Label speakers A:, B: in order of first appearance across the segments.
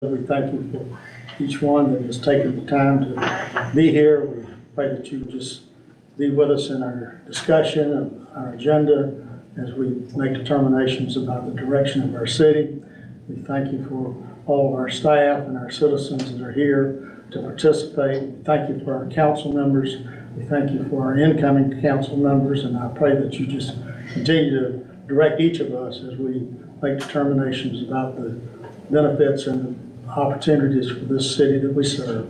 A: We thank you for each one that has taken the time to be here. We pray that you just be with us in our discussion of our agenda as we make determinations about the direction of our city. We thank you for all of our staff and our citizens that are here to participate. We thank you for our council members. We thank you for our incoming council members, and I pray that you just continue to direct each of us as we make determinations about the benefits and opportunities for this city that we serve.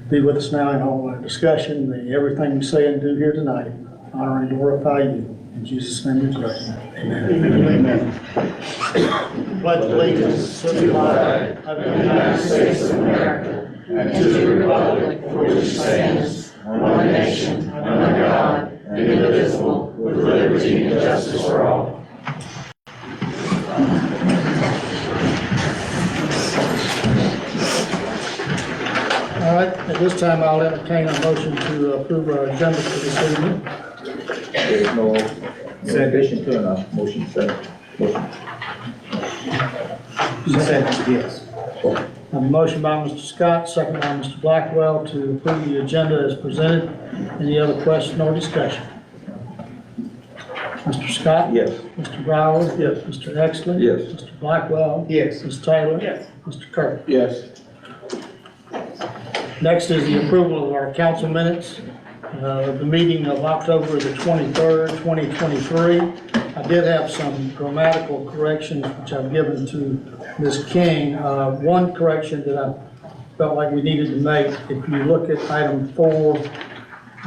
A: Be with us now in all our discussion. May everything we say and do here tonight honor and glorify you. In Jesus' name we pray. Amen. Amen. Pledge allegiance to the flag of the United States of America and to the republic for which it stands, one nation, under God, indivisible, with liberty and justice for all. All right, at this time, I'll entertain a motion to approve our agenda for this evening.
B: There's no addition to a motion, second.
A: Yes. A motion by Mr. Scott, second by Mr. Blackwell to approve the agenda as presented. Any other question or discussion? Mr. Scott?
B: Yes.
A: Mr. Brower? Yes. Mr. Exley?
B: Yes.
A: Mr. Blackwell?
B: Yes.
A: Ms. Taylor?
C: Yes.
A: Mr. Kirk?
B: Yes.
A: Next is the approval of our council minutes, the meeting of October the 23rd, 2023. I did have some grammatical corrections which I've given to Ms. King. One correction that I felt like we needed to make, if you look at item 4,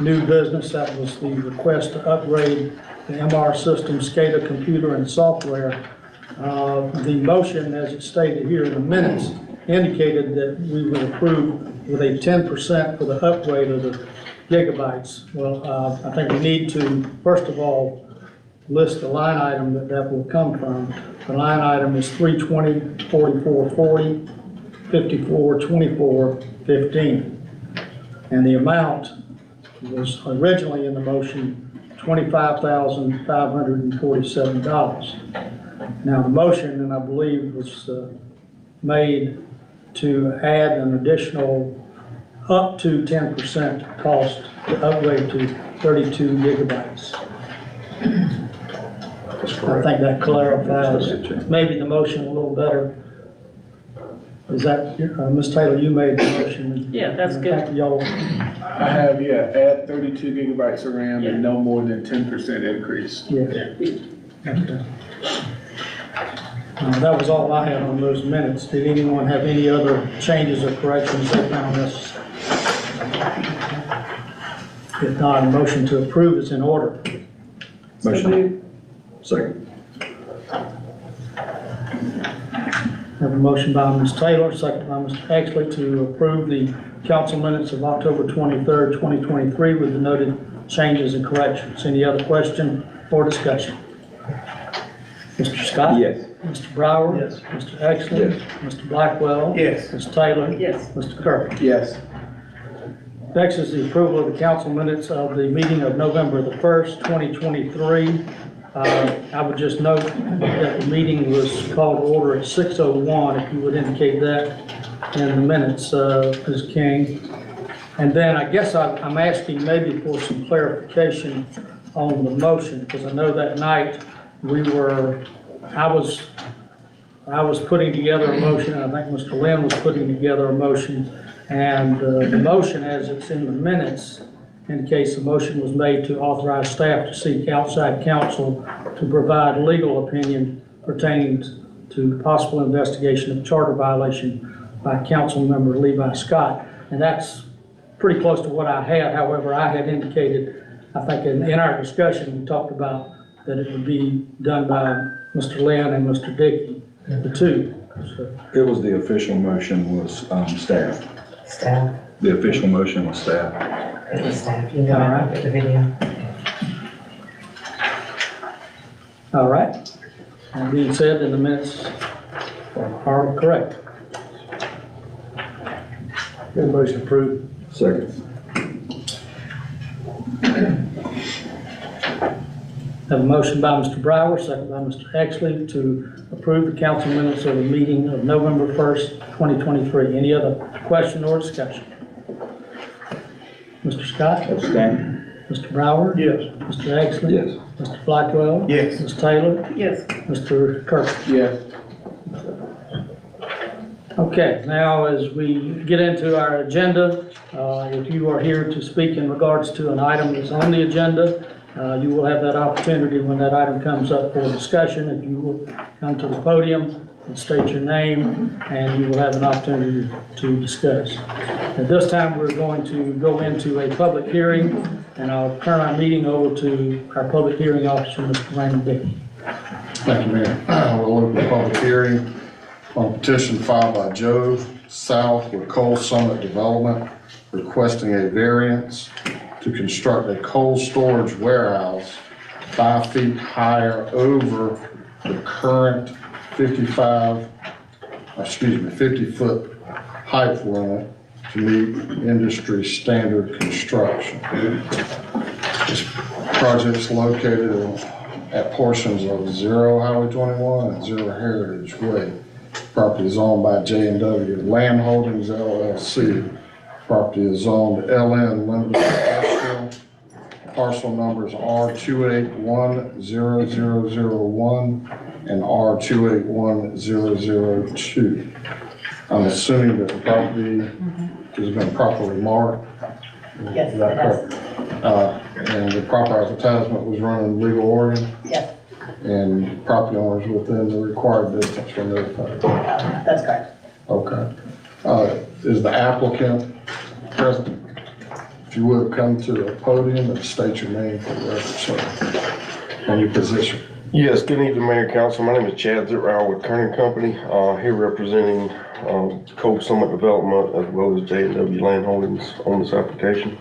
A: new business, that was the request to upgrade the MR system, SCADA computer and software. The motion, as it stated here in the minutes, indicated that we would approve with a 10% for the upgrade of the gigabytes. Well, I think we need to, first of all, list the line item that will come from. The line item is 320, 4440, 5424, 15. And the amount was originally in the motion $25,547. Now the motion, and I believe was made to add an additional up to 10% cost to upgrade to 32 gigabytes. I think that clarifies maybe the motion a little better. Is that, Ms. Taylor, you made the motion?
C: Yeah, that's good.
A: Y'all,
D: I have, add 32 gigabytes of RAM
C: Yeah.
D: and no more than 10% increase.
A: yeah. Okay. That was all I had on those minutes. Did anyone have any other changes or corrections they found necessary? If not, a motion to approve is in order.
B: Motion. Second.
A: Have a motion by Ms. Taylor, second by Mr. Exley to approve the council minutes of October 23rd, 2023 with the noted changes and corrections. Any other question or discussion? Mr. Scott?
B: Yes.
A: Mr. Brower?
D: Yes.
A: Mr. Exley?
B: Yes.
A: Mr. Blackwell?
D: Yes.
A: Ms. Taylor?
C: Yes.
A: Mr. Kirk?
D: Yes.
A: Next is the approval of the council minutes of the meeting of November the 1st, 2023. I would just note that the meeting was called to order at 6:01, if you would indicate that in the minutes, Ms. King. And then I guess I'm asking maybe for some clarification on the motion, because I know that night I was putting together a motion, and I think Mr. Lynn was putting together a motion, and the motion as it's in the minutes indicates the motion was made to authorize staff to seek outside counsel to provide legal opinion pertaining to possible investigation of charter violation by council member Levi Scott. And that's pretty close to what I had. However, I had indicated, I think in our discussion, we talked about that it would be done by Mr. Lynn and Mr. Dickey, the two. So,
E: It was the official motion was staff.
F: Staff,
E: The official motion was staff.
F: it was staff, you know, I looked at the video.
A: all right. And being said, then the minutes are correct. Good, motion approved.
E: Second.
A: Have Have a motion by Mr. Brower, second by Mr. Exley to approve the council minutes of the meeting of November 1st, 2023. Any other question or discussion? Mr. Scott?
B: Abstain.
A: Mr. Brower?
D: Yes.
A: Mr. Exley?
E: Yes.
A: Mr. Blackwell?
D: Yes.
A: Ms. Taylor?
F: Yes.
A: Mr. Kirk?
D: Yes.
A: Okay, now as we get into our agenda, if you are here to speak in regards to an item that's on the agenda, you will have that opportunity when that item comes up for discussion. If you will come to the podium and state your name, and you will have an opportunity to discuss. At this time, we're going to go into a public hearing, and I'll turn our meeting over to our public hearing officer, Mr. Raymond Dickey.
C: Thank you, Mayor. We'll open the public hearing on petition filed by Joe South with Coal Summit Development requesting a variance to construct a cold storage warehouse 5 feet higher over the current 50-foot height limit to meet industry standard construction. This project's located at portions of 0 Highway 21 and 0 Heritage Way. Property is owned by J&W Land Holdings LLC. Property is owned LN Limited Industrial. Parcel numbers R2810001 and R2810002. I'm assuming that the property has been properly marked.
F: Yes,
C: Is that
F: it has.
C: correct? And the proper advertisement was run in legal order,
F: Yes,
C: and property owners within the required distance were notified.
F: that's correct.
C: Okay. Is the applicant present? If you would come to the podium and state your name for the record, sir, and your position.
G: Yes, good evening, Mayor Council. My name is Chad Zitrow with Kernan Company, here representing Coal Summit Development as well as J&W Land Holdings on this application.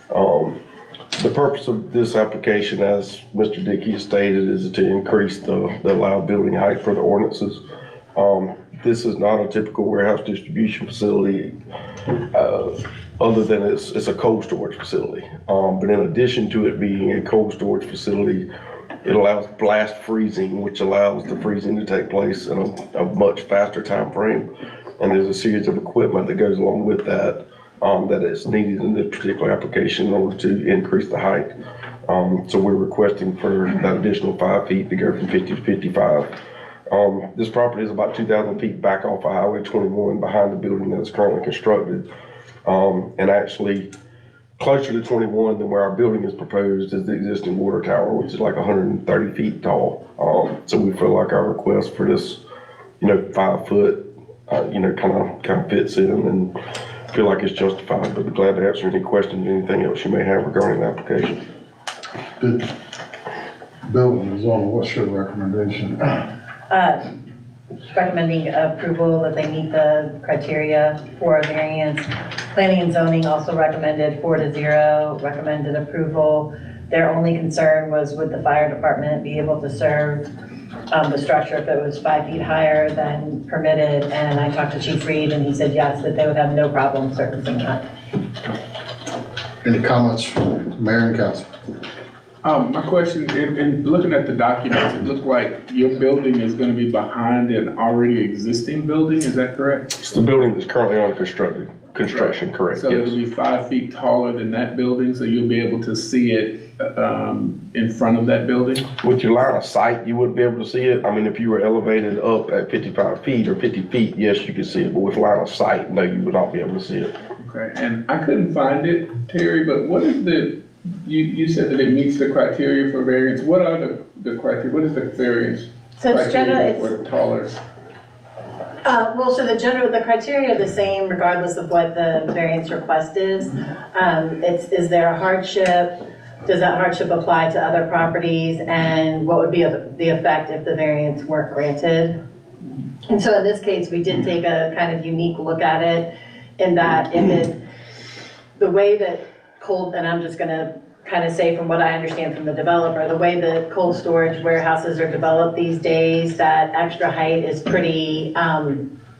G: The purpose of this application, as Mr. Dickey has stated, is to increase the allowed building height for the ordinances. This is not a typical warehouse distribution facility, other than it's a cold storage facility. But in addition to it being a cold storage facility, it allows blast freezing, which allows the freezing to take place in a much faster time frame. And there's a series of equipment that goes along with that that is needed in this particular application in order to increase the height. So we're requesting for that additional 5 feet to go from 50 to 55. This property is about 2,000 feet back off of Highway 21 behind the building that is currently constructed. And actually closer to 21 than where our building is proposed is the existing water tower, which is like 130 feet tall. So we feel like our request for this, 5 foot, kind of fits in and feel like it's justified, but be glad to answer any questions, anything else you may have regarding the application.
C: The building is on, what's your recommendation?
F: Recommending approval that they meet the criteria for a variance. Planning and zoning also recommended 4-0, recommended approval. Their only concern was would the fire department be able to serve the structure if it was 5 feet higher than permitted, and I talked to Chief Reed and he said yes, that they would have no problem servicing that.
C: Any comments from Mayor and Council?
D: My question, in looking at the documents, it looked like your building is gonna be behind an already existing building, is that correct?
G: It's the building that's currently under construction, correct,
D: So it'll
G: yes.
D: be 5 feet taller than that building, so you'll be able to see it, in front of that building?
G: With your line of sight, you wouldn't be able to see it. I mean, if you were elevated up at 55 feet or 50 feet, yes, you could see it, but with line of sight, no, you would not be able to see it.
D: Okay, and I couldn't find it, Terry, but what is you said that it meets the criteria for variance. What are the criteria, what is the variance
F: So it's
D: criteria
F: general,
D: for the taller?
F: so the criteria are the same regardless of what the variance request is. Is there a hardship? Does that hardship apply to other properties? And what would be the effect if the variance weren't granted? And so in this case, we did take a kind of unique look at it in that the way that and I'm just gonna kind of say from what I understand from the developer, the way the cold storage warehouses are developed these days, that extra height is pretty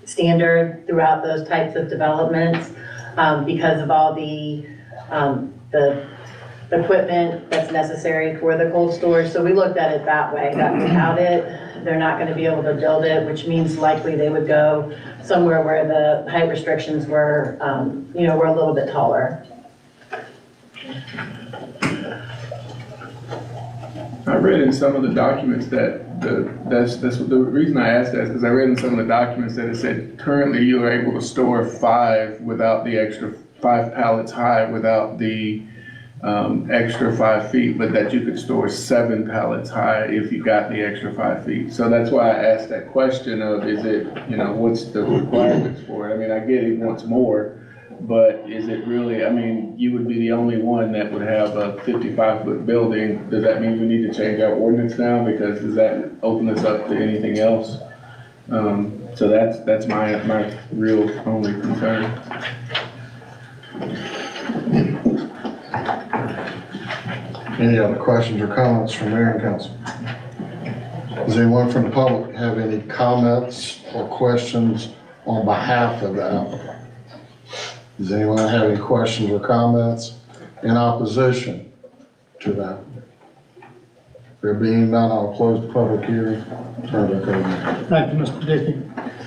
F: standard throughout those types of developments because of all the equipment that's necessary for the cold storage. So we looked at it that way, that without it, they're not gonna be able to build it, which means likely they would go somewhere where the height restrictions were, were a little bit taller.
D: I read in some of the documents that that's the reason I asked that is because I read in some of the documents that it said currently you are able to store 5 without the extra 5 pallets high without the extra 5 feet, but that you could store 7 pallets high if you got the extra 5 feet. So that's why I asked that question of, is it, what's the requirements for it? I mean, I get he wants more, but is it really, I mean, you would be the only one that would have a 55-foot building. Does that mean we need to change our ordinance now? Because does that open us up to anything else? So that's my real only concern.
C: Any other questions or comments from mayor and council? Does anyone from the public have any comments or questions on behalf of the applicant? Does anyone have any questions or comments in opposition to that? There being none, I'll close the public hearing. Turn it back over.
A: Thank you, Mr. Dickey.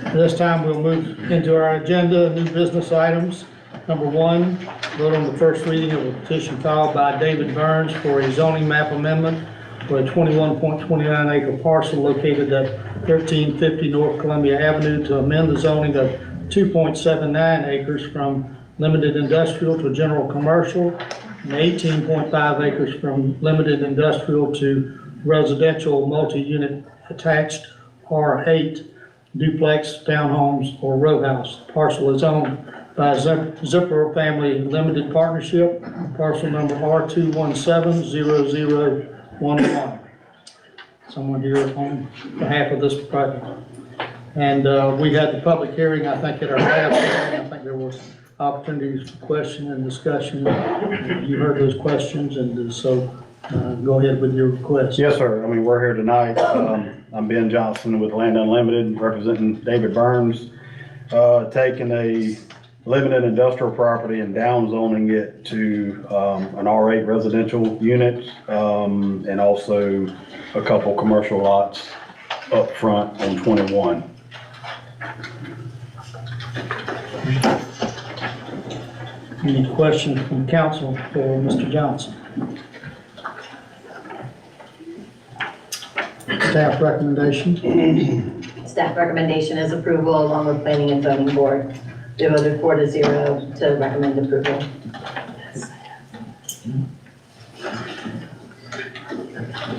A: At this time, we'll move into our agenda, new business items. Number 1, vote on the first reading of a petition filed by David Burns for a zoning map amendment for a 21.29 acre parcel located at 1350 North Columbia Avenue to amend the zoning of 2.79 acres from limited industrial to general commercial, and 18.5 acres from limited industrial to residential multi-unit attached R8 duplex, townhomes, or row house. Parcel is owned by Zipper Family Limited Partnership, parcel number R2170011. Someone here on behalf of this project. And we had the public hearing, I think, at our last meeting. I think there was opportunities for question and discussion. You heard those questions, and so go ahead with your request.
H: Yes, sir. I mean, we're here tonight. I'm Ben Johnson with Land Unlimited, representing David Burns, taking a limited industrial property and downzoning it to an R8 residential unit, and also a couple commercial lots up front on 21.
A: Any questions from council for Mr. Johnson? Staff recommendation?
F: Staff recommendation is approval along with planning and zoning board. We voted 4-0 to recommend approval.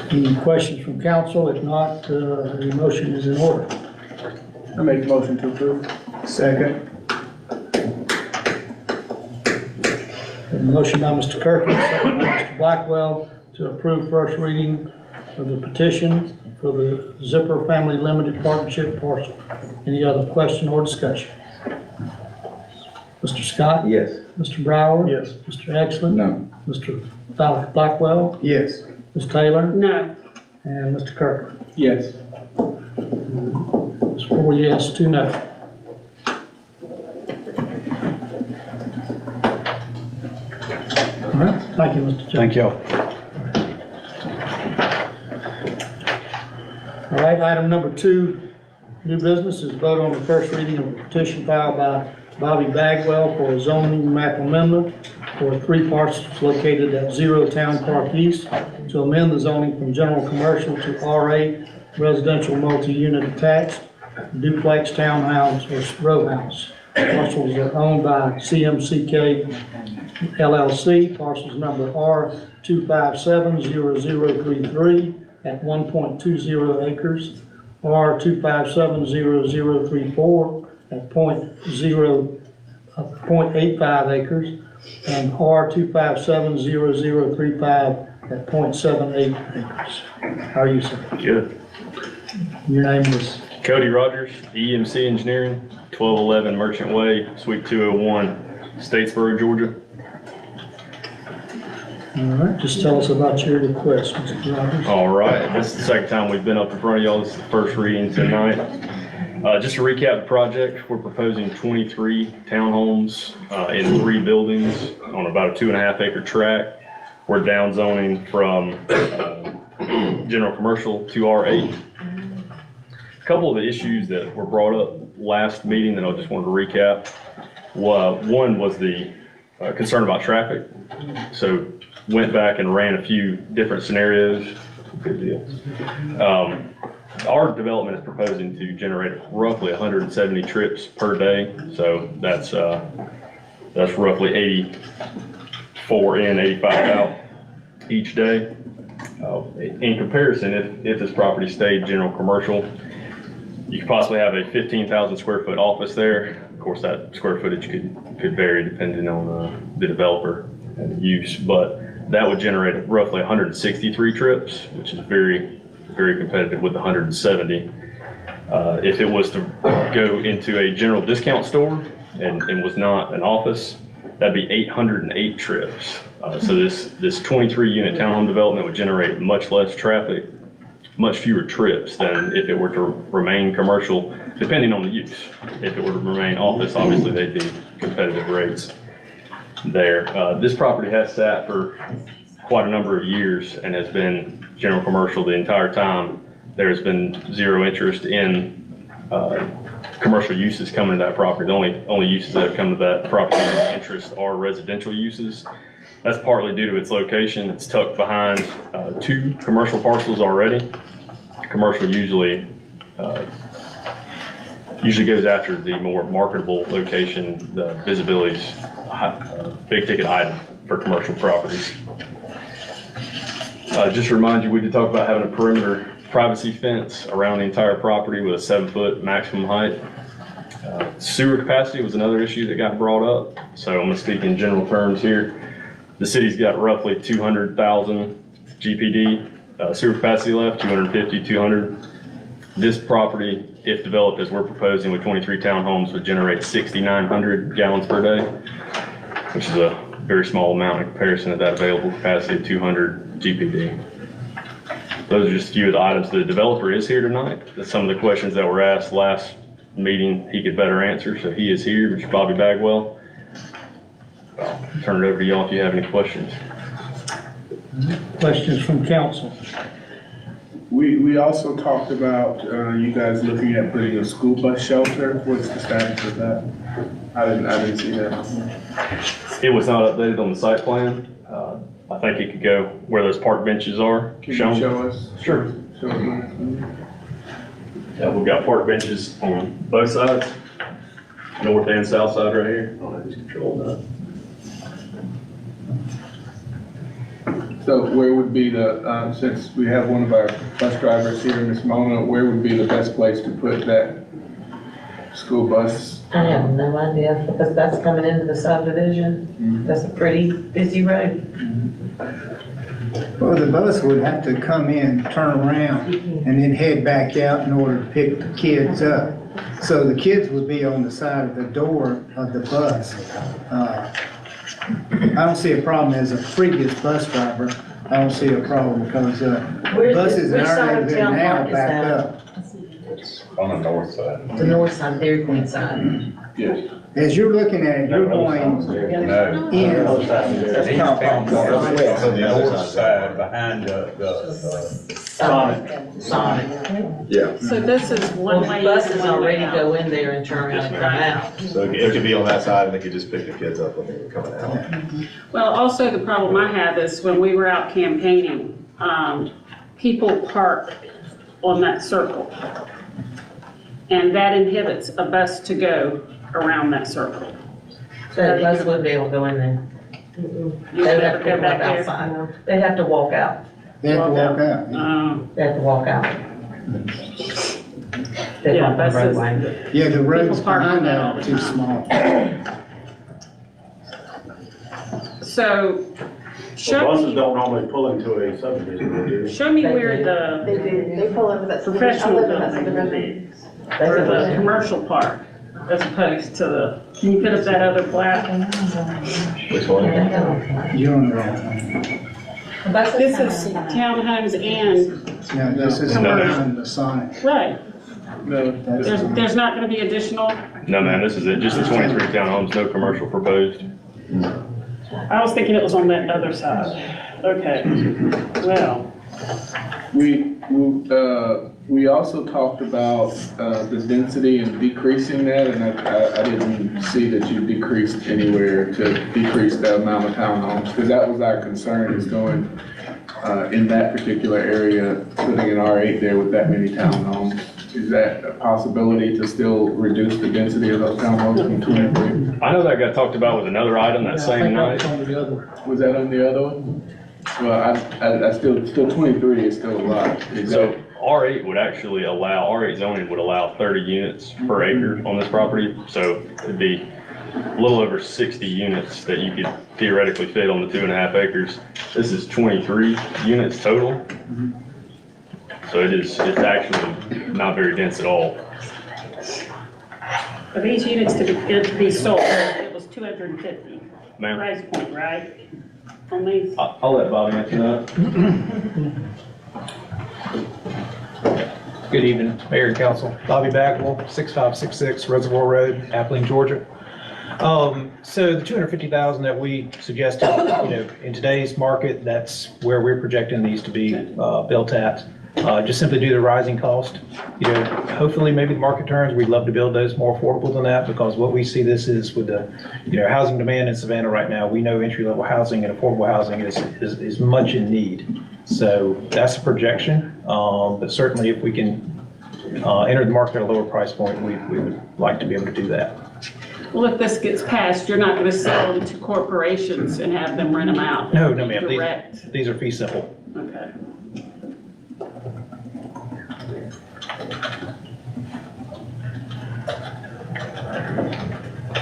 A: Any questions from council? If not, the motion is in order.
D: I make a motion to approve. Second.
A: A motion by Mr. Kirkland, second by Mr. Blackwell, to approve first reading of the petition for the Zipper Family Limited Partnership parcel. Any other question or discussion? Mr. Scott?
B: Yes.
A: Mr. Brower?
D: Yes.
A: Mr. Exlin?
B: No.
A: Mr. Blackwell?
D: Yes.
A: Ms. Taylor?
I: No.
A: And Mr. Kirkland?
D: Yes.
A: It's 4 yes, 2 no. All right, thank you, Mr. Johnson.
H: Thank y'all.
A: All right, item number 2, new business, is vote on the first reading of a petition filed by Bobby Bagwell for a zoning map amendment for 3 parcels located at 0 Town Park East to amend the zoning from general commercial to R8 residential multi-unit attached duplex townhouse or row house. Parcels are owned by CMCK LLC, parcels number R2570033 at 1.20 acres, R2570034 at 0.85 acres, and R2570035 at 0.78 acres. How are you, sir?
J: Good.
A: Your name is?
J: Cody Rogers, EMC Engineering, 1211 Merchant Way, Suite 201, Statesboro, Georgia.
A: All right, just tell us about your request, Mr. Rogers.
J: All right, this is the second time we've been up in front of y'all. This is the first reading tonight. Just to recap the project, we're proposing 23 townhomes in 3 buildings on about a 2.5 acre tract. We're down zoning from general commercial to R8. A couple of the issues that were brought up last meeting that I just wanted to recap. One was the concern about traffic. So went back and ran a few different scenarios. Good deal. Our development is proposing to generate roughly 170 trips per day. So that's roughly 84 in, 85 out each day. In comparison, if this property stayed general commercial, you could possibly have a 15,000 square foot office there. Of course, that square footage could vary depending on the developer and the use, but that would generate roughly 163 trips, which is very, very competitive with 170. If it was to go into a general discount store and was not an office, that'd be 808 trips. So this 23 unit townhome development would generate much less traffic, much fewer trips than if it were to remain commercial, depending on the use. If it were to remain office, obviously they'd be competitive rates there. This property has sat for quite a number of years and has been general commercial the entire time. There's been zero interest in commercial uses coming to that property. The only uses that have come to that property of interest are residential uses. That's partly due to its location. It's tucked behind 2 commercial parcels already. Commercial usually goes after the more marketable location. The visibility's a big ticket item for commercial properties. Just to remind you, we did talk about having a perimeter privacy fence around the entire property with a 7-foot maximum height. Sewer capacity was another issue that got brought up. So I'm gonna speak in general terms here. The city's got roughly 200,000 GPD sewer capacity left, 250, 200. This property, if developed as we're proposing with 23 townhomes, would generate 6,900 gallons per day, which is a very small amount in comparison to that available capacity of 200 GPD. Those are just a few of the items. The developer is here tonight. That's some of the questions that were asked last meeting he could better answer, so he is here, Mr. Bobby Bagwell. I'll turn it over to y'all if you have any questions.
A: Questions from council?
D: We also talked about, you guys looking at putting a school bus shelter. What's the status of that? I didn't see that.
J: It was not updated on the site plan. I think it could go where those park benches are
D: Can
J: shown.
D: you show us?
J: Sure.
D: Show us.
J: Yeah, we've got park benches on both sides, north and south side right here. I don't know who's controlling that.
D: So where would be the, since we have one of our bus drivers here, Ms. Mona, where would be the best place to put that school bus?
I: I have no idea, because that's coming into the subdivision. That's a pretty busy road.
K: Well, the bus would have to come in, turn around, and then head back out in order to pick the kids up. So the kids would be on the side of the door of the bus. I don't see a problem as a previous bus driver. I don't see a problem because buses in
I: Which
K: our
I: side of
K: neighborhood
I: Town
K: now
I: Park is
K: back
I: that?
K: up.
E: On the north side.
I: The north side, Dairy Queen side.
D: Yes.
K: As you're looking at it, you're going
E: No.
K: in.
E: On the north side, behind
I: Sonic.
E: Yeah.
L: So this is
I: Well,
L: one way.
I: buses
L: in, one
I: already
L: way out.
I: go in there and turn around and come out.
M: So it could be on that side and they could just pick the kids up when they were coming out.
L: Well, also the problem I have is when we were out campaigning, people park on that circle. And that inhibits a bus to go around that circle.
I: So the bus wouldn't be able to go in there.
L: You
I: They would
L: never
I: have to
L: go
I: go
L: back there.
I: outside. They'd have to walk out.
K: They have to walk out.
I: They have to walk out. They
L: Yeah,
I: walk the
L: buses.
I: roadway.
K: Yeah, the roads
L: People park
K: behind
L: on that
K: that
L: all
K: are
L: the
K: too
L: time.
K: small.
L: So, show
H: Buses
L: me,
H: don't normally pull into a subdivision, they do.
L: show me where the
F: They do, they pull over that subdivision. I
L: professional
F: live in that
L: building
F: subdivision.
L: is, or the commercial park, as opposed to the, can you put up that other plaque?
M: Which one?
K: You're on the wrong one.
L: This is townhomes and,
K: Yeah, this is behind the Sonic.
L: right,
D: No.
L: there's not gonna be additional,
J: No, ma'am, this is it. Just the 23 townhomes, no commercial proposed.
L: I was thinking it was on that other side. Okay, well,
D: We also talked about, the density and decreasing that, and I didn't see that you decreased anywhere to decrease the amount of townhomes, because that was our concern, is going, in that particular area, putting an R8 there with that many townhomes. Is that a possibility to still reduce the density of those townhomes from 23?
J: I know that got talked about with another item that same night.
D: Was that on the other one? Well, I still 23 is still a lot.
J: So R8 would actually allow, R8 zoning would allow 30 units per acre on this property. So it'd be a little over 60 units that you could theoretically fit on the 2.5 acres. This is 23 units total. So it's actually not very dense at all.
L: for these units to be sold, it was 250
J: Ma'am,
L: price point, right? On these?
J: I'll let Bobby answer that.
N: Good evening, Mayor and Council. Bobby Bagwell, 6566 Reservoir Road, Abilene, Georgia. So the 250,000 that we suggested, in today's market, that's where we're projecting these to be built at. Just simply due to the rising cost. Hopefully maybe the market turns, we'd love to build those more affordable than that, because what we see this is with the, housing demand in Savannah right now, we know entry-level housing and affordable housing is much in need. So that's a projection, but certainly if we can enter the market at a lower price point, we would like to be able to do that.
L: Well, if this gets passed, you're not gonna sell them to corporations and have them rent them out?
N: No, ma'am,
L: Direct?
N: these are fee simple.
L: Okay.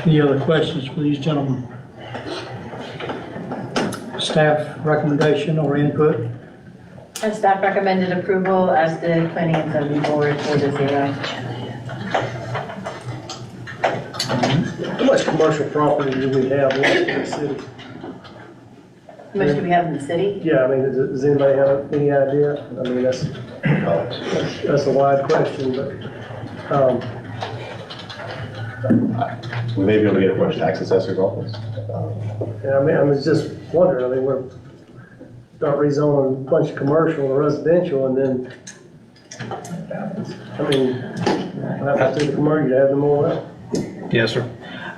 A: Any other questions for these gentlemen? Staff recommendation or input?
F: And staff recommended approval as the planning and zoning board for this area.
O: How much commercial property do we have left in the city?
F: How much do we have in the city?
O: Yeah, I mean, does anybody have any idea? I mean, that's a wide question, but,
M: We may be able to get it from our tax assessor's office.
O: yeah, I mean, I was just wondering, I mean, we're start rezoning a bunch of commercial to residential, and then, I mean, what happens to the commercial, you have them all out?
N: Yes, sir.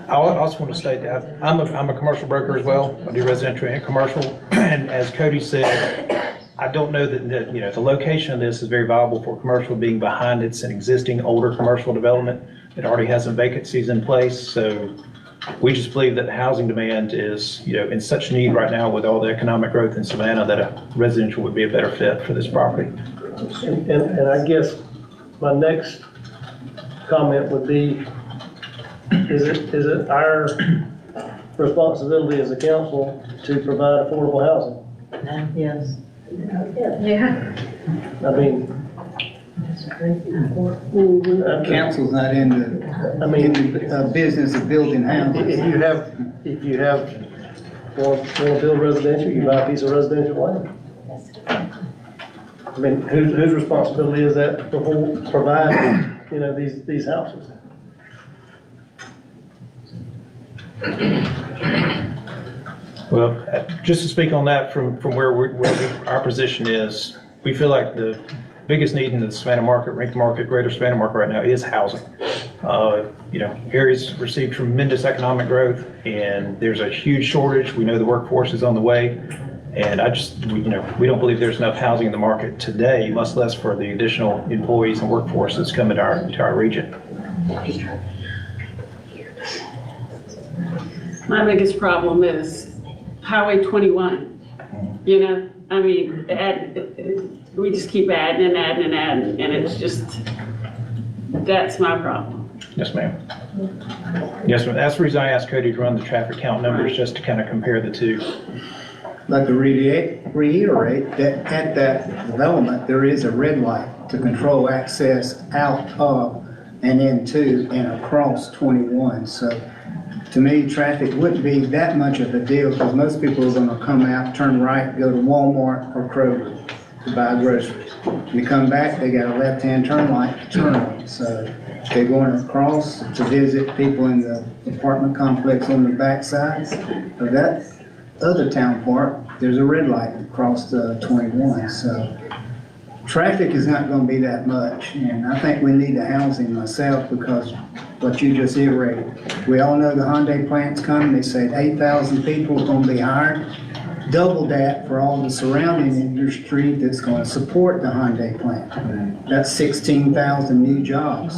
N: I also want to state that I'm a commercial broker as well. I do residential and commercial. And as Cody said, I don't know that, the location of this is very viable for commercial, being behind it's an existing older commercial development that already has some vacancies in place. So we just believe that the housing demand is, in such need right now with all the economic growth in Savannah, that a residential would be a better fit for this property.
O: And I guess my next comment would be, is it our responsibility as a council to provide affordable housing?
I: Yes.
F: Yeah.
O: I mean,
K: Council's not in the business of building houses.
O: if you want to build residential, you buy a piece of residential land. I mean, whose responsibility is that to provide, these houses?
N: Well, just to speak on that from where our position is, we feel like the biggest need in the Savannah market, Rankin market, greater Savannah market right now is housing. Areas receive tremendous economic growth, and there's a huge shortage. We know the workforce is on the way, and we don't believe there's enough housing in the market today, much less for the additional employees and workforce that's coming to our region.
L: My biggest problem is Highway 21, we just keep adding and adding and adding, and it's just, that's my problem.
N: Yes, ma'am. Yes, ma'am. That's the reason I asked Cody to run the traffic count numbers, just to kind of compare the two.
K: I'd like to reiterate that at that development, there is a red light to control access out of and into and across 21. So to me, traffic wouldn't be that much of a deal, because most people are gonna come out, turn right, go to Walmart or Kroger to buy groceries. When they come back, they got a left-hand turn light to turn on. So they're going across to visit people in the apartment complex on the backside of that other town park. there's a red light across the 21, so traffic is not gonna be that much, and I think we need the housing myself because what you just iterated. We all know the Hyundai plant's coming, they said 8,000 people are gonna be hired. Double that for all the surrounding industry that's gonna support the Hyundai plant. That's 16,000 new jobs,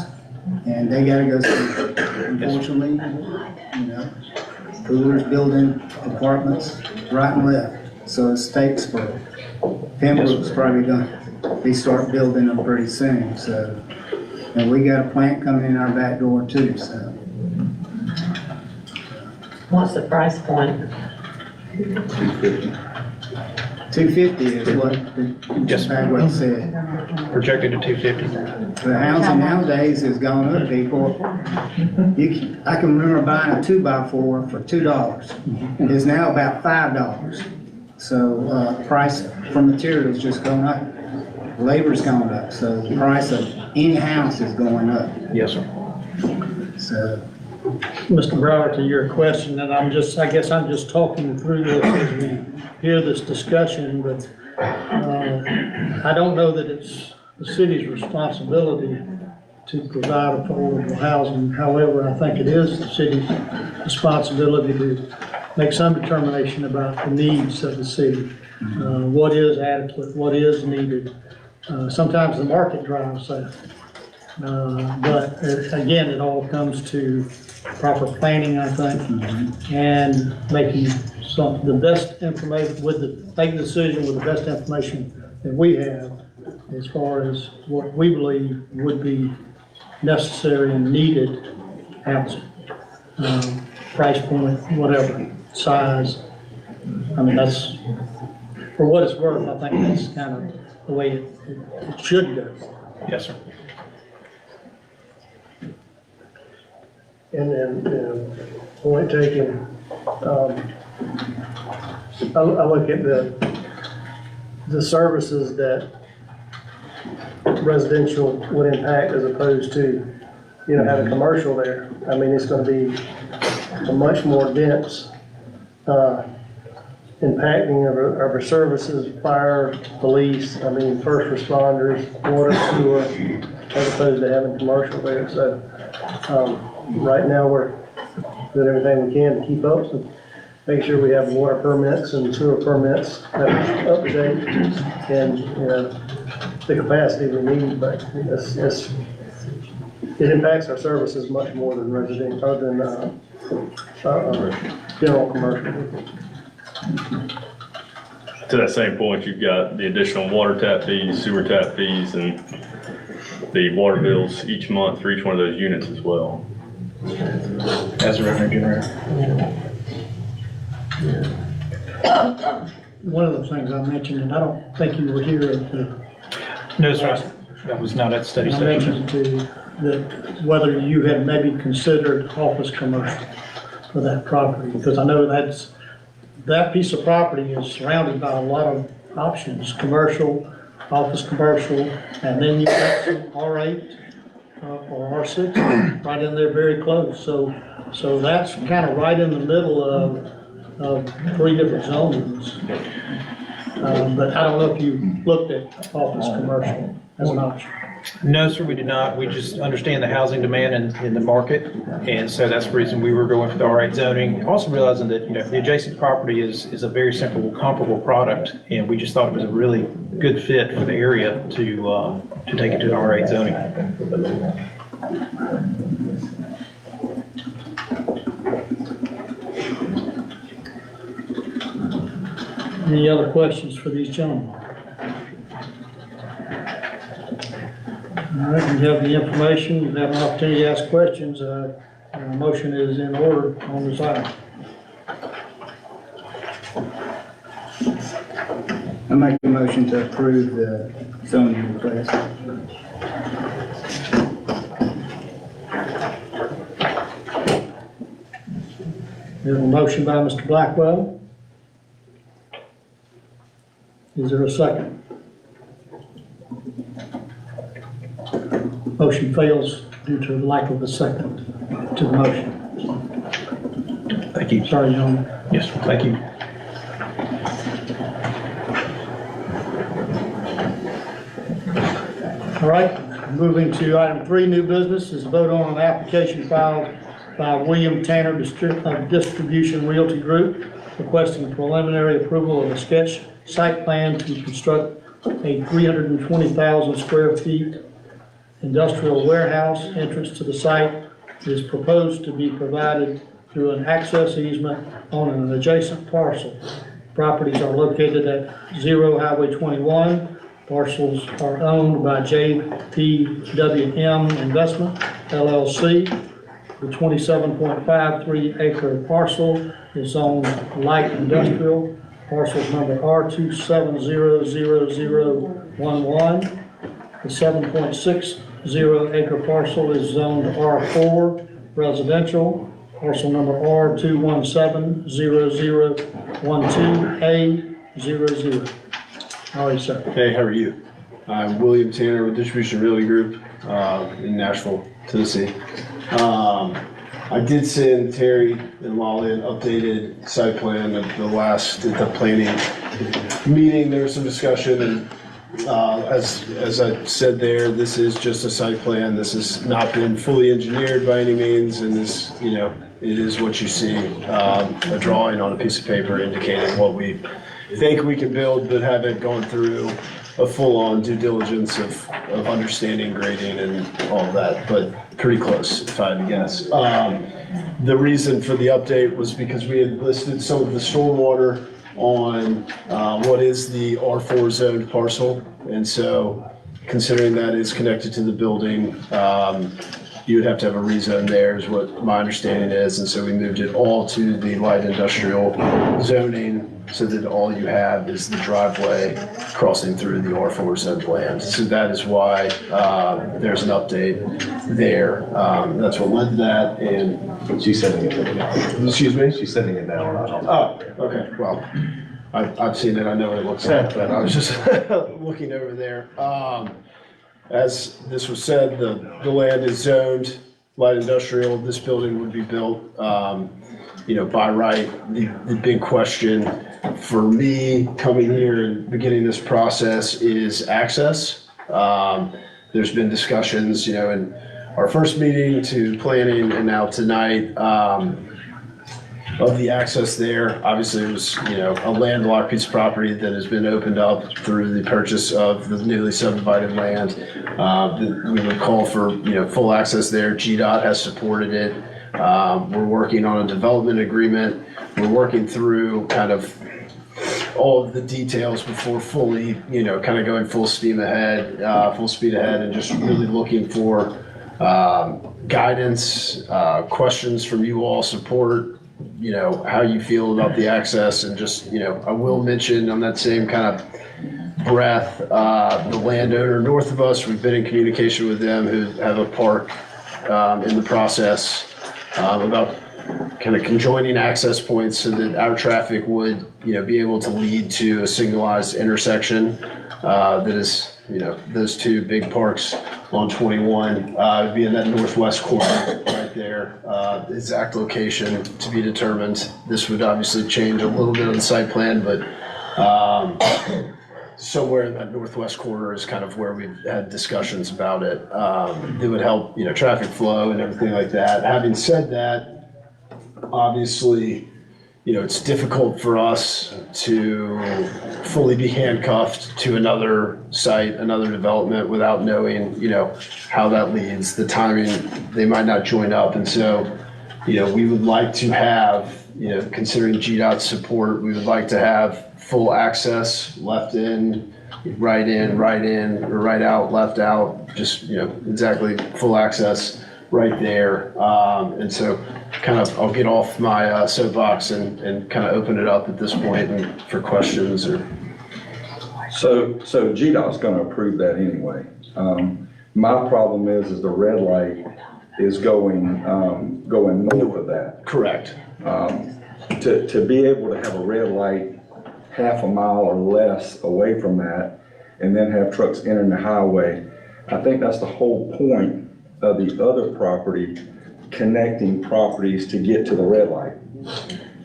K: and they gotta go somewhere. Unfortunately, you know, Cooler's building apartments right and left, so is Statesboro. Pembroke's probably gonna start building them pretty soon, so. And we got a plant coming in our back door too, so.
I: What's the price point?
K: 250 is what
N: Yes, sir.
K: Bagwell said.
N: Projected at 250.
K: The housing nowadays has gone up, people. I can remember buying a 2x4 for $2. It's now about $5. So, price for materials just going up. Labor's gone up, so the price of any house is going up.
N: Yes, sir.
K: So,
A: Mr. Brower, to your question, and I guess I'm just talking through this as we hear this discussion, but I don't know that it's the city's responsibility to provide affordable housing. However, I think it is the city's responsibility to make some determination about the needs of the city. What is adequate, what is needed. Sometimes the market drives that. But again, it all comes to proper planning, I think, and making the best information make a decision with the best information that we have as far as what we believe would be necessary and needed housing. Price point, whatever, size. I mean, that's, for what it's worth, I think that's kind of the way it should go.
N: Yes, sir.
O: And point taken, I look at the services that residential would impact as opposed to, having commercial there. I mean, it's gonna be a much more dense, impacting of our services, fire, police, first responders, water, sewer, as opposed to having commercial there. So, right now, we're doing everything we can to keep up, so make sure we have water permits and sewer permits that are up to date and, the capacity we need, but it impacts our services much more than residential, other than, general commercial.
J: To that same point, you've got the additional water tap fees, sewer tap fees, and the water bills each month for each one of those units as well.
N: As a revenue generator.
A: One of the things I mentioned, and I don't think you were here at the
N: No, sir. That was not at study
A: I
N: session.
A: mentioned to you that whether you had maybe considered office commercial for that property, because I know that piece of property is surrounded by a lot of options, commercial, office commercial, and then you've got some R8 or R6 right in there very close. So that's kind of right in the middle of three different zones. But I don't know if you looked at office commercial as an option.
N: No, sir, we did not. We just understand the housing demand in the market. And so that's the reason we were going for the R8 zoning. Also realizing that, the adjacent property is a very simple, comparable product. And we just thought it was a really good fit for the area to take it to the R8 zoning.
A: Any other questions for these gentlemen? All right, you have the information, you have an opportunity to ask questions. A motion is in order on this item.
K: I make a motion to approve the zoning request.
A: We have a motion by Mr. Blackwell. Is there a second? Motion fails due to lack of a second to the motion.
N: Thank you.
A: Sorry, gentlemen.
N: Yes, sir. Thank you.
A: All right, moving to item 3, new business, is a vote on an application filed by William Tanner Distribution Realty Group requesting preliminary approval of a sketch site plan to construct a 320,000 square feet industrial warehouse. Entrance to the site is proposed to be provided through an access easement on an adjacent parcel. Properties are located at 0 Highway 21. Parcels are owned by JPWM Investment LLC. The 27.53 acre parcel is zoned light industrial. Parcel number R2700011. The 7.60 acre parcel is zoned R4 residential. Parcel number R2170012A00. How are you, sir?
P: Hey, how are you? I'm William Tanner with Distribution Realty Group in Nashville, Tennessee. I did send Terry and Molly an updated site plan at the planning meeting. There was some discussion, and as I said there, this is just a site plan. This has not been fully engineered by any means, and this, it is what you see, a drawing on a piece of paper indicating what we think we can build, but haven't gone through a full-on due diligence of understanding grading and all of that, but pretty close, if I had to guess. The reason for the update was because we had listed some of the stormwater on what is the R4 zoned parcel, and so considering that is connected to the building, you would have to have a rezone there is what my understanding is, and so we moved it all to the light industrial zoning so that all you have is the driveway crossing through the R4 zoned land. So that is why there's an update there. That's what led to that, and
M: She's sending it now.
P: Excuse me?
M: She's sending it now.
P: Oh, okay, well, I've seen it, I know what it looks like, but I was just looking over there. As this was said, the land is zoned light industrial. This building would be built, by right. The big question for me coming here and beginning this process is access. There's been discussions, in our first meeting to planning and now tonight, of the access there. Obviously, it was, a landlocked piece of property that has been opened up through the purchase of the newly subdivided land. We would call for, full access there. GDOT has supported it. We're working on a development agreement. We're working through kind of all of the details before fully, kind of going full speed ahead, and just really looking for guidance, questions from you all, support, how you feel about the access, and just, I will mention on that same kind of breath, the landowner north of us, we've been in communication with them who have a park in the process about kind of conjoining access points so that our traffic would, be able to lead to a signalized intersection that is, those two big parks on 21 would be in that northwest corner right there. Exact location to be determined. This would obviously change a little bit of the site plan, but somewhere in that northwest corner is kind of where we've had discussions about it. It would help, traffic flow and everything like that. Having said that, obviously, it's difficult for us to fully be handcuffed to another site, another development without knowing, how that leads, the timing, they might not join up. And so, we would like to have, considering GDOT's support, we would like to have full access, left in, right or right out, left out, just, exactly full access right there. And so kind of, I'll get off my soapbox and kind of open it up at this point and for questions or.
Q: So GDOT's gonna approve that anyway. My problem is the red light is going north of that.
P: Correct.
Q: To be able to have a red light half a mile or less away from that and then have trucks entering the highway, I think that's the whole point of the other property, connecting properties to get to the red light.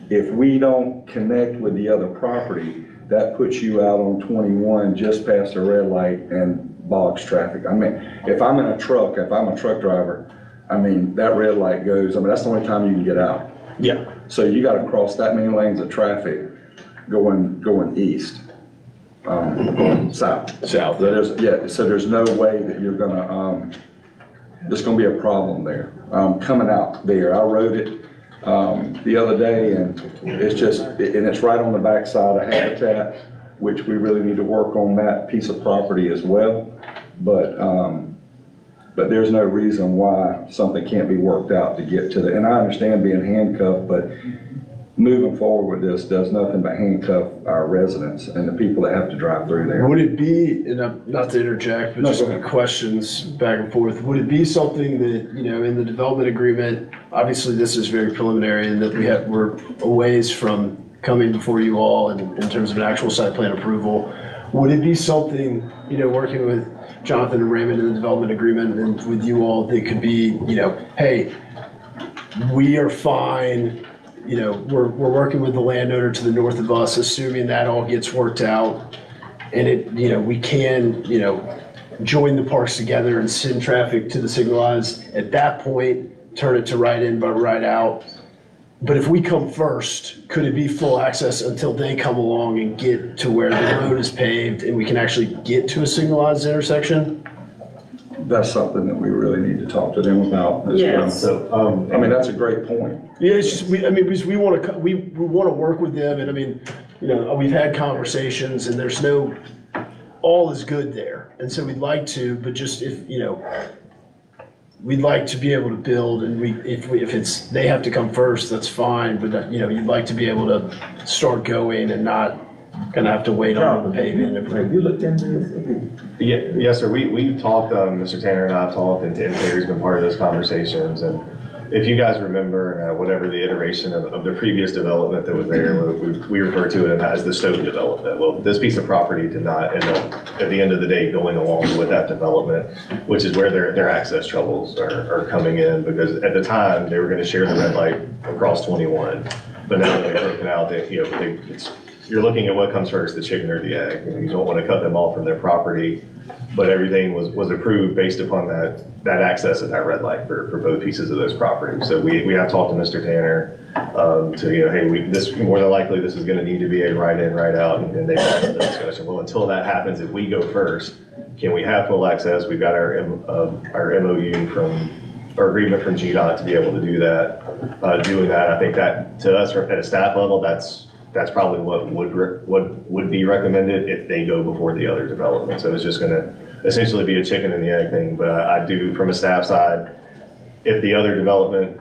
Q: If we don't connect with the other property, that puts you out on 21 just past the red light, and bogs traffic. I mean, if I'm a truck driver, I mean, that red light goes, I mean, that's the only time you can get out.
H: Yeah.
Q: So you gotta cross that many lanes of traffic going east, going south.
H: South.
Q: So there's no way that you're gonna, there's gonna be a problem there. Coming out there, I rode it, the other day, and it's right on the backside of Habitat, which we really need to work on that piece of property as well. But there's no reason why something can't be worked out to get to and I understand being handcuffed, but moving forward with this does nothing but handcuff our residents and the people that have to drive through there.
P: Would it be, and not to interject, but
Q: No,
P: just
Q: go ahead.
P: questions back and forth, would it be something that, in the development agreement, obviously this is very preliminary and that we're a ways from coming before you all in terms of an actual site plan approval. Would it be something, working with Jonathan and Raymond in the development agreement and with you all, that could be, hey, we are fine, we're working with the landowner to the north of us, assuming that all gets worked out. And we can, join the parks together and send traffic to the signalized. At that point, turn it to right in but right out. But if we come first, could it be full access until they come along and get to where the road is paved and we can actually get to a signalized intersection?
Q: That's something that we really need to talk to them about as well.
L: Yes.
Q: So, I mean, that's a great point.
P: Yeah, it's just, because we want to work with them, and we've had conversations, and there's all is good there. And so we'd like to, but just we'd like to be able to build, and if it's, they have to come first, that's fine, but you'd like to be able to start going and not gonna have to wait on the pavement.
B: Have you looked into this?
M: Yes, sir. We've talked, Mr. Tanner and I have talked, and Terry's been part of those conversations. And if you guys remember, whatever the iteration of the previous development that was there, we refer to it as the Stoughton development. Well, this piece of property did not end up, at the end of the day, going along with that development, which is where their access troubles are coming in, because at the time, they were gonna share the red light across 21. But now they've broken out that, you're looking at what comes first, the chicken or the egg. You don't want to cut them off from their property, but everything was approved based upon that access at that red light for both pieces of those properties. So we have talked to Mr. Tanner hey, this more than likely this is going to need to be a right in, right out, and they've had the discussion. Well, until that happens, if we go first, can we have full access? We've got our MOU our agreement from GDOT to be able to do that. Doing that, I think that to us at a staff level, that's probably what would be recommended if they go before the other development. So it's just gonna essentially be a chicken and the egg thing. But I do, from a staff side, if the other development,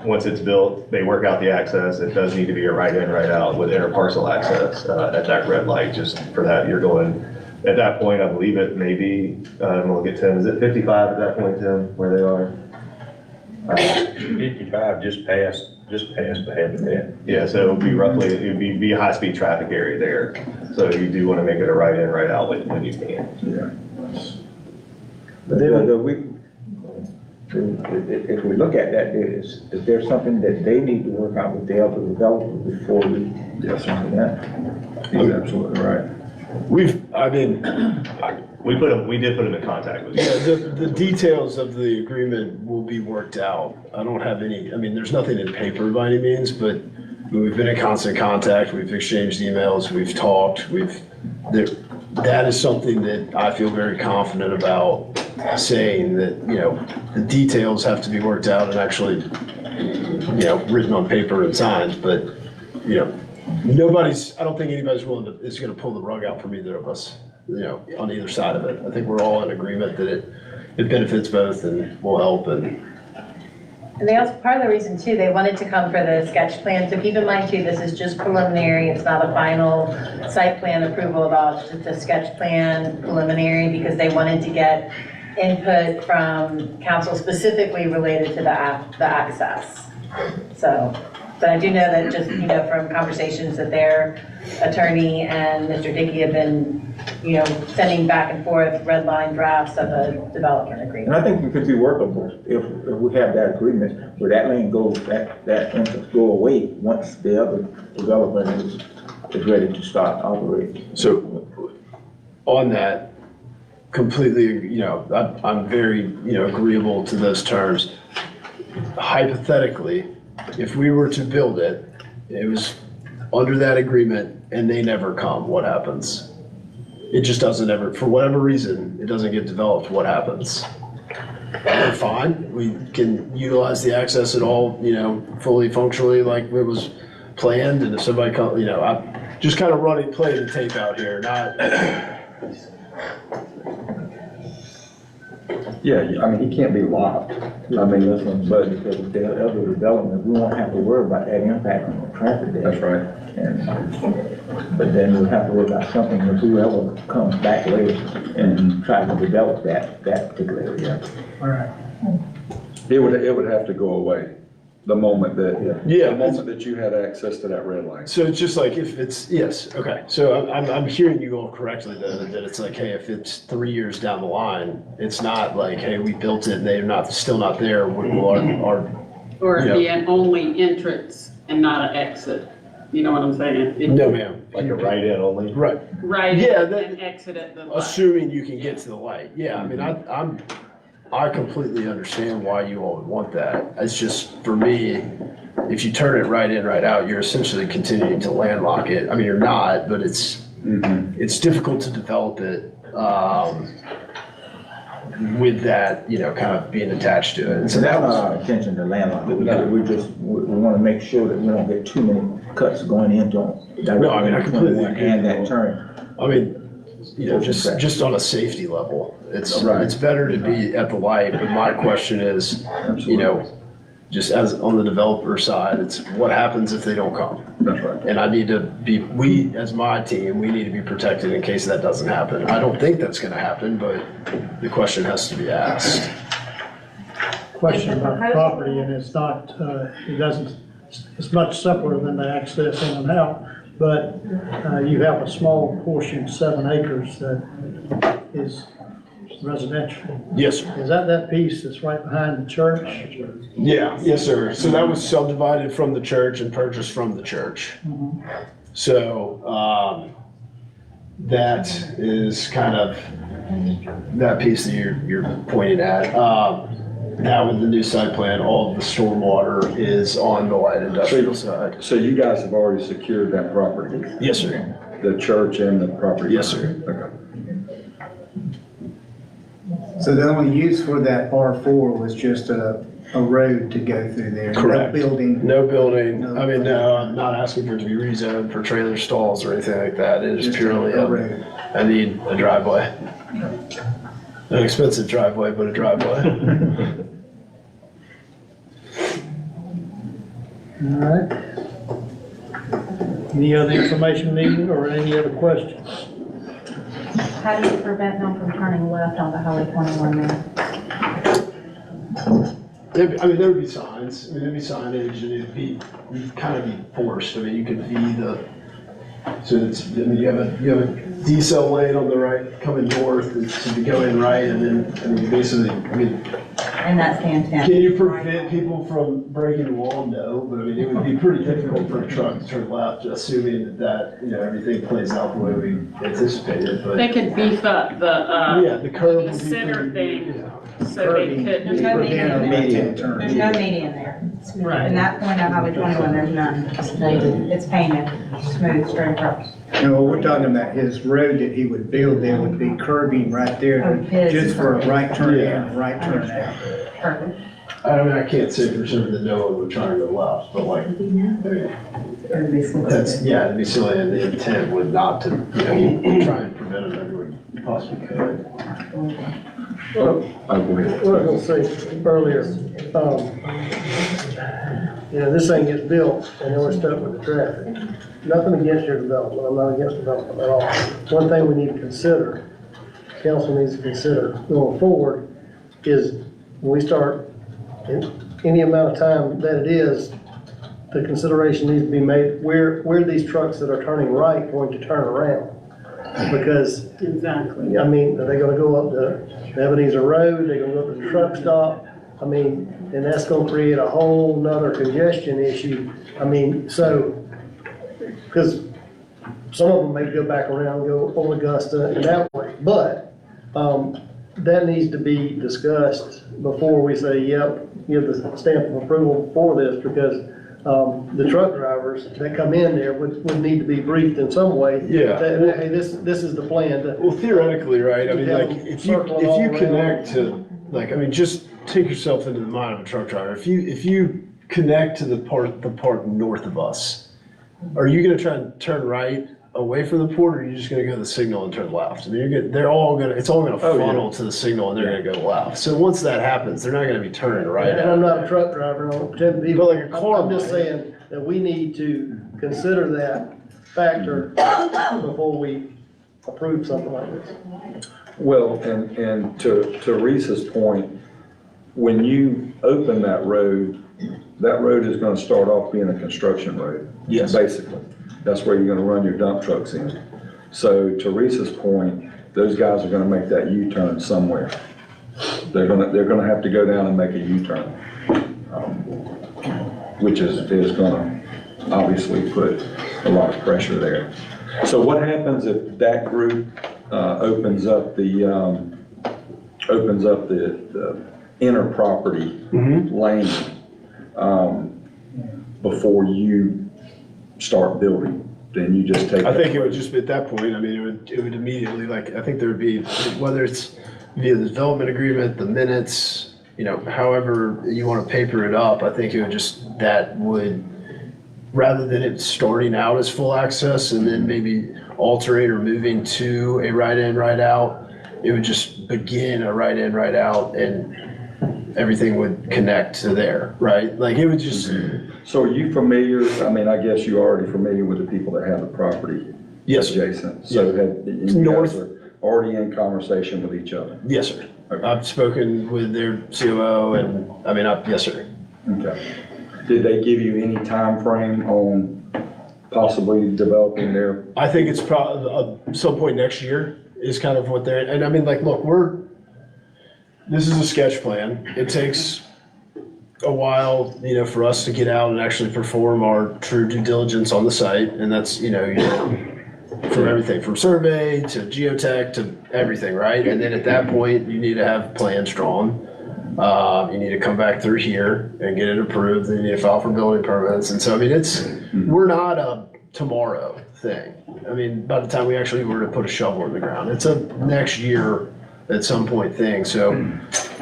M: once it's built, they work out the access, it does need to be a right in, right out with interparcel access at that red light. Just for that, you're going, at that point, I believe it may be, we'll get Tim, is it 55 at that point, Tim, where they are?
E: 55 just past the Habitat.
M: Yeah, so it would be roughly, it would be a high-speed traffic area there. So you do want to make it a right in, right out when you can.
Q: Yeah.
B: But if we look at that, is there something that they need to work out with the other developer before we?
Q: Yes, sir.
B: Yeah.
Q: He's absolutely right.
M: We did put them in contact with you.
P: Yeah, the details of the agreement will be worked out. I don't have any, there's nothing in paper by any means, but we've been in constant contact, we've exchanged emails, we've talked, that is something that I feel very confident about saying that, the details have to be worked out and actually, written on paper and signed, but, I don't think anybody's is gonna pull the rug out from either of us, on either side of it. I think we're all in agreement that it benefits both and will help and
F: they also, part of the reason too, they wanted to come for the sketch plan, so keep in mind too, this is just preliminary, it's not a final site plan approval at all, it's just a sketch plan preliminary, because they wanted to get input from council specifically related to the access. So, but I do know that just, from conversations that their attorney and Mr. Dickey have been, sending back and forth red line drafts of a development agreement.
B: And I think it could be workable if we have that agreement where that lane goes, that entrance go away once the other development is ready to start operating.
P: So on that, completely, I'm very, agreeable to those terms. Hypothetically, if we were to build it, it was under that agreement and they never come, what happens? It just doesn't ever, for whatever reason, it doesn't get developed, what happens? We're fine, we can utilize the access at all, fully functionally like it was planned, and if somebody comes, I'm just kind of playing the tape out here, not.
B: Yeah, I mean, he can't be locked. I mean, but because if there are other developments, we won't have to worry about that impact on the traffic there.
Q: That's right.
B: But then we'll have to worry about something with whoever comes back later and try to develop that particular area.
K: All right.
Q: It would have to go away the moment that,
P: Yeah.
Q: the moment that you had access to that red light.
P: So it's just like if it's, yes, okay. So I'm hearing you all correctly though, that it's like, hey, if it's 3 years down the line, it's not like, hey, we built it and they're still not there. Our
L: Or it'd be an only entrance and not an exit. You know what I'm saying?
P: no, ma'am.
M: Like a write-in only?
P: Right.
L: Right,
P: Yeah,
L: and exit at the left.
P: Assuming you can get to the light. Yeah, I mean, I completely understand why you all would want that. It's just, for me, if you turn it right in, right out, you're essentially continuing to landlock it. I mean, you're not, but it's difficult to develop it, with that, kind of being attached to it. And
B: So that's not our intention to landlock. We want to make sure that we don't get too many cuts going into
P: No, I mean, I completely agree.
B: and that turn.
P: I mean, just on a safety level, it's better to be at the light, but my question is, just as on the developer side, it's what happens if they don't come?
Q: That's right.
P: And we, as my team, we need to be protected in case that doesn't happen. I don't think that's gonna happen, but the question has to be asked.
A: Question about the property, and it's not, it's much simpler than the access in and out, but you have a small portion, 7 acres, that is residential.
P: Yes, sir.
A: Is that piece that's right behind the church?
P: Yeah, yes, sir. So that was subdivided from the church and purchased from the church. So, that is kind of that piece that you're pointing at. Now with the new site plan, all of the stormwater is on the light industrial side.
Q: So you guys have already secured that property?
P: Yes, sir.
Q: The church and the property?
P: Yes, sir.
Q: Okay.
K: So the only use for that R4 was just a road to go through there?
P: Correct.
K: No building?
P: No building. I mean, no, I'm not asking for it to be rezoned for trailer stalls or anything like that. It is
K: Just
P: purely,
K: a road.
P: I need a driveway. An expensive driveway, but a driveway.
A: All right. Any other information needed or any other questions?
R: How do you prevent them from turning left onto Highway 21 there?
P: There would be signs. There'd be signage, and you'd kind of be forced. You could so you have a decel lane on the right coming north, and so you go in right, and then, basically,
R: And that's the intent.
P: can you prevent people from breaking the wall? No, but it would be pretty difficult for a truck to turn left, assuming that everything plays out the way we anticipated, but.
L: They could beef up
P: The curve
L: the
P: would be
L: center
P: pretty.
L: thing, so they could.
R: There's no median
K: Median
R: there.
K: turn.
R: There's no median there.
L: Right.
R: In that point of Highway 21, there's none. It's painted, smooth, straight across.
K: And what we're talking about, his road that he would build there would be curbing right there,
R: Oh, his
K: just for a right turn in,
P: Yeah.
K: and a right turn out.
R: Perfect.
P: I can't say for sure that no one would try to go left, but
R: It'd be smooth.
P: it'd be silly, and the intent would not to, try and prevent it every way you possibly could.
O: What I was gonna say earlier, this thing gets built and then we're stuck with the traffic. Nothing against your development, I'm not against development at all. One thing we need to consider, council needs to consider going forward, is when we start, in any amount of time that it is, the consideration needs to be made, where these trucks that are turning right going to turn around? Because,
L: Exactly.
O: are they gonna go up the Ebenezer Road, they're gonna go up to the truck stop? And that's gonna create a whole nother congestion issue. Because some of them may go back around and go on Augusta and that way. But That needs to be discussed before we say, yep, give the stamp of approval for this, because the truck drivers that come in there would need to be briefed in some way.
P: Yeah.
O: That, hey, this is the plan.
P: Well, theoretically, right, I mean, like, if you
O: Circling all
P: connect to, like, I mean, just take yourself into the mind of a truck driver. If you connect to the part north of us, are you gonna try and turn right away from the port, or are you just gonna go to the signal and turn left? I mean, it's all gonna funnel to the signal, and they're gonna go left. So once that happens, they're not gonna be turning right.
O: And I'm not a truck driver, I don't pretend to be.
P: But like a car
O: I'm just
P: might.
O: saying that we need to consider that factor before we approve something like this.
Q: Well, and to Teresa's point, when you open that road is gonna start off being a construction road.
P: Yes.
Q: Basically. That's where you're gonna run your dump trucks in. So Teresa's point, those guys are gonna make that U-turn somewhere. They're gonna have to go down and make a U-turn. Which is gonna obviously put a lot of pressure there. So what happens if that group opens up the inner property lane before you start building? Then you just take.
P: I think it would just be at that point, I mean, it would immediately, like, I think there would be, whether it's via the development agreement, the minutes, you know, however you want to paper it up, I think it would just, that would, rather than it starting out as full access and then maybe altering or moving to a right in, right out, it would just begin a right in, right out, and everything would connect to there, right? Like, it would just.
Q: So are you familiar, I mean, I guess you're already familiar with the people that have the property
P: Yes, sir.
Q: adjacent? So that you guys are already in conversation with each other?
P: Yes, sir. I've spoken with their COO and, I mean, yes, sir.
Q: Okay. Did they give you any time frame on possibly developing their?
P: I think it's probably some point next year is kind of what they're, and I mean, like, look, this is a sketch plan. It takes a while, you know, for us to get out and actually perform our true due diligence on the site. And that's, you know, from everything from survey to geotech to everything, right? And then at that point, you need to have plans drawn. You need to come back through here and get it approved. Then you need to file for building permits. And so, I mean, we're not a tomorrow thing. I mean, by the time we actually were to put a shovel in the ground, it's a next year at some point thing. So,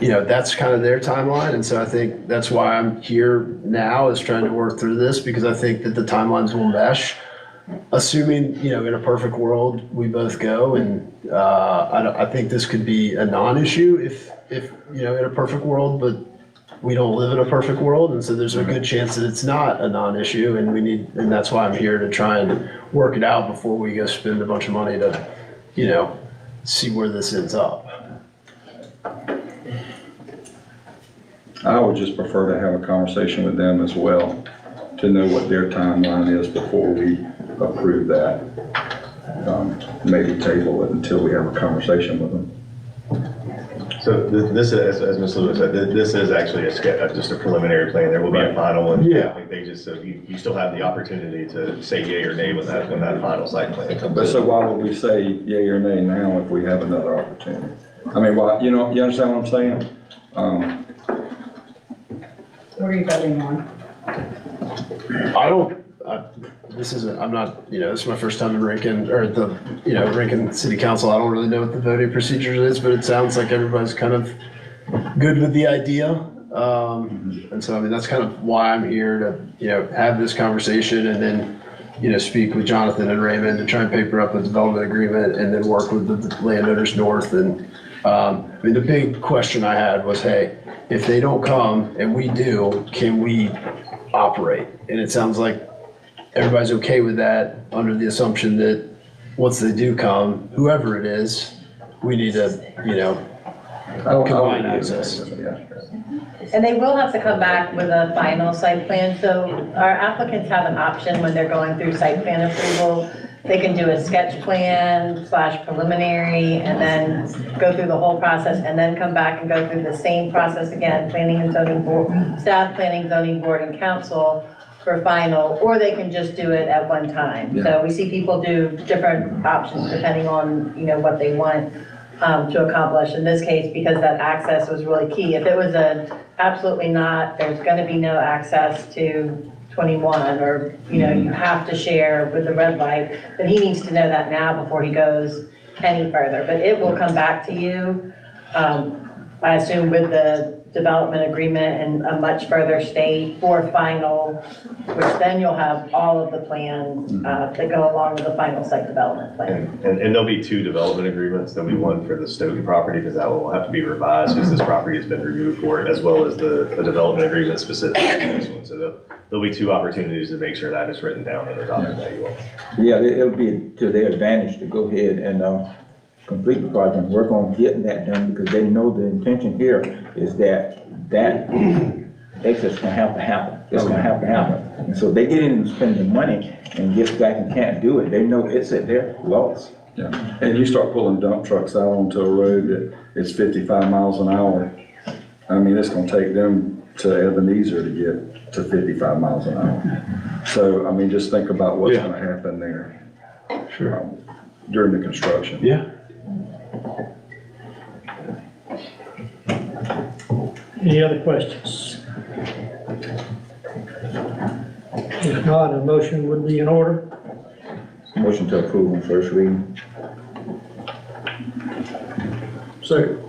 P: you know, that's kind of their timeline. And so I think that's why I'm here now, is trying to work through this, because I think that the timelines will mesh. Assuming, you know, in a perfect world, we both go, and I think this could be a non-issue if, you know, in a perfect world, but we don't live in a perfect world. And so there's a good chance that it's not a non-issue, and that's why I'm here to try and work it out before we go spend a bunch of money to, you know, see where this ends up.
Q: I would just prefer to have a conversation with them as well, to know what their timeline is before we approve that. Maybe table it until we have a conversation with them.
M: So this is, as Ms. Lewis said, this is actually just a preliminary plan. There will be a final one.
P: Yeah.
M: I think they just, so you still have the opportunity to say yay or nay when that final site plan comes
Q: But
M: in.
Q: so why would we say yay or nay now if we have another opportunity? I mean, why, you know, you understand what I'm saying?
R: What are you voting on?
P: I'm not, you know, this is my first time in Rankin, or the, you know, Rankin City Council. I don't really know what the voting procedure is, but it sounds like everybody's kind of good with the idea. And so, I mean, that's kind of why I'm here to, you know, have this conversation and then, you know, speak with Jonathan and Raymond to try and paper up a development agreement and then work with the landowners north. And, I mean, the big question I had was, hey, if they don't come and we do, can we operate? And it sounds like everybody's okay with that, under the assumption that once they do come, whoever it is, we need to, you know, combine access.
F: And they will have to come back with a final site plan, so our applicants have an option when they're going through site plan approval. They can do a sketch plan / preliminary, and then go through the whole process, and then come back and go through the same process again, planning and zoning board, staff, planning, zoning board, and council for final, or they can just do it at one time. So we see people do different options depending on, you know, what they want. to accomplish in this case, because that access was really key. If it was absolutely not, there's gonna be no access to 21, or, you know, you have to share with the red light, then he needs to know that now before he goes any further. But it will come back to you, I assume with the development agreement and a much further state for final, which then you'll have all of the plans that go along with the final site development plan.
M: And there'll be two development agreements. There'll be one for the Stoughton property, because that will have to be revised, because this property has been removed for it, as well as a development agreement specific to this one. So there'll be two opportunities to make sure that is written down in the document that you all.
B: Yeah, it'll be to their advantage to go ahead and, complete the project and work on getting that done, because they know the intention here is that access gonna have to happen. It's gonna have to happen. And so they get in and spend the money and get back and can't do it. They know it's at their loss.
Q: Yeah, and you start pulling dump trucks out onto a road that is 55 miles an hour. I mean, it's gonna take them to Ebenezer to get to 55 miles an hour. So, I mean, just think about what's gonna happen there.
G: Sure.
Q: During the construction.
G: Yeah.
A: Any other questions? If not, a motion would be in order.
B: Motion to approve on first reading.
A: Second.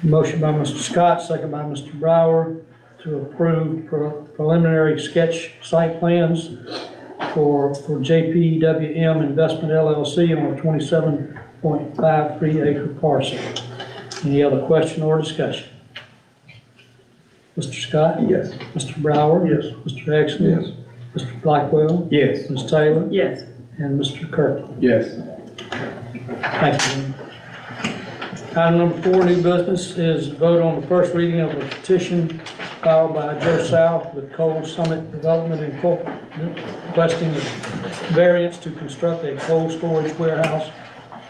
A: Motion by Mr. Scott, second by Mr. Brower, to approve preliminary sketch site plans for JPWM Investment LLC on a 27.53 acre parcel. Any other question or discussion? Mr. Scott?
B: Yes.
A: Mr. Brower? Yes. Mr. Exner?
B: Yes.
A: Mr. Blackwell?
D: Yes.
A: Ms. Taylor?
L: Yes.
A: And Mr. Kirk?
D: Yes.
A: Thank you. Item number 4, new business, is vote on the first reading of a petition filed by Joe South with Coal Summit Development Incorporated requesting a variance to construct a cold storage warehouse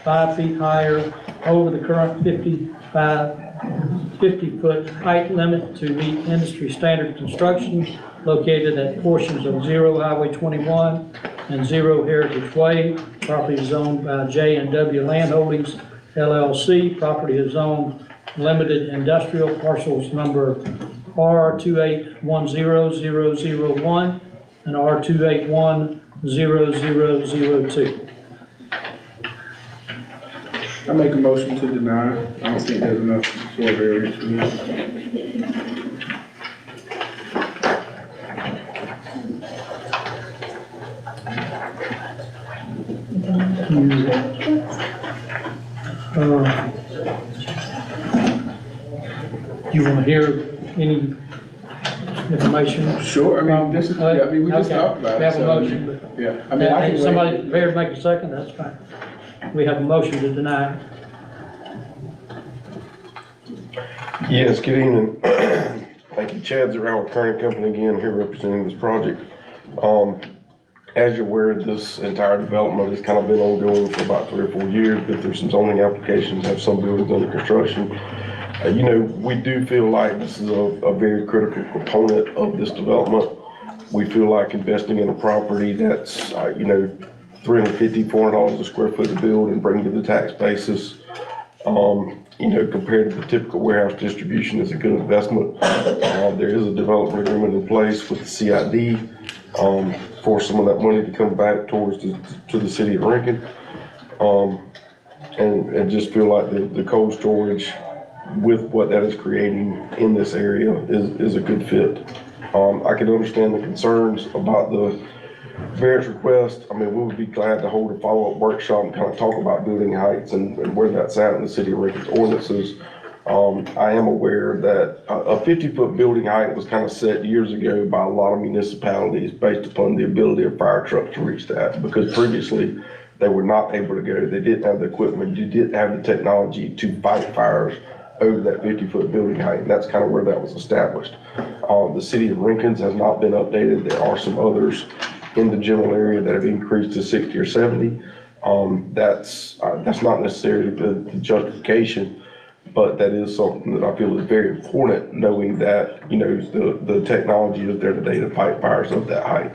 A: 5 feet higher over the current 50-foot height limit to meet industry standard construction located at portions of 0 Highway 21 and 0 Heritage Way. Property is owned by J&W Land Holdings LLC. Property is owned limited industrial, parcels number R2810001 and R2810002.
D: I make a motion to deny. I don't think there's enough for a variance for me.
A: You want to hear any information?
D: Sure, I mean, this is, yeah, I mean, we just
A: Okay.
D: talked about it.
A: We have a
D: so,
A: motion, but
D: Yeah, I mean, I can
A: somebody
D: wait.
A: prepared to make a second, that's fine. We have a motion to deny.
G: Yes, good evening. Thank you, Chad Zarell, Kearney Company again, here representing this project. As you're aware, this entire development has kind of been ongoing for about 3 or 4 years, but there's some zoning applications, have some buildings under construction. You know, we do feel like this is a very critical component of this development. We feel like investing in a property that's, you know, $350, $400 a square foot to build and bring to the tax basis, you know, compared to the typical warehouse distribution is a good investment. There is a development agreement in place with the CID for some of that money to come back towards to the city of Rankin. And just feel like the cold storage with what that is creating in this area is a good fit. I can understand the concerns about the variance request. I mean, we would be glad to hold a follow-up workshop and kind of talk about building heights and where that's at in the city of Rankin's ordinances. I am aware that a 50-foot building height was kind of set years ago by a lot of municipalities based upon the ability of fire trucks to reach that, because previously they were not able to go. They didn't have the equipment, you didn't have the technology to fight fires over that 50-foot building height, and that's kind of where that was established. The city of Rankin's has not been updated. There are some others in the general area that have increased to 60 or 70. That's not necessarily the justification, but that is something that I feel is very important, knowing that, you know, the technology is there today to fight fires of that height.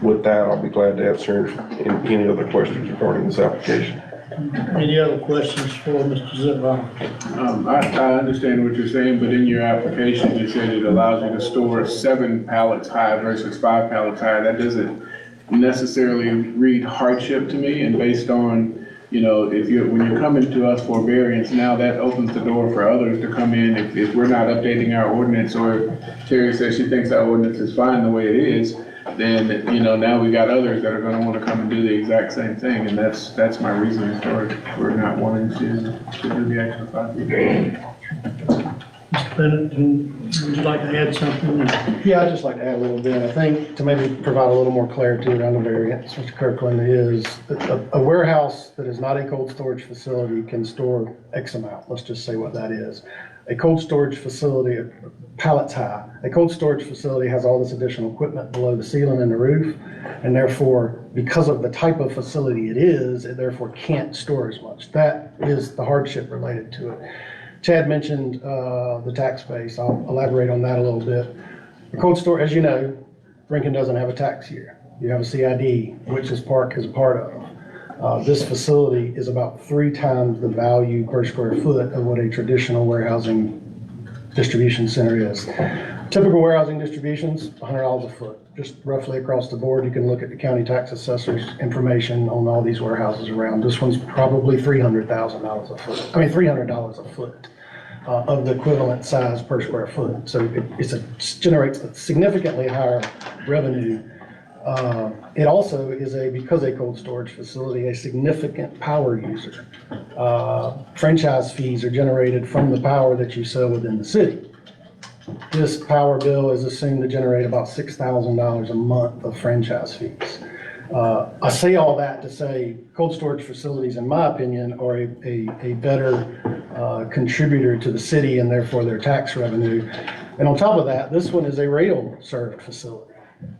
G: With that, I'll be glad to answer any other questions regarding this application.
A: Any other questions for Mr. Zitron?
D: I understand what you're saying, but in your application, you said it allows you to store 7 pallets high versus 5 pallets high. That doesn't necessarily read hardship to me, and based on, you know, when you're coming to us for variance, now that opens the door for others to come in. If we're not updating our ordinance, or Terry says she thinks our ordinance is fine the way it is, then, you know, now we got others that are gonna wanna come and do the exact same thing, and that's my reason for not wanting to do the extra 5 feet.
A: Mr. Bennett, would you like to add something?
C: Yeah, I'd just like to add a little bit. I think to maybe provide a little more clarity around the variance, Mr. Kirkland, is a warehouse that is not a cold storage facility can store X amount. Let's just say what that is. A cold storage facility, pallets high, a cold storage facility has all this additional equipment below the ceiling and the roof, and therefore, because of the type of facility it is, it therefore can't store as much. That is the hardship related to it. Chad mentioned the tax base. I'll elaborate on that a little bit. A cold store, as you know, Rankin doesn't have a tax year. You have a CID, which this park is a part of. This facility is about 3 times the value per square foot of what a traditional warehousing distribution center is. Typical warehousing distributions, $100 a foot, just roughly across the board. You can look at the county tax assessor's information on all these warehouses around. This one's probably $300,000 a foot. I mean, $300 a foot of the equivalent size per square foot. So it generates a significantly higher revenue. It also is because a cold storage facility, a significant power user. Franchise fees are generated from the power that you sell within the city. This power bill is assumed to generate about $6,000 a month of franchise fees. I say all that to say cold storage facilities, in my opinion, are a better contributor to the city and therefore their tax revenue. And on top of that, this one is a rail-served facility.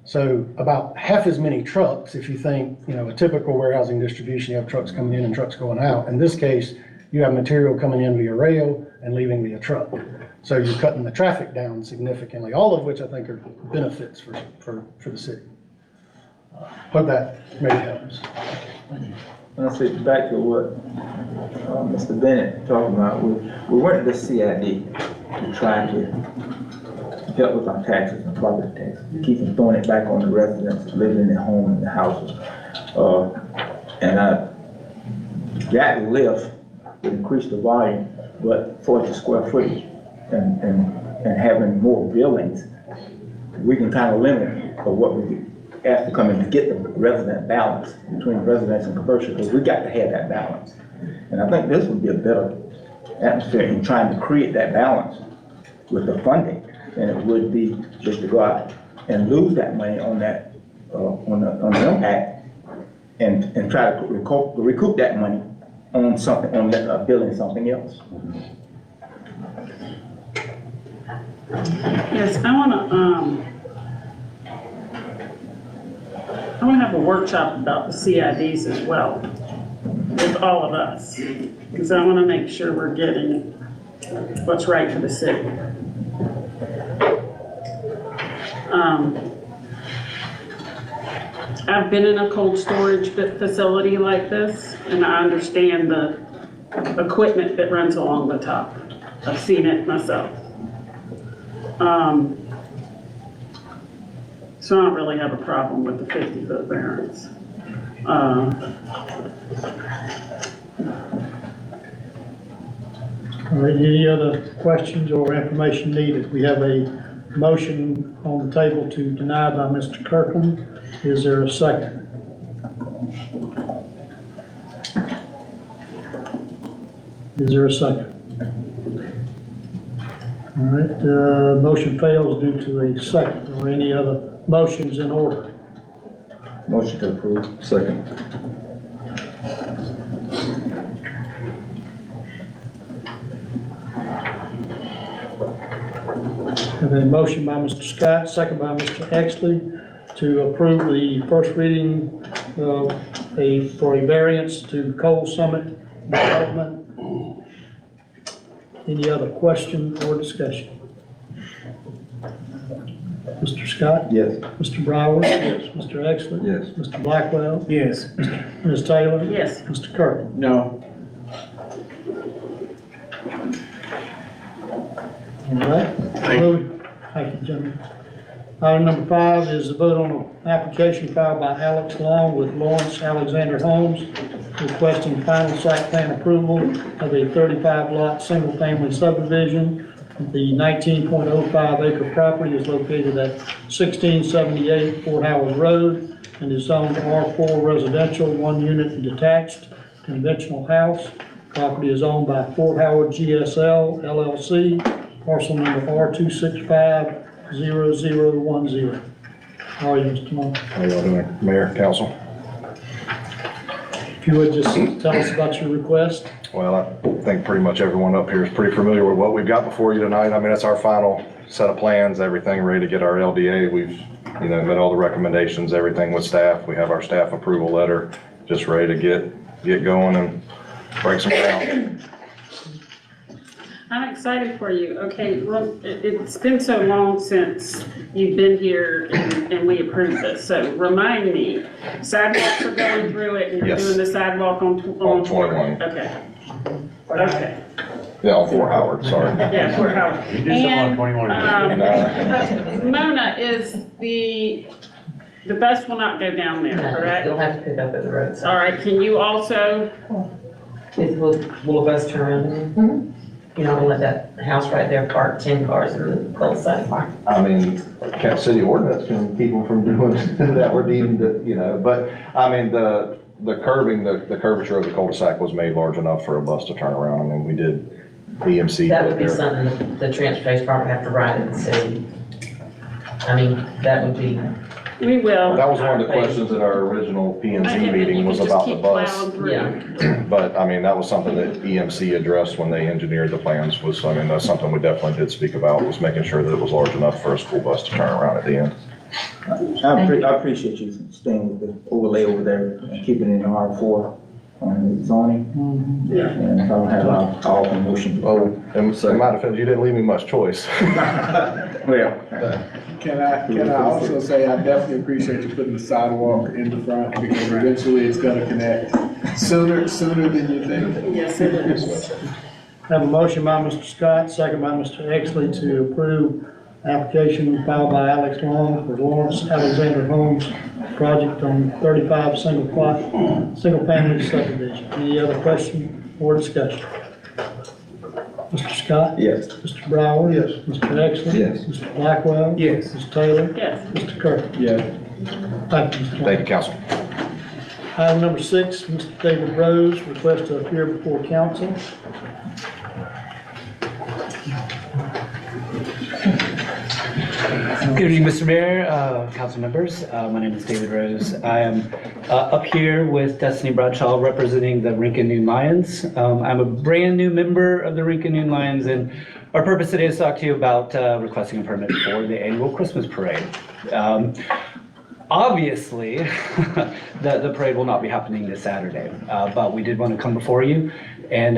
C: So about half as many trucks, if you think, you know, a typical warehousing distribution, you have trucks coming in and trucks going out. In this case, you have material coming in via rail and leaving via truck. So you're cutting the traffic down significantly, all of which I think are benefits for the city. Hope that maybe helps.
B: Let's see, back to what Mr. Bennett talked about. We went to the CID to try to help with our taxes and property taxes, keep from throwing it back on the residents living in their homes and their houses. And that lift would increase the volume, but for the square footage and having more buildings, we can kind of limit what we have to come in to get the resident balance between residents and commercial, because we got to have that balance. And I think this would be a better atmosphere in trying to create that balance with the funding than it would be just to go out and lose that money on that, on the impact and try to recoup that money on something, on building something else.
L: Yes, I wanna have a workshop about the CIDs as well, with all of us, because I wanna make sure we're getting what's right for the city. I've been in a cold storage facility like this, and I understand the equipment that runs along the top. I've seen it myself. So I don't really have a problem with the 50-foot variance.
A: All right, any other questions or information needed? We have a motion on the table to deny by Mr. Kirkland. Is there a second? Is there a second? All right, motion fails due to a second. Or any other motions in order?
B: Motion to approve.
Q: Second.
A: Have a motion by Mr. Scott, second by Mr. Exley, to approve the first reading for a variance to Coal Summit Development. Any other question or discussion? Mr. Scott?
Q: Yes.
A: Mr. Brower? Yes. Mr. Exley?
Q: Yes.
A: Mr. Blackwell?
K: Yes.
A: Ms. Taylor?
L: Yes.
A: Mr. Kirk?
D: No.
A: All right. Thank you, gentlemen. Item number 5 is the vote on an application filed by Alex Long with Lawrence Alexander Homes requesting final site plan approval of a 35-lot, single-family subdivision. The 19.05 acre property is located at 1678 Fort Howard Road and is zoned R4 residential, 1 unit detached, conventional house. Property is owned by Fort Howard GSL LLC, parcel number R2650010. How are you, Mr. Long?
G: How y'all doing, Mayor, Council?
A: If you would just tell us about your request.
G: Well, I think pretty much everyone up here is pretty familiar with what we've got before you tonight. I mean, it's our final set of plans, everything ready to get our LDA. We've, met all the recommendations, everything with staff. We have our staff approval letter, just ready to get going and break some ground.
L: I'm excited for you. Okay, well, it's been so long since you've been here and we approved this, so remind me, sidewalks are going through it and you're
G: Yes.
L: doing the sidewalk on
G: 21.
L: Okay. Okay.
G: Yeah, on Fort Howard, sorry.
L: Yeah, Fort Howard.
E: You did something on 21.
L: Mona, is the bus will not go down there, correct?
I: You'll have to pick up at the roadside.
L: All right, can you also,
I: Will a bus turn around? You know, let that house right there park 10 cars in the cul-de-sac.
G: I mean, Cap City ordinance can keep them from doing that. We're deemed to, but I mean, the curving, the curvature of the cul-de-sac was made large enough for a bus to turn around. I mean, we did BMC.
I: That would be something the transportation department have to write and say. I mean, that would be.
L: we will.
G: That was one of the questions at our original P and Z meeting was about the bus. But I mean, that was something that EMC addressed when they engineered the plans was, I mean, that's something we definitely did speak about, was making sure that it was large enough for a school bus to turn around at the end.
B: I appreciate you staying with the overlay over there and keeping it in R4 on the zoning.
L: Yeah.
B: And if I don't have a call for motion.
G: Oh, and in my defense, you didn't leave me much choice.
B: Well.
D: Can I also say, I definitely appreciate you putting the sidewalk in the front because eventually it's gonna connect sooner than you think.
L: Yes, it is.
A: Have a motion by Mr. Scott, second by Mr. Exley to approve application filed by Alex Long for Lawrence Alexander Homes project on 35 single-family subdivision. Any other question or discussion? Mr. Scott?
Q: Yes.
A: Mr. Brower? Yes. Mr. Exley?
Q: Yes.
A: Mr. Blackwell?
K: Yes.
A: Ms. Taylor?
L: Yes.
A: Mr. Kirk?
D: Yeah.
A: Thank you, Mr. Long.
G: Thank you, Council.
A: Item number 6, Mr. David Rose, request to appear before council.
S: Good evening, Mr. Mayor, council members. My name is David Rose. I am up here with Destiny Bradshaw representing the Rincon Noon Lions. I'm a brand new member of the Rincon Noon Lions, and our purpose today is to talk to you about requesting a permit for the annual Christmas parade. Obviously, the parade will not be happening this Saturday, but we did want to come before you and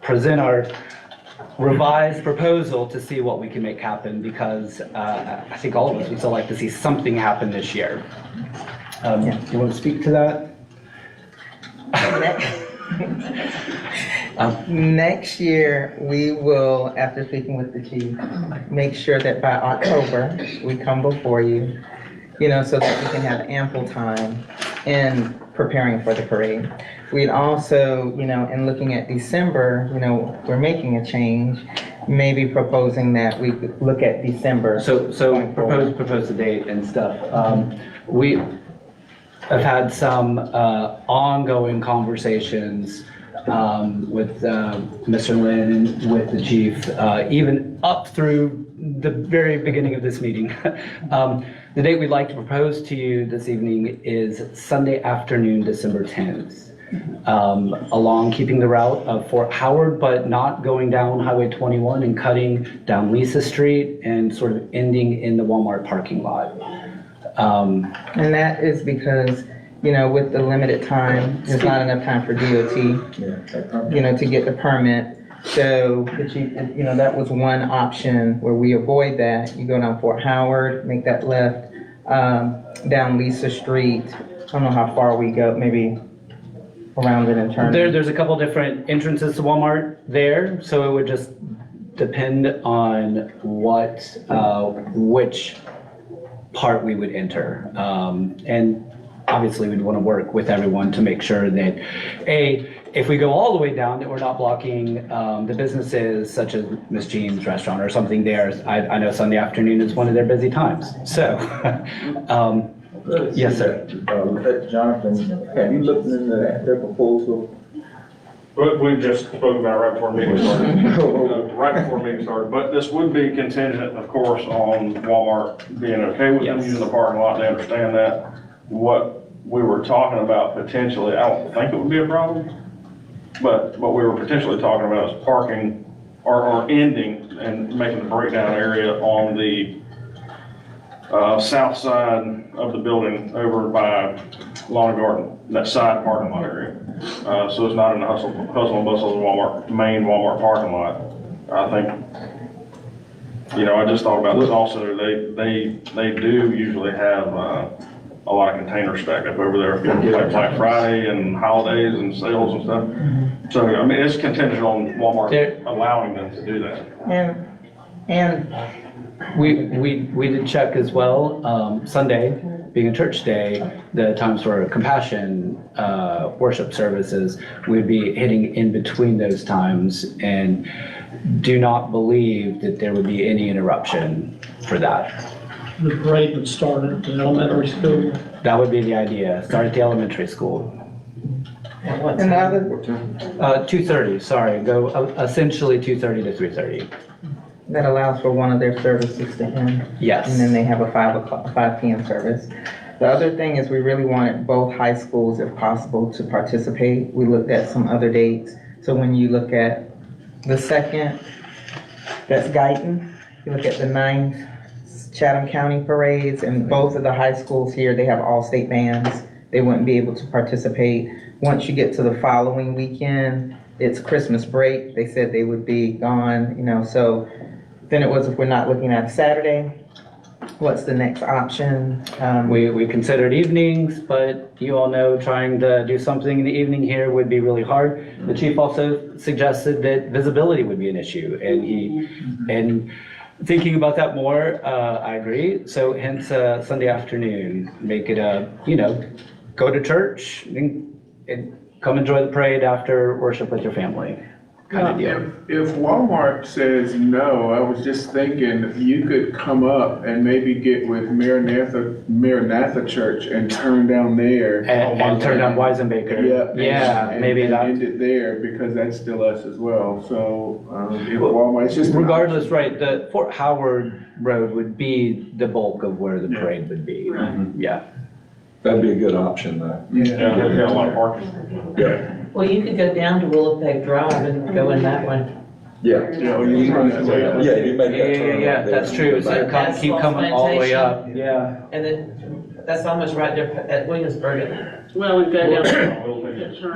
S: present our revised proposal to see what we can make happen, because I think all of us would still like to see something happen this year. Do you want to speak to that?
T: Next year, we will, after speaking with the chief, make sure that by October, we come before you, so that we can have ample time in preparing for the parade. We'd also, in looking at December, we're making a change, maybe proposing that we look at December.
S: So propose a date and stuff. We have had some ongoing conversations with Mr. Lynn and with the chief, even up through the very beginning of this meeting. The date we'd like to propose to you this evening is Sunday afternoon, December 10th. Along keeping the route of Fort Howard, but not going down Highway 21 and cutting down Lisa Street and sort of ending in the Walmart parking lot.
T: And that is because, with the limited time, there's not enough time for DOT, to get the permit. So, that was one option where we avoid that. You go down Fort Howard, make that left, down Lisa Street. I don't know how far we go, maybe around it and turn.
S: There's a couple different entrances to Walmart there, so it would just depend on which part we would enter. And obviously, we'd want to work with everyone to make sure that, if we go all the way down, that we're not blocking the businesses such as Miss Jean's Restaurant or something there. I know Sunday afternoon is one of their busy times, so. Yes, sir.
B: Jonathan, have you looked into their proposal?
J: We just spoke about it right before the meeting started. Right before the meeting started, but this would be contingent, of course, on Walmart being okay with them using the parking lot. They understand that. What we were talking about potentially, I don't think it would be a problem, but what we were potentially talking about is parking or ending and making the breakdown area on the south side of the building over by Lawn and Garden, that side parking lot area. So it's not in the hustle and bustle of Walmart, main Walmart parking lot. I think, I just thought about this also, they do usually have a lot of containers stacked up over there, like Black Friday and holidays and sales and stuff. So, I mean, it's contingent on Walmart allowing them to do that.
T: And
S: We did check as well, Sunday, being a church day, the times for compassion worship services, we'd be hitting in between those times and do not believe that there would be any interruption for that.
A: The parade would start at the elementary school.
S: That would be the idea, start at the elementary school.
T: And the other,
S: 2:30, sorry, go essentially 2:30 to 3:30.
T: that allows for one of their services to end.
S: Yes.
T: And then they have a 5 p.m. service. The other thing is we really wanted both high schools, if possible, to participate. We looked at some other dates. So when you look at the 2nd, that's Guyton. You look at the 9th, Chatham County parades, and both of the high schools here, they have all-state bands. They wouldn't be able to participate. Once you get to the following weekend, it's Christmas break. They said they would be gone, so then it was, if we're not looking at Saturday, what's the next option?
S: We considered evenings, but you all know trying to do something in the evening here would be really hard. The chief also suggested that visibility would be an issue, and thinking about that more, I agree. So hence Sunday afternoon, make it go to church and come enjoy the parade after worship with your family. Kind of deal.
D: If Walmart says no, I was just thinking you could come up and maybe get with Maranatha Church and turn down there.
S: And turn down Weisenbaker.
D: Yeah.
S: Maybe
D: and
S: that.
D: end it there because that's still us as well. So if Walmart, it's just
S: Regardless, right, the Fort Howard Road would be the bulk of where the parade would be. Yeah.
Q: That'd be a good option, though.
J: Yeah, they've got a lot of parking.
Q: Yeah.
I: Well, you could go down to Willowpeg Drive and go in that way.
Q: Yeah.
D: you run that way.
Q: Yeah, you make that turn.
S: Yeah,
Q: right there.
S: that's true. So keep coming all the way up. Yeah.
I: And then, that's almost right there at Williamsburg.
L: Well, and go down, turn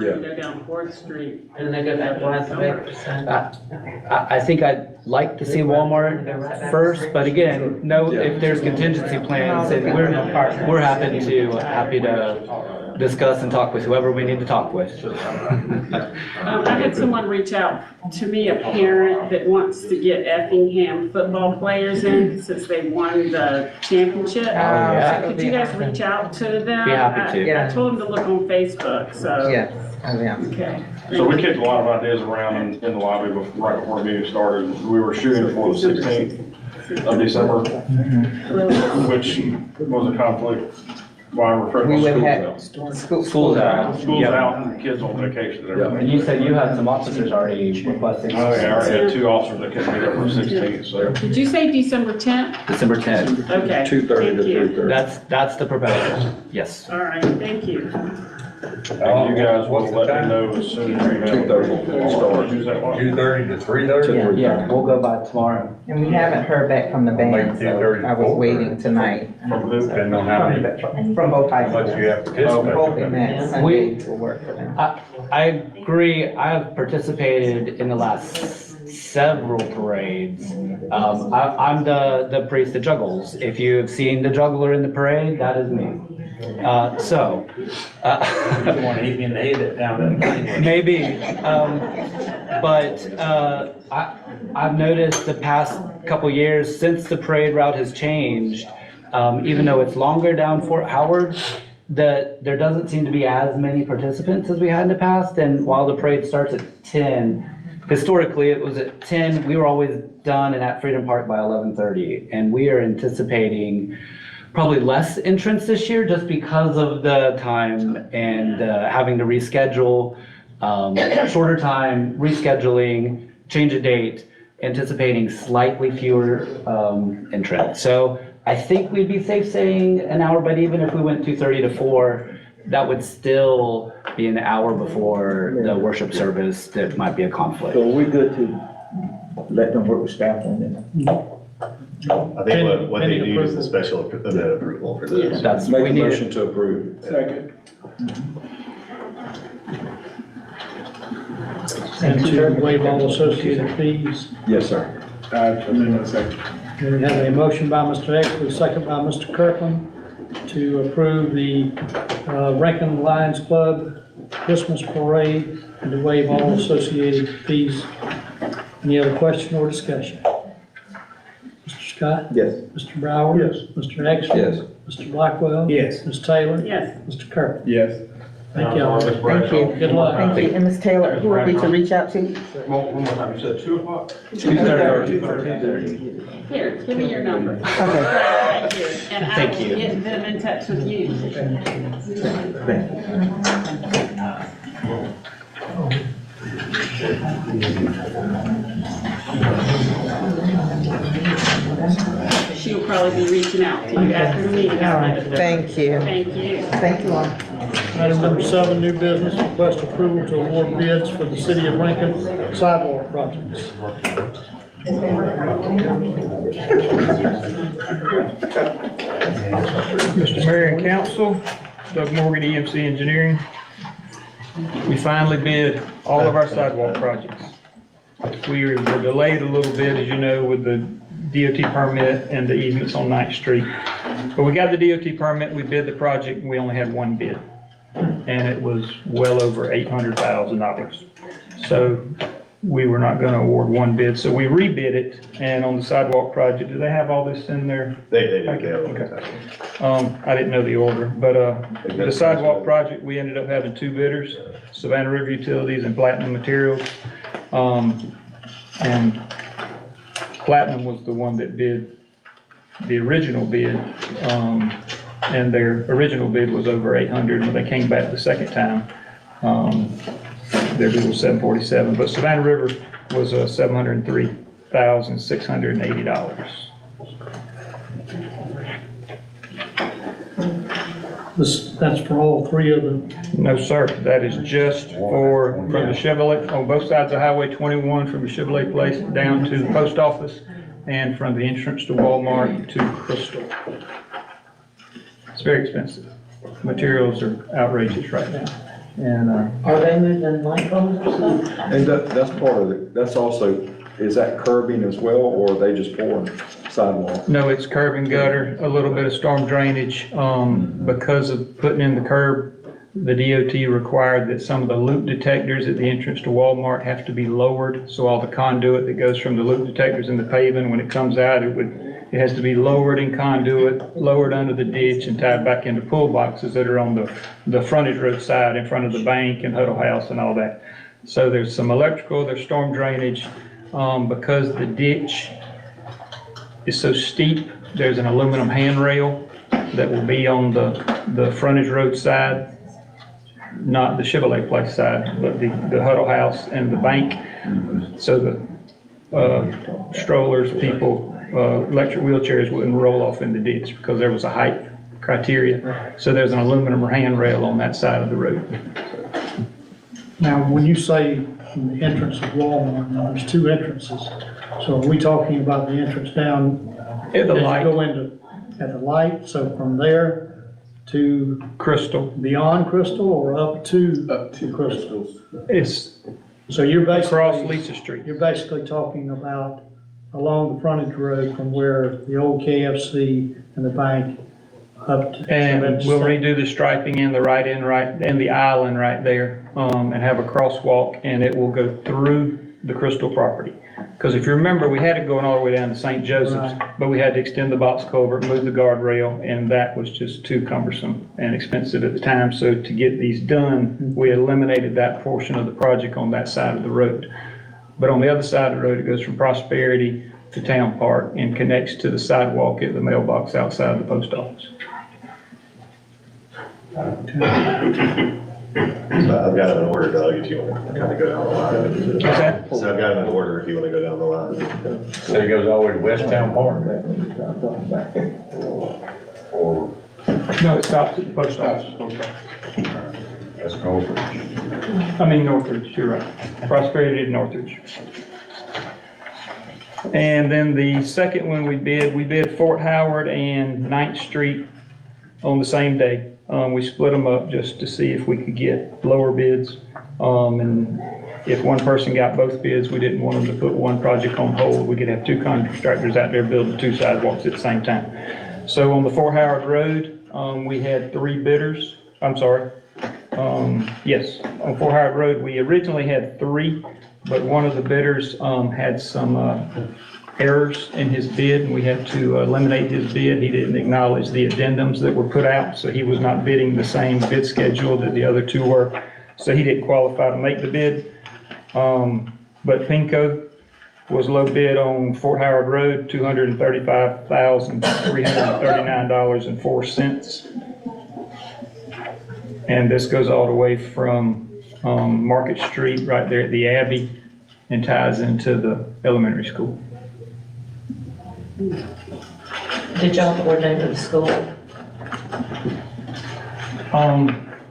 Q: Yeah.
L: and go down 4th Street.
I: And then go back to Weisenbaker.
S: I think I'd like to see Walmart first, but again, if there's contingency plans, and we're happy to discuss and talk with whoever we need to talk with.
L: I had someone reach out to me, a parent that wants to get Effingham football players in since they won the championship.
S: yeah.
L: So could you guys reach out to them?
S: Be happy to.
L: I told them to look on Facebook, so.
T: Yes, yeah.
L: Okay.
J: So we kicked a lot of ideas around in the lobby right before the meeting started. We were shooting for the 16th of December, which was a conflict. Why we're
T: We would
J: school's
T: have
J: out.
S: School's out.
J: School's out, and kids on vacation and everything.
S: And you said you had some officers already requesting.
J: Oh, yeah, I already had 2 officers that couldn't meet up for 16th, so.
L: Did you say December 10th?
S: December 10th.
L: Okay.
Q: 2:30 to
L: Thank you.
Q: 3:30.
S: That's the proposal. Yes.
L: All right, thank you.
J: And you guys will let me know as soon as you have.
Q: 2:30 start.
E: 2:30 to 3:30?
S: Yeah, we'll go by tomorrow.
T: And we haven't heard back from the band, so I was waiting tonight.
J: From who, depending on how many,
T: From both high
J: how much you
T: schools.
J: have
T: I'm
J: participated.
T: hoping that Sunday will work for them.
S: I agree. I have participated in the last several parades. I'm the priest that juggles. If you have seen the juggler in the parade, that is me.
E: You want to hit me in the head down there.
S: Maybe, but I've noticed the past couple years since the parade route has changed, even though it's longer down Fort Howard, that there doesn't seem to be as many participants as we had in the past. And while the parade starts at 10, historically it was at 10. We were always done and at Freedom Park by 11:30, and we are anticipating probably less entrance this year just because of the time and having to reschedule, shorter time, rescheduling, change a date, anticipating slightly fewer entrants. So I think we'd be safe saying an hour, but even if we went 2:30 to 4, that would still be an hour before the worship service. That might be a conflict.
B: So we're good to let them work with staff on it?
M: I think what they need is a special event approval for this.
S: That's,
Q: Make
S: we
Q: a
S: need
Q: motion
S: it.
Q: to approve.
D: Second.
A: And to waive all associated fees.
Q: Yes, sir.
D: Amendment second.
A: We have a motion by Mr. Exley, second by Mr. Kirkland, to approve the Rankin Lions Club Christmas Parade and to waive all associated fees. Any other question or discussion? Mr. Scott?
B: Yes.
A: Mr. Brower?
O: Yes.
A: Mr. Exley?
Q: Yes.
A: Mr. Blackwell?
O: Yes.
A: Ms. Taylor?
L: Yes.
A: Mr. Kirkland?
D: Yes.
A: Thank y'all.
T: Thank you.
A: Good luck.
T: Thank you. And Ms. Taylor, who are we to reach out to?
E: One more time, you said 2 o'clock?
B: 2:30.
L: Here, give me your number.
T: Okay.
L: Right here, and I
S: Thank
L: will
S: you.
L: get them in touch with you. She'll probably be reaching out to you after the meeting.
T: Thank you.
L: Thank you.
T: Thank you all.
A: Item number 7, new business, request approval to award bids for the City of Lincoln sidewalk projects.
U: Mr. Mayor and Council, Doug Morgan, EMC Engineering. We finally bid all of our sidewalk projects. We were delayed a little bit, as you know, with the DOT permit and the easements on 9th Street. But we got the DOT permit, we bid the project, and we only had one bid. And it was well over $800,000. So we were not gonna award one bid, so we rebid it, and on the sidewalk project, do they have all this in there?
M: They do.
U: Okay. I didn't know the order, but, the sidewalk project, we ended up having 2 bidders, Savannah River Utilities and Platinum Materials. And Platinum was the one that bid the original bid, and their original bid was over 800, when they came back the second time, their bid was 747, but Savannah River was $703,680.
A: That's for all 3 of them.
U: No, sir, that is just for, from the Chevrolet, on both sides of Highway 21, from the Chevrolet place down to the post office, and from the entrance to Walmart to Crystal. It's very expensive. Materials are outrageous right now. And,
I: Are they moving light poles or something?
Q: And that's part of it, that's also, is that curbing as well, or are they just pouring sidewalk?
U: no, it's curb and gutter, a little bit of storm drainage. Because of putting in the curb, the DOT required that some of the loop detectors at the entrance to Walmart have to be lowered. So all the conduit that goes from the loop detectors in the paving, when it comes out, it has to be lowered in conduit, lowered under the ditch and tied back into pull boxes that are on the frontage road side in front of the bank and Huddle House and all that. So there's some electrical, there's storm drainage. Because the ditch is so steep, there's an aluminum handrail that will be on the frontage road side, not the Chevrolet place side, but the Huddle House and the bank. So the strollers, people, electric wheelchairs wouldn't roll off in the ditch because there was a height criteria. So there's an aluminum handrail on that side of the road.
A: Now, when you say the entrance of Walmart, now there's two entrances. So are we talking about the entrance down?
U: At the
A: as you
U: light.
A: Go into, at the light, so from there to
U: Crystal.
A: beyond Crystal or up to Crystal?
U: It's
A: So you're basically.
U: across Lisa Street.
A: You're basically talking about along the frontage road from where the old KFC and the bank up to.
U: And we'll redo the striping in the right end, and the island right there, and have a crosswalk, and it will go through the Crystal property. Because if you remember, we had it going all the way down to St. Joseph's, but we had to extend the box culvert, move the guardrail, and that was just too cumbersome and expensive at the time. So to get these done, we eliminated that portion of the project on that side of the road. But on the other side of the road, it goes from Prosperity to Town Park and connects to the sidewalk at the mailbox outside the post office.
M: So I've got it in order, Doug, if you want to kind of go down the line.
U: Okay.
M: So I've got it in order if you want to go down the line.
E: So it goes all the way to West Town Park? Or
U: No, it stops at the post office.
E: that's Northridge?
U: I mean Northridge, you're right. Prosperity to Northridge. And then the second one we bid Fort Howard and 9th Street on the same day. We split them up just to see if we could get lower bids. And if one person got both bids, we didn't want them to put one project on hold. We could have two contractors out there building two sidewalks at the same time. So on the Fort Howard Road, we had three bidders. I'm sorry. Yes, on Fort Howard Road, we originally had three, but one of the bidders had some errors in his bid, and we had to eliminate his bid. He didn't acknowledge the addendums that were put out, so he was not bidding the same bid schedule that the other two were. So he didn't qualify to make the bid. But Pinco was low bid on Fort Howard Road, $235,339.04. And this goes all the way from Market Street right there at the Abbey and ties into the elementary school.
I: Did y'all coordinate with the school?
U: From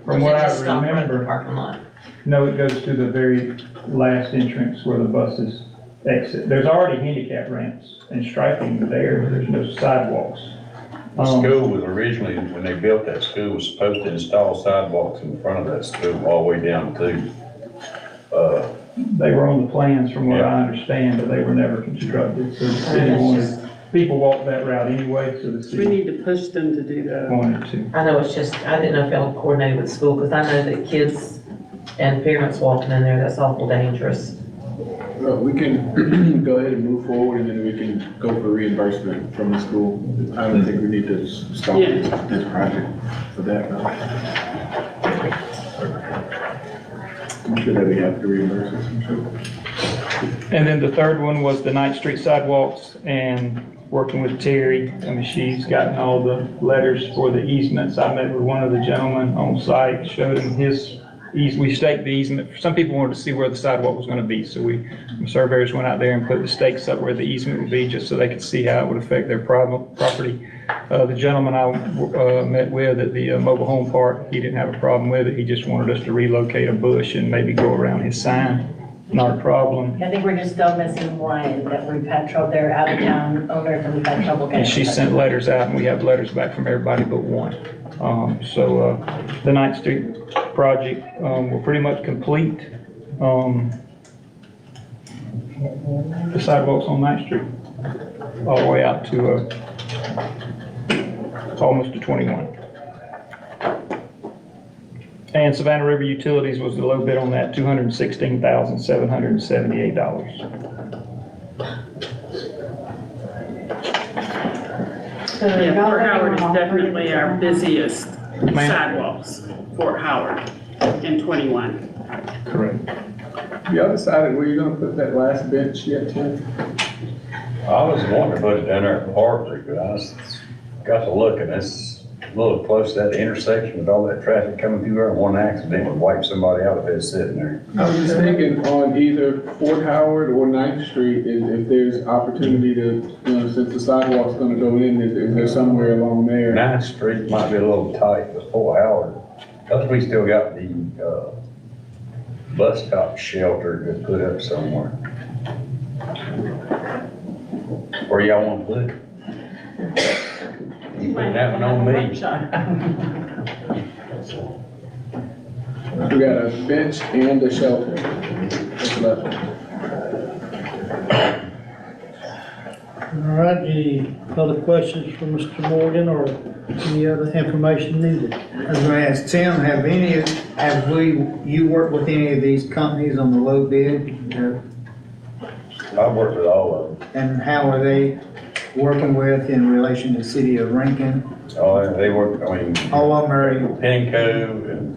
U: what I
I: Just stop right at the
U: remember,
I: parking lot.
U: no, it goes to the very last entrance where the buses exit. There's already handicap ramps and striping there, but there's no sidewalks.
E: The school was originally, when they built that school, was supposed to install sidewalks in front of that school all the way down to,
U: They were on the plans from what I understand, but they were never constructed. So the city wanted, people walk that route anyway, so the
L: We
U: city
L: need to push them to do that.
U: wanted to.
I: I know it's just, I didn't know if y'all coordinated with the school, because I know that kids and parents walking in there, that's awful dangerous.
D: Well, we can go ahead and move forward, and then we can go for reimbursement from the school. I don't think we need to stop this project for that. I'm sure that we have to reimburse us, I'm sure.
U: And then the third one was the 9th Street sidewalks, and working with Terry. I mean, she's gotten all the letters for the easements. I met with one of the gentlemen on site, showed him his we staked the easement. Some people wanted to see where the sidewalk was going to be, so the surveyors went out there and put the stakes up where the easement would be, just so they could see how it would affect their property. The gentleman I met with at the mobile home park, he didn't have a problem with it. He just wanted us to relocate a bush and maybe go around his sign. Not a problem.
F: I think we're just still missing one that we've had trouble, they're out of town owners and we've had trouble getting.
U: And she sent letters out, and we have letters back from everybody but one. So the 9th Street project, we're pretty much complete. The sidewalks on 9th Street, all the way out to almost to 21. And Savannah River Utilities was the low bid on that, $216,778.
L: Yeah, Fort Howard is definitely our busiest sidewalks, Fort Howard in 21.
U: Correct.
D: Y'all decided where you're gonna put that last bench yet, Tim?
E: I was wanting to put it down there at Parkley, but I got to looking, it's A little close to that intersection with all that traffic coming through there, and one accident would wipe somebody out if it's sitting there.
D: I was just thinking on either Fort Howard or 9th Street, if there's opportunity to, since the sidewalk's gonna go in, is there somewhere along there?
E: 9th Street might be a little tight, but Fort Howard, because we still got the, bus stop shelter to put up somewhere. Where y'all wanna put it? You put that one on me.
D: We got a bench and a shelter. What's left?
A: All right, any other questions for Mr. Morgan or any other information needed?
K: I was gonna ask Tim, you worked with any of these companies on the low bid?
E: I've worked with all of them.
K: And how are they working with in relation to the city of Rankin?
E: Oh, they work, I mean.
K: All of them are,
E: Penco and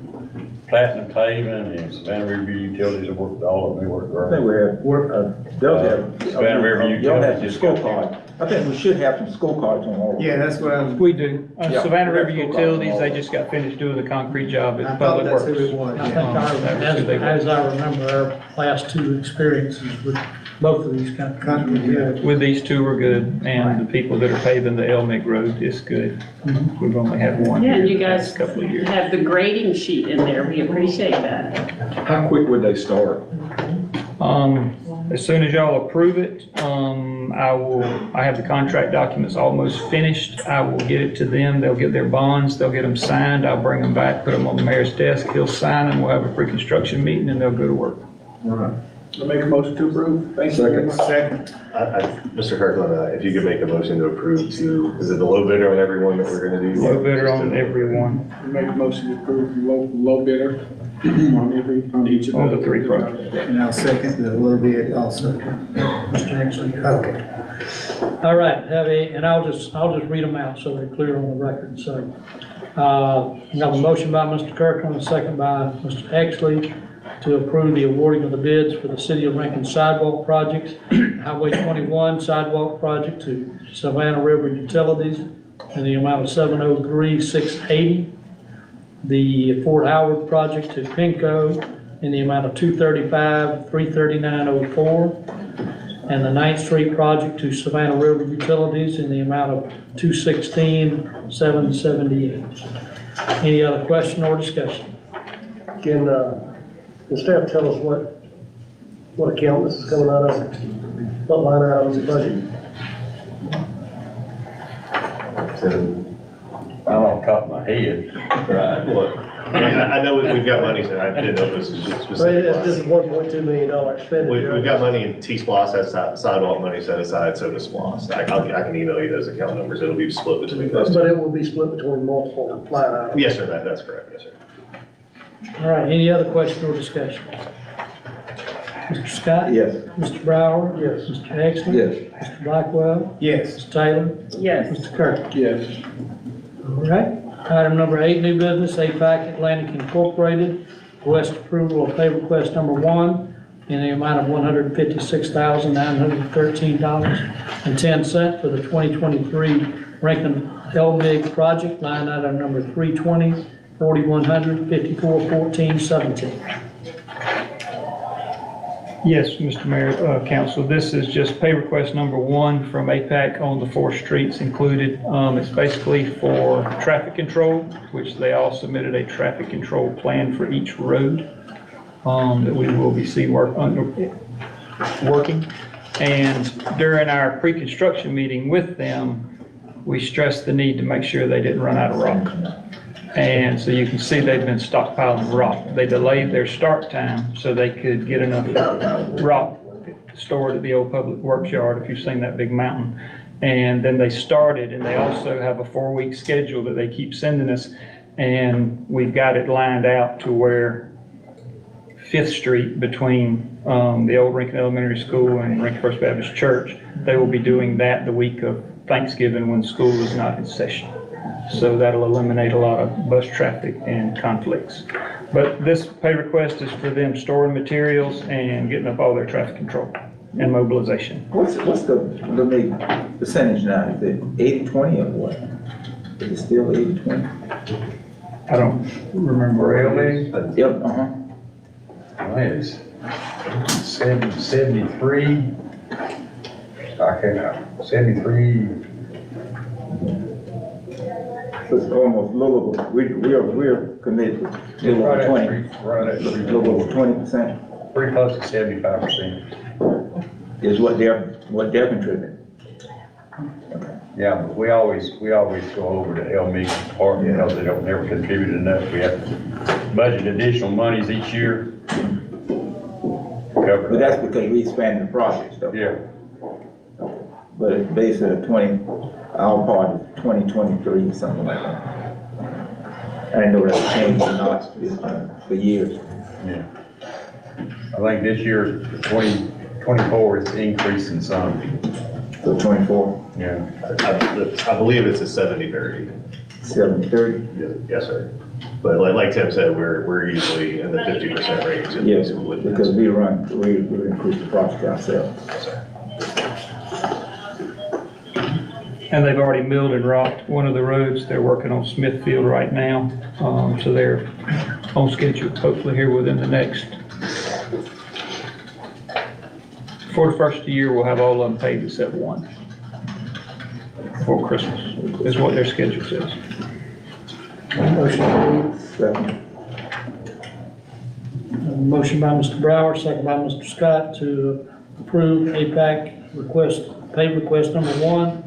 E: Platinum Paving and Savannah River Utilities, I've worked with all of them, they work
B: I think
E: great.
B: we have, they'll have.
E: Savannah River
B: Y'all have
E: Utilities
B: some
E: just
B: school
E: got-
B: cards. I think we should have some school cards on all of them.
K: yeah, that's what I was,
U: We do.
B: Yeah,
U: Savannah River
B: that's what I'm
U: Utilities,
B: talking
U: they
B: about.
U: just got finished doing the concrete job
K: I
U: at
K: thought
U: Public
K: that's
U: Works.
K: who it was,
A: I think
K: yeah.
A: as I remember, our last two experiences with both of these companies.
K: Yeah.
U: With these two are good, and the people that are paving the Elmick Road is good. We've only had one
L: Yeah,
U: here
L: you
U: the
L: guys
U: past couple of years.
L: have the grading sheet in there. We appreciate that.
Q: How quick would they start?
U: As soon as y'all approve it, I have the contract documents almost finished. I will get it to them. They'll get their bonds, they'll get them signed. I'll bring them back, put them on the mayor's desk. He'll sign them. We'll have a pre-construction meeting and they'll go to work.
K: all right.
D: I'll make a motion to approve. Thank you very much.
K: Second.
M: Mr. Kirkland, if you could make a motion to approve to, is it the low bidder on everyone that we're gonna do?
U: Low bidder on everyone,
D: I'll make a motion to approve low bidder on each of
U: on the three projects.
K: And I'll second the little bit also.
A: Mr. Exley.
K: Okay.
A: All right, and I'll just read them out so they're clear on the record. So, we have a motion by Mr. Kirkland, a second by Mr. Exley to approve the awarding of the bids for the City of Rankin sidewalk projects. Highway 21 sidewalk project to Savannah River Utilities in the amount of $703,680. The Fort Howard project to Penco in the amount of $235,339.04. And the 9th Street project to Savannah River Utilities in the amount of $216,778. Any other question or discussion?
O: Can, the staff tell us what account this is coming out of? What line item is the budget?
E: Not off the top of my head.
M: Right, look, I know we've got money, so I didn't know if this was
O: Well,
M: specific.
O: this is $1.2 million expenditure.
M: We've got money in T-Splosh, has sidewalk money set aside, so does Splosh. I can email you those account numbers, it'll be split between those
O: But
M: two.
O: it will be split between multiple line items.
M: Yes, sir, that's correct, yes, sir.
A: All right, any other question or discussion? Mr. Scott?
B: Yes.
A: Mr. Brower?
O: Yes.
A: Mr. Exley?
B: Yes.
A: Mr. Blackwell?
K: Yes.
A: Mr. Taylor?
L: Yes.
A: Mr. Kirk?
D: Yes.
A: All right. Item number 8, new business, APAC Atlantic Incorporated, request approval of pay request number 1 in the amount of $156,913.10 for the 2023 Rankin LMIG project, line item number 320, 4100, 5414, 17.
U: Yes, Mr. Mayor, Council, this is just pay request number 1 from APAC on the 4 streets included. It's basically for traffic control, which they all submitted a traffic control plan for each road that we will be working. And during our pre-construction meeting with them, we stressed the need to make sure they didn't run out of rock. And so you can see they've been stockpiling rock. They delayed their start time so they could get enough rock stored at the old public works yard, if you've seen that big mountain. And then they started, and they also have a 4-week schedule that they keep sending us. And we've got it lined out to where 5th Street between the old Rankin Elementary School and Rankin First Baptist Church, they will be doing that the week of Thanksgiving when school is not in session. So that'll eliminate a lot of bus traffic and conflicts. But this pay request is for them storing materials and getting up all their traffic control and mobilization.
B: What's the big percentage now? Is it 80-20 or what? Is it still 80/20?
U: I don't remember.
E: Really?
B: Yep, uh-huh.
E: It's 73. I can't, 73.
B: It's almost a little over, we're committed, a little over 20,
E: Right at
B: a little over 20%
E: pretty close to 75%.
B: is what they're contributing.
E: Yeah, but we always go over to LMIG's department, because they don't never contribute enough. We have to budget additional monies each year. Cover
B: But that's because we expanded the projects though.
E: Yeah.
B: But it's basically our part is 2023, something like that. I didn't know that changed or not for years.
E: Yeah. I think this year, 2024 is increasing some.
B: So 24,
E: Yeah.
M: I believe it's a 70/30.
B: 70/30?
M: Yes, sir. But like Tim said, we're usually in the 50% range. at
B: Yes,
M: least with
B: because
M: this.
B: we increase the project ourselves.
M: Yes, sir.
U: And they've already milled and rocked one of the roads. They're working on Smithfield right now. So they're on schedule, hopefully here within the next, for the first of the year, we'll have all of them paid except one. Before Christmas, is what their schedule says.
A: Motion approved.
B: Second.
A: Motion by Mr. Brower, second by Mr. Scott to approve APAC request, pay request number 1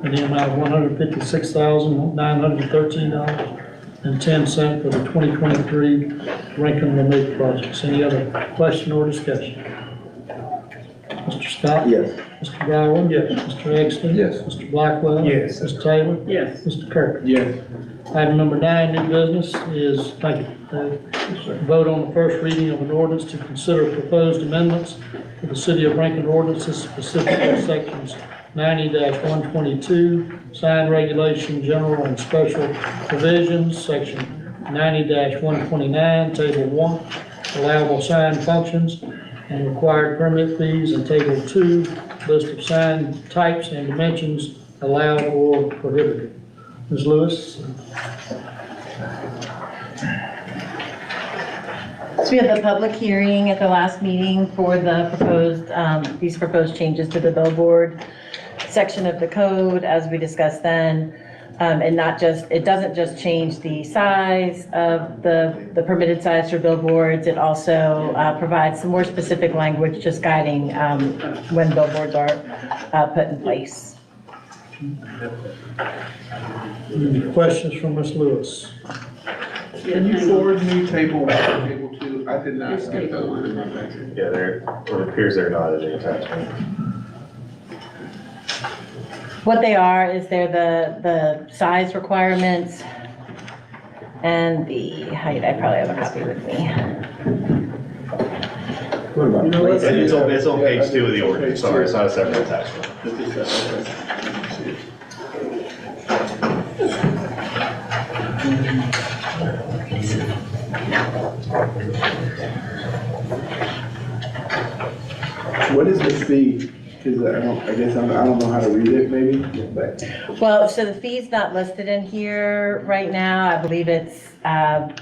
A: in the amount of $156,913.10 for the 2023 Rankin LaMake projects. Any other question or discussion? Mr. Scott?
B: Yes.
A: Mr. Brower? Yes. Mr. Egston?
B: Yes.
A: Mr. Blackwell?
O: Yes.
A: Mr. Taylor?
L: Yes.
A: Mr. Kirk?
D: Yes.
A: Item number 9, new business, is vote on the first reading of an ordinance to consider proposed amendments to the City of Rankin ordinances, specifically sections 90-122, sign regulation, general and special provisions, section 90-129, table 1, allowable sign functions and required permit fees, and table 2, list of sign types and dimensions allowed or prohibited. Ms. Lewis?
F: So we had the public hearing at the last meeting for the proposed, these proposed changes to the billboard section of the code, as we discussed then. And not just, it doesn't just change the size of the permitted size for billboards, it also provides some more specific language just guiding when billboards are put in place.
A: Any questions from Ms. Lewis?
D: Can you forward me table 1 and table 2? I did not get those.
M: Yeah, it appears they're not in the attachment.
F: What they are is they're the size requirements and the height. I probably have a copy with me.
M: It's on page 2 of the ordinance, sorry, it's not a separate attachment.
D: What is the fee? Because I don't know how to read it maybe, but.
F: Well, so the fee's not listed in here right now. I believe it's $50,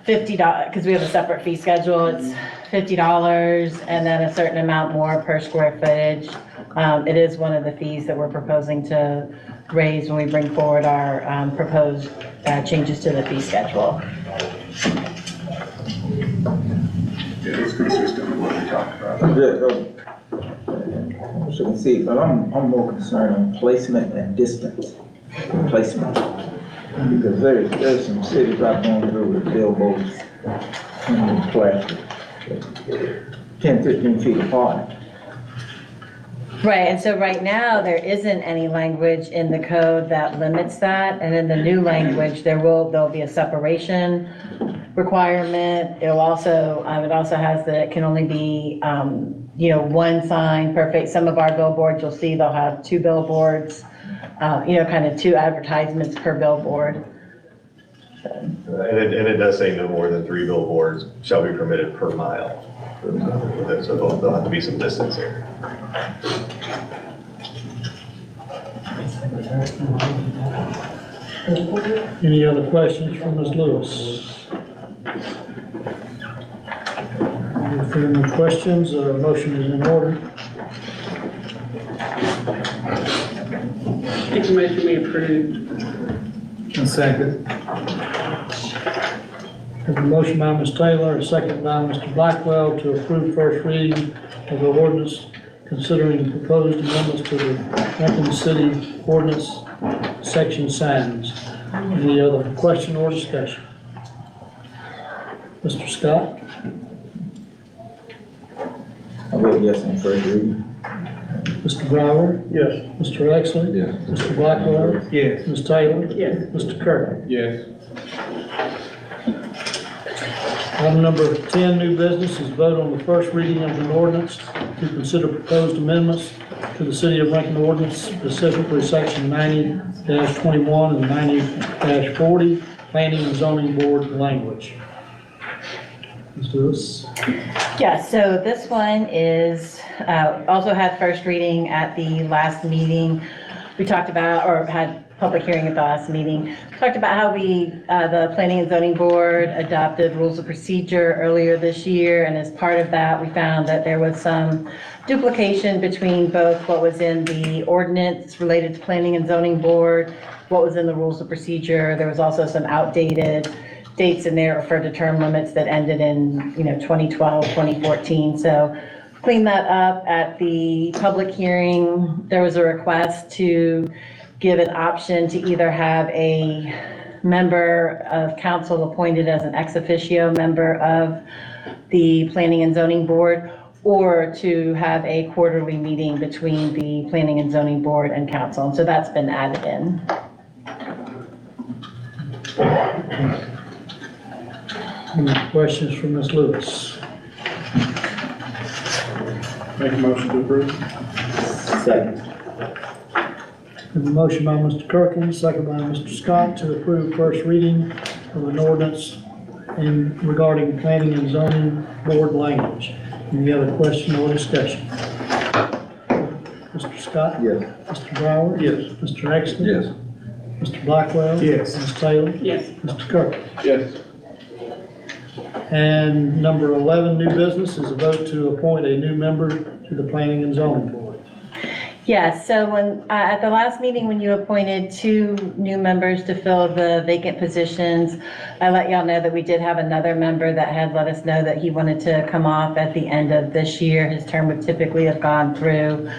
F: because we have a separate fee schedule. It's $50 and then a certain amount more per square footage. It is one of the fees that we're proposing to raise when we bring forward our proposed changes to the fee schedule.
D: Yeah, it's consistent with what we talked about.
B: So you can see, but I'm more concerned on placement and distance. Placement. Because there's some cities I've gone through with billboards and plastic, 10, 15 feet apart.
F: Right, and so right now, there isn't any language in the code that limits that, and in the new language, there'll be a separation requirement. It also has that it can only be, one sign per face. Some of our billboards, you'll see they'll have 2 billboards, kind of 2 advertisements per billboard.
M: And it does say no more than 3 billboards shall be permitted per mile. So there'll have to be some distance here.
A: Any other questions from Ms. Lewis? If there are no questions, motion is in order.
L: Make a motion we approve.
K: A second.
A: Have a motion by Ms. Taylor, a second by Mr. Blackwell to approve first reading of the ordinance considering proposed amendments to the Rankin City ordinance section signs. Any other question or discussion? Mr. Scott?
B: I vote yes on first reading.
A: Mr. Brower?
O: Yes.
A: Mr. Exley?
B: Yes.
A: Mr. Blackwell?
O: Yes.
A: Ms. Taylor?
L: Yes.
A: Mr. Kirk?
D: Yes.
A: Item number 10, new business, is vote on the first reading of an ordinance to consider proposed amendments to the City of Rankin ordinance, specifically section 90-21 and 90-40, planning and zoning board language. Ms. Lewis?
F: Yeah, so this one is, also had first reading at the last meeting. We talked about, or had public hearing at the last meeting, talked about how the Planning and Zoning Board adopted rules of procedure earlier this year, and as part of that, we found that there was some duplication between both what was in the ordinance related to Planning and Zoning Board, what was in the rules of procedure. There was also some outdated dates in there for the term limits that ended in, 2012, 2014. So clean that up. At the public hearing, there was a request to give an option to either have a member of council appointed as an ex officio member of the Planning and Zoning Board, or to have a quarterly meeting between the Planning and Zoning Board and council. And so that's been added in.
A: Any questions from Ms. Lewis?
D: Make a motion to approve.
B: Second.
A: Have a motion by Mr. Kirkland, second by Mr. Scott to approve first reading of an ordinance regarding planning and zoning board language. Any other question or discussion? Mr. Scott?
B: Yes.
A: Mr. Brower?
O: Yes.
A: Mr. Exley?
B: Yes.
A: Mr. Blackwell?
K: Yes.
A: Ms. Taylor?
L: Yes.
A: Mr. Kirk?
D: Yes.
A: And number 11, new business, is a vote to appoint a new member to the planning and zoning board.
F: Yes, so when, at the last meeting, when you appointed 2 new members to fill the vacant positions, I let y'all know that we did have another member that had let us know that he wanted to come off at the end of this year. His term would typically have gone through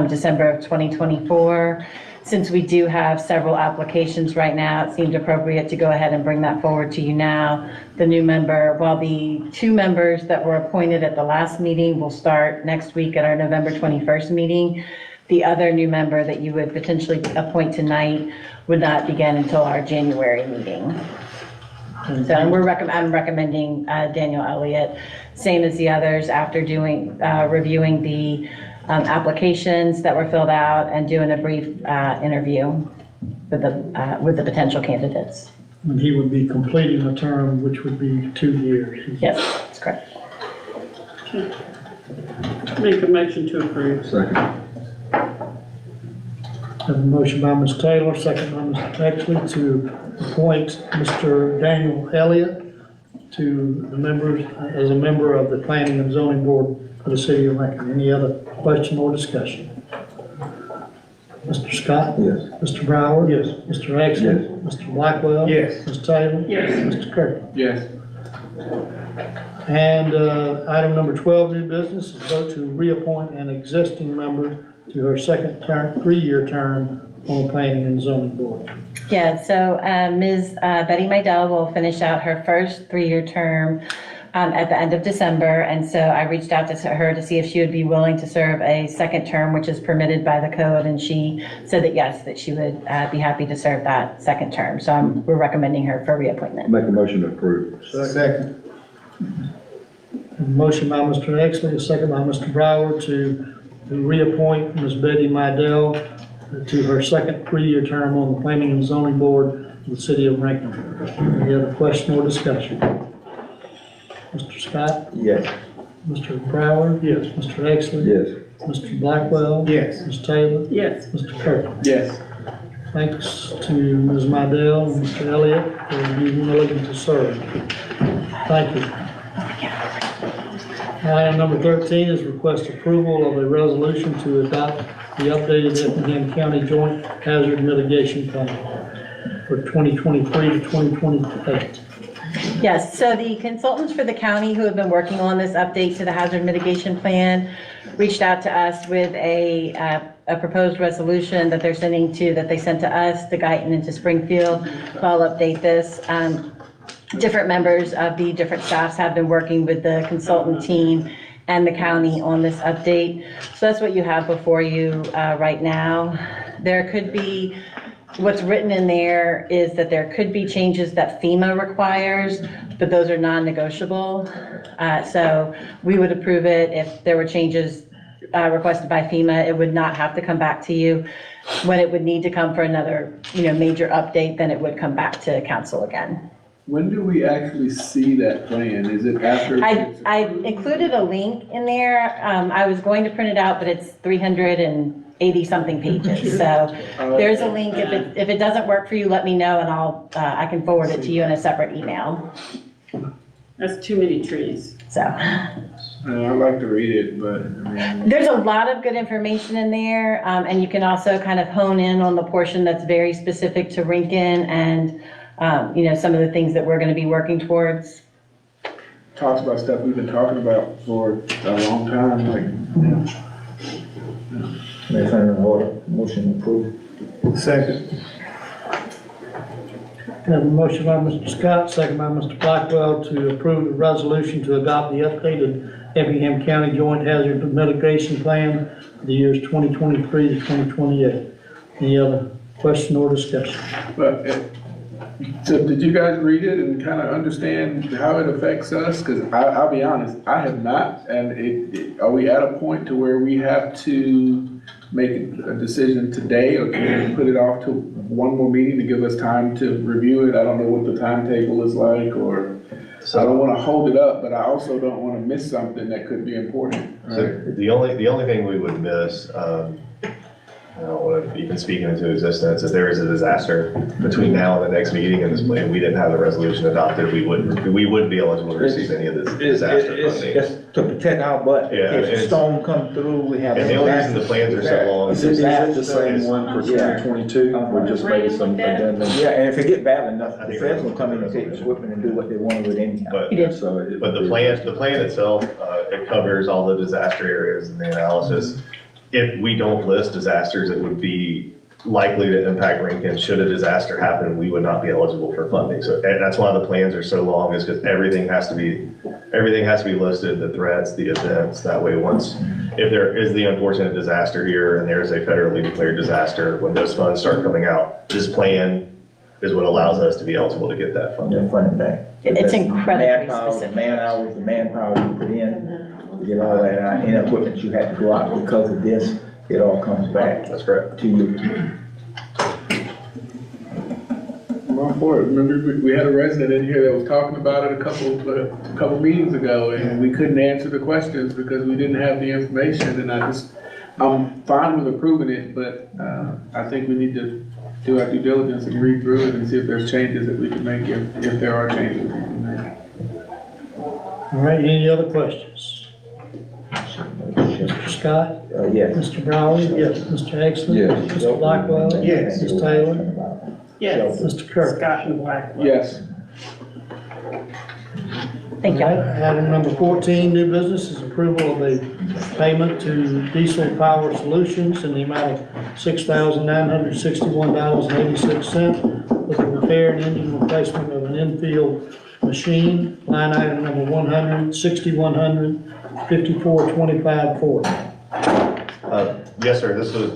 F: December of 2024. Since we do have several applications right now, it seemed appropriate to go ahead and bring that forward to you now. The new member, while the 2 members that were appointed at the last meeting will start next week at our November 21st meeting, the other new member that you would potentially appoint tonight would not begin until our January meeting. So I'm recommending Daniel Elliott, same as the others, after reviewing the applications that were filled out and doing a brief interview with the potential candidates.
A: And he would be completing a term which would be 2 years.
F: Yes, that's correct.
L: Make a motion to approve.
B: Second.
A: Have a motion by Ms. Taylor, second by Mr. Exley to appoint Mr. Daniel Elliott to the members, as a member of the Planning and Zoning Board for the City of Rankin. Any other question or discussion? Mr. Scott?
B: Yes.
A: Mr. Brower?
O: Yes.
A: Mr. Exley?
B: Yes.
A: Mr. Blackwell?
K: Yes.
A: Ms. Taylor?
L: Yes.
A: Mr. Kirk?
D: Yes.
A: And item number 12, new business, is vote to reappoint an existing member to her second term, 3-year term on the Planning and Zoning Board.
F: Yeah, so Ms. Betty Maidel will finish out her first 3-year term at the end of December. And so I reached out to her to see if she would be willing to serve a second term, which is permitted by the code. And she said that yes, that she would be happy to serve that second term. So we're recommending her for reappointment.
B: Make a motion to approve.
K: Second.
A: A motion by Mr. Exley, a second by Mr. Brower to reappoint Ms. Betty Maidel to her second 3-year term on the Planning and Zoning Board of the City of Rankin. Any other question or discussion? Mr. Scott?
B: Yes.
A: Mr. Brower?
O: Yes.
A: Mr. Exley?
B: Yes.
A: Mr. Blackwell?
K: Yes.
A: Ms. Taylor?
L: Yes.
A: Mr. Kirk?
D: Yes.
A: Thanks to Ms. Mydell and Mr. Elliott for being willing to serve. Thank you. Item number 13 is request approval of a resolution to adopt the updated Effingham County Joint Hazard Mitigation Plan for 2023 to 2028.
F: Yes, so the consultants for the county who have been working on this update to the hazard mitigation plan reached out to us with a proposed resolution that they sent to us, to Guyton and to Springfield. So I'll update this. Different members of the different staffs have been working with the consultant team and the county on this update. So that's what you have before you right now. There could be, what's written in there is that there could be changes that FEMA requires, but those are non-negotiable. So we would approve it if there were changes requested by FEMA. It would not have to come back to you. When it would need to come for another, major update, then it would come back to council again.
D: When do we actually see that plan? Is it after?
F: I included a link in there. I was going to print it out, but it's 380 something pages. So there's a link. If it doesn't work for you, let me know and I can forward it to you in a separate email.
L: That's too many trees.
F: So.
D: I'd like to read it, but.
F: There's a lot of good information in there. And you can also kind of hone in on the portion that's very specific to Rincon and some of the things that we're going to be working towards.
D: Talks about stuff we've been talking about for a long time,
B: Next item in order, motion approved.
K: Second.
A: Have a motion by Mr. Scott, second by Mr. Blackwell to approve the resolution to adopt the updated Effingham County Joint Hazard Mitigation Plan for the years 2023 to 2028. Any other question or discussion?
D: So did you guys read it and kind of understand how it affects us? Because I'll be honest, I have not. And are we at a point to where we have to make a decision today, or can we put it off to one more meeting to give us time to review it? I don't know what the timetable is like, or I don't want to hold it up, but I also don't want to miss something that could be important.
M: So the only thing we would miss, I don't want to even speak into existence, if there is a disaster between now and the next meeting and this plan, we didn't have the resolution adopted, we wouldn't be eligible to receive any of this disaster funding.
B: It's to protect our butt.
M: Yeah,
B: If a storm comes through, we have.
M: And the only reason the plans are so long
G: Is it the same one for 2022? We just made some addendums.
B: Yeah, and if it get bad enough, the feds will come in and take the equipment and do what they want with it anyhow.
M: But the plan itself, it covers all the disaster areas and the analysis. If we don't list disasters that would be likely to impact Rincon, should a disaster happen, we would not be eligible for funding. So and that's why the plans are so long, is because everything has to be listed, the threats, the events. That way, if there is the unfortunate disaster here and there's a federally declared disaster, when those funds start coming out, this plan is what allows us to be eligible to get that funding.
B: Yeah, funding back.
F: It's incredibly specific.
B: Man hours, the manpower you put in, to get all that out, and equipment you had to go out because of this, it all comes back.
M: That's correct.
B: To you.
D: I'm all for it. Remember, we had a resident in here that was talking about it a couple meetings ago, and we couldn't answer the questions because we didn't have the information, and I'm fine with approving it, but I think we need to do our due diligence and read through it and see if there's changes that we can make, if there are changes we can make.
A: All right, any other questions? Mr. Scott?
B: Yes.
A: Mr. Brown? Yes. Mr. Exley?
G: Yes.
A: Mr. Blackwell?
K: Yes.
A: Ms. Taylor?
I: Yes.
A: Mr. Kirk?
I: Scott and Blackwell.
D: Yes.
F: Thank you.
A: Item number 14, new business, is approval of a payment to Diesel Power Solutions in the amount of $6,961.86 with the repair and engine replacement of an infield machine, line item number 100, 6100, 542540.
M: Yes, sir. This was,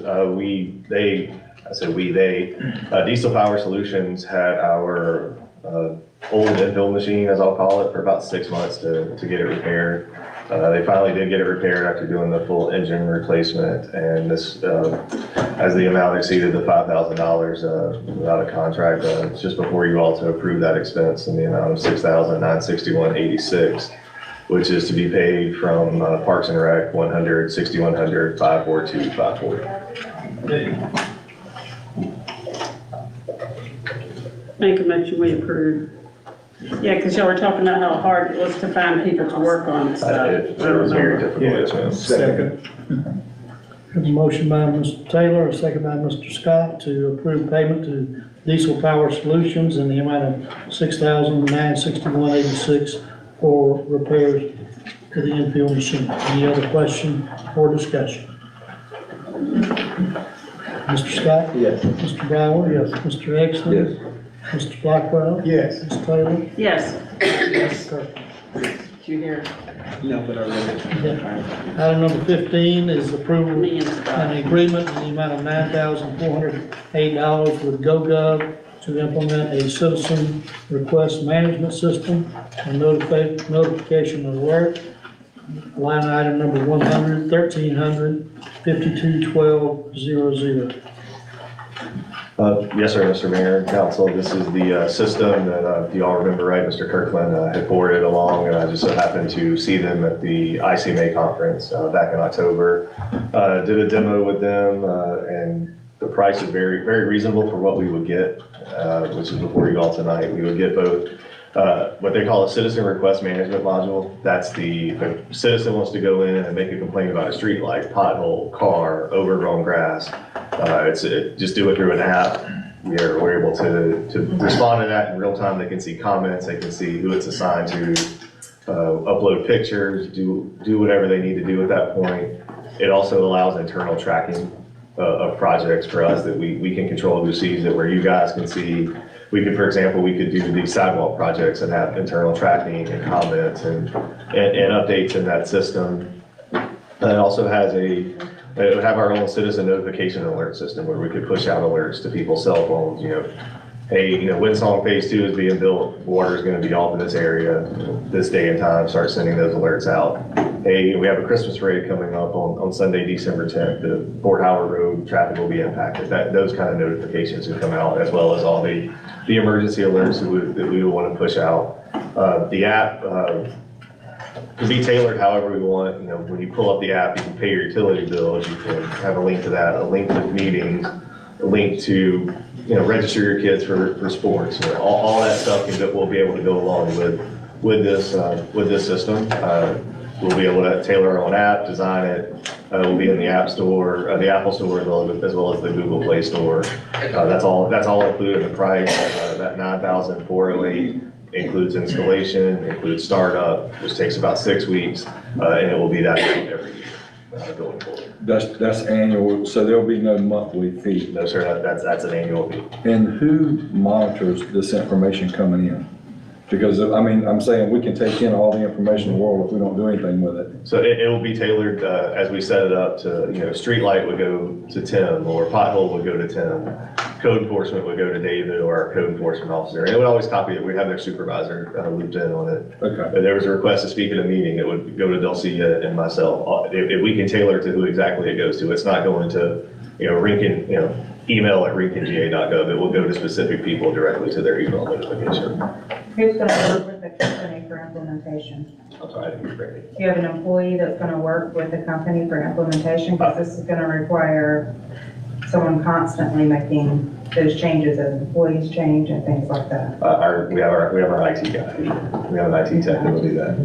M: Diesel Power Solutions had our old infill machine, as I'll call it, for about 6 months to get it repaired. They finally did get it repaired after doing the full engine replacement, and this, as the amount exceeded the $5,000 without a contract, just before you all to approve that expense in the amount of $6,961.86, which is to be paid from Parks and Rec, 100, 6100, 542, 540.
L: Make a motion, we approve. Yeah, because y'all were talking about how hard it was to find people to work on stuff.
M: It was very difficult, yes, ma'am.
K: Second.
A: A motion by Mr. Taylor, a second by Mr. Scott to approve payment to Diesel Power Solutions in the amount of $6,961.86 for repairs to the infield machine. Any other question or discussion? Mr. Scott?
B: Yes.
A: Mr. Brower? Yes. Mr. Exley?
B: Yes.
A: Mr. Blackwell?
K: Yes.
A: Ms. Taylor?
L: Yes.
A: Mr. Kirk?
I: Did you hear?
K: No, but I read it.
A: Item number 15 is approval
L: Me and Scott.
A: an agreement in the amount of $9,408 with GoGov to implement a citizen request management system and notification alert. Line item number 100, 1300, 521200.
M: Yes, sir, Mr. Mayor and Council. This is the system that, if you all remember right, Mr. Kirkland had forwarded along, and I just so happened to see them at the ICMA conference back in October. Did a demo with them, and the price is very, very reasonable for what we would get, which is before you all tonight. We would get both what they call a citizen request management module. That's if a citizen wants to go in and make a complaint about a street light, pothole, car, overgrown grass. Just do it through an app. We're able to respond to that in real time. They can see comments, they can see who it's assigned to, upload pictures, do whatever they need to do at that point. It also allows internal tracking of projects for us that we can control who sees it, where you guys can see. For example, we could do these sidewalk projects and have internal tracking and comments and updates in that system. And it also has it would have our own citizen notification alert system where we could push out alerts to people's cell phones, hey, Windsong Phase 2 is being built, water is gonna be off in this area, this day and time, start sending those alerts out. Hey, we have a Christmas parade coming up on Sunday, December 10th, the Fort Howard Road traffic will be impacted. Those kind of notifications would come out, as well as all the emergency alerts that we would want to push out. The app could be tailored however we want. When you pull up the app, you can pay your utility bills, you can have a link to that, a link to meetings, a link to register your kids for sports. All that stuff will be able to go along with this system. We'll be able to tailor our own app, design it. We'll be in the App Store, the Apple Store, as well as the Google Play Store. That's all included in the price. That $9,408 includes installation, includes startup, which takes about 6 weeks, and it will be that every year going forward.
Q: That's annual, so there'll be no monthly fee.
M: No, sir, that's an annual fee.
Q: And who monitors this information coming in? Because, I'm saying we can take in all the information in the world if we don't do anything with it.
M: So it will be tailored as we set it up to, street light would go to Tim, or pothole would go to Tim. Code enforcement would go to David or our code enforcement officer. And it would always copy it. We'd have their supervisor looped in on it.
Q: Okay.
M: If there was a request to speak at a meeting, it would go to Delcia and myself. If we can tailor it to who exactly it goes to, it's not going to, Rinkin, email at rinkinga.gov. It will go to specific people directly to their email notification.
R: Who's gonna work with the company for implementation?
M: I'm sorry, I didn't hear correctly.
R: Do you have an employee that's gonna work with the company for implementation? Because this is gonna require someone constantly making those changes as employees change and things like that.
M: We have our IT guy. We have an IT tech that will do that.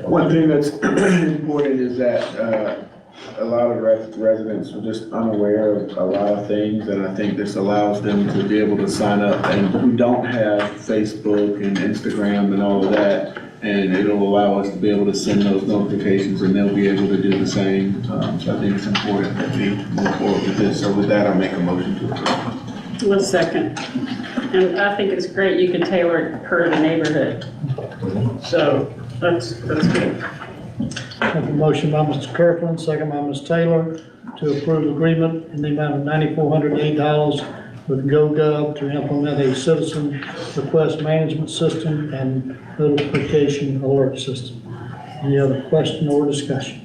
D: One thing that's important is that a lot of residents are just unaware of a lot of things, and I think this allows them to be able to sign up and who don't have Facebook and Instagram and all of that, and it'll allow us to be able to send those notifications and they'll be able to do the same. So I think it's important that we move forward with this. So with that, I'll make a motion to approve.
L: 1 second. And I think it's great you can tailor it per the neighborhood. So that's good.
A: Have a motion by Mr. Kirkland, second by Ms. Taylor, to approve agreement in the amount of $9,408 with GoGov to implement a citizen request management system and notification alert system. Any other question or discussion?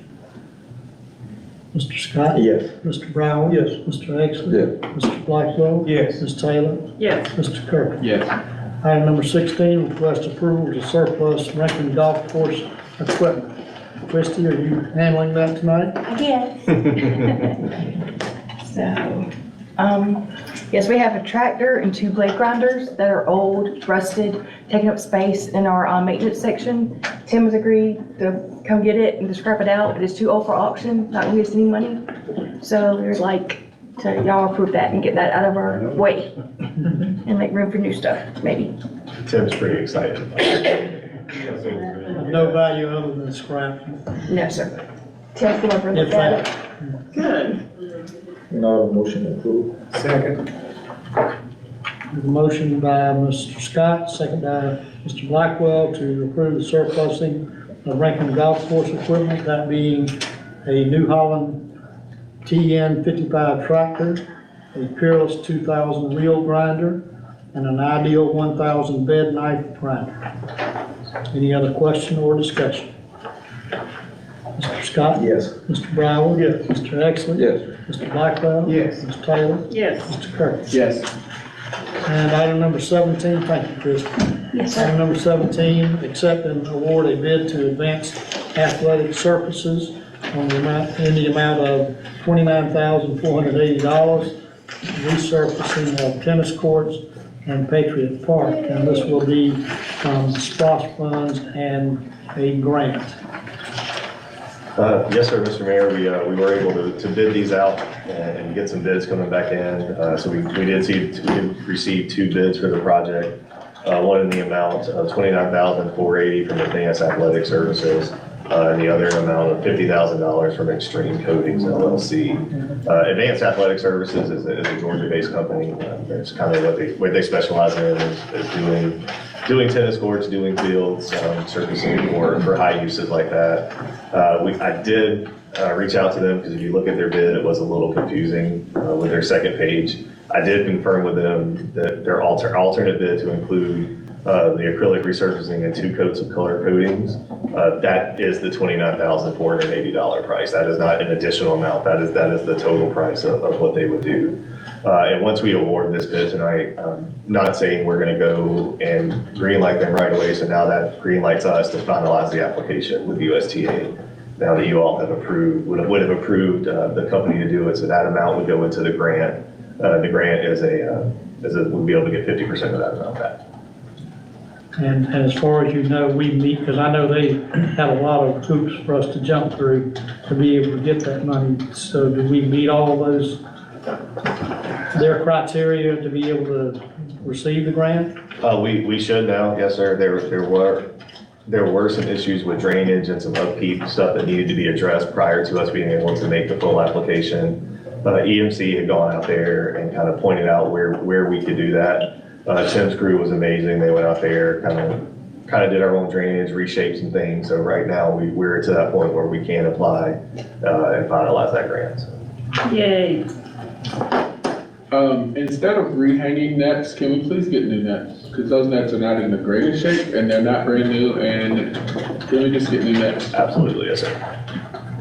A: Mr. Scott?
B: Yes.
A: Mr. Brown? Yes. Mr. Exley?
B: Yes.
A: Mr. Blackwell?
K: Yes.
A: Ms. Taylor?
L: Yes.
A: Mr. Kirkland?
D: Yes.
A: Item number 16, request approval to surplus Rankin Golf Course equipment. Christie, are you handling that tonight?
R: Yes. So,
N: Yes, we have a tractor and 2 blade grinders that are old, rusted, taking up space in our maintenance section. Tim has agreed to come get it and to scrap it out. It is too old for auction, not gonna waste any money. So we'd like to y'all approve that and get that out of our way and make room for new stuff, maybe.
M: Tim's pretty excited.
A: No value other than scrap.
N: No, sir. Tim's come over and look at it.
L: Good.
B: No motion approved.
K: Second.
A: Motion by Mr. Scott, second by Mr. Blackwell to approve the surplusing of Rankin Golf Course equipment, that being a New Holland TN 55 tractor, a Peerless 2000 wheel grinder, and an Ideal 1000 bed knife grinder. Any other question or discussion? Mr. Scott?
B: Yes.
A: Mr. Brower? Yes. Mr. Exley?
B: Yes.
A: Mr. Blackwell?
K: Yes.
A: Mr. Taylor?
L: Yes.
A: Mr. Curtis?
D: Yes.
A: And item number 17, thank you, Chris.
N: Yes,
A: Item
N: sir.
A: number 17, accept and award a bid to Advanced Athletic Surfaces in the amount of $29,480, resurfacing of tennis courts and Patriot Park. And this will be from SPOS funds and a grant.
M: Yes, sir, Mr. Mayor, we were able to bid these out and get some bids coming back in. So we did receive 2 bids for the project. One in the amount of $29,480 from Advanced Athletic Services, and the other amount of $50,000 from Extreme Coatings LLC. Advanced Athletic Services is a Georgia-based company. That's kind of what they specialize in is doing tennis courts, doing fields, surfacing for high uses like that. I did reach out to them because if you look at their bid, it was a little confusing with their second page. I did confirm with them that their alternate bid to include the acrylic resurfacing and 2 coats of color coatings, that is the $29,480 price. That is not an additional amount. That is the total price of what they would do. And once we award this bid tonight, not saying we're gonna go and green light them right away, so now that green lights us to finalize the application with USTA. Now that you all have approved, would have approved the company to do it, so that amount would go into the grant. The grant we'll be able to get 50% of that amount back.
A: And as far as you know, we meet, because I know they have a lot of hoops for us to jump through to be able to get that money. So do we meet all of those, their criteria to be able to receive the grant?
M: We should now, yes, sir. There were some issues with drainage and some upkeep stuff that needed to be addressed prior to us being able to make the full application. EMC had gone out there and kind of pointed out where we could do that. Tim's crew was amazing. They went out there, kind of did our own drainage, reshaped some things. So right now we're to that point where we can apply and finalize that grant.
L: Yay.
D: Instead of rehanging nets, can we please get new nets? Because those nets are not in the greatest shape and they're not brand new, and can we just get new nets?
M: Absolutely, yes, sir.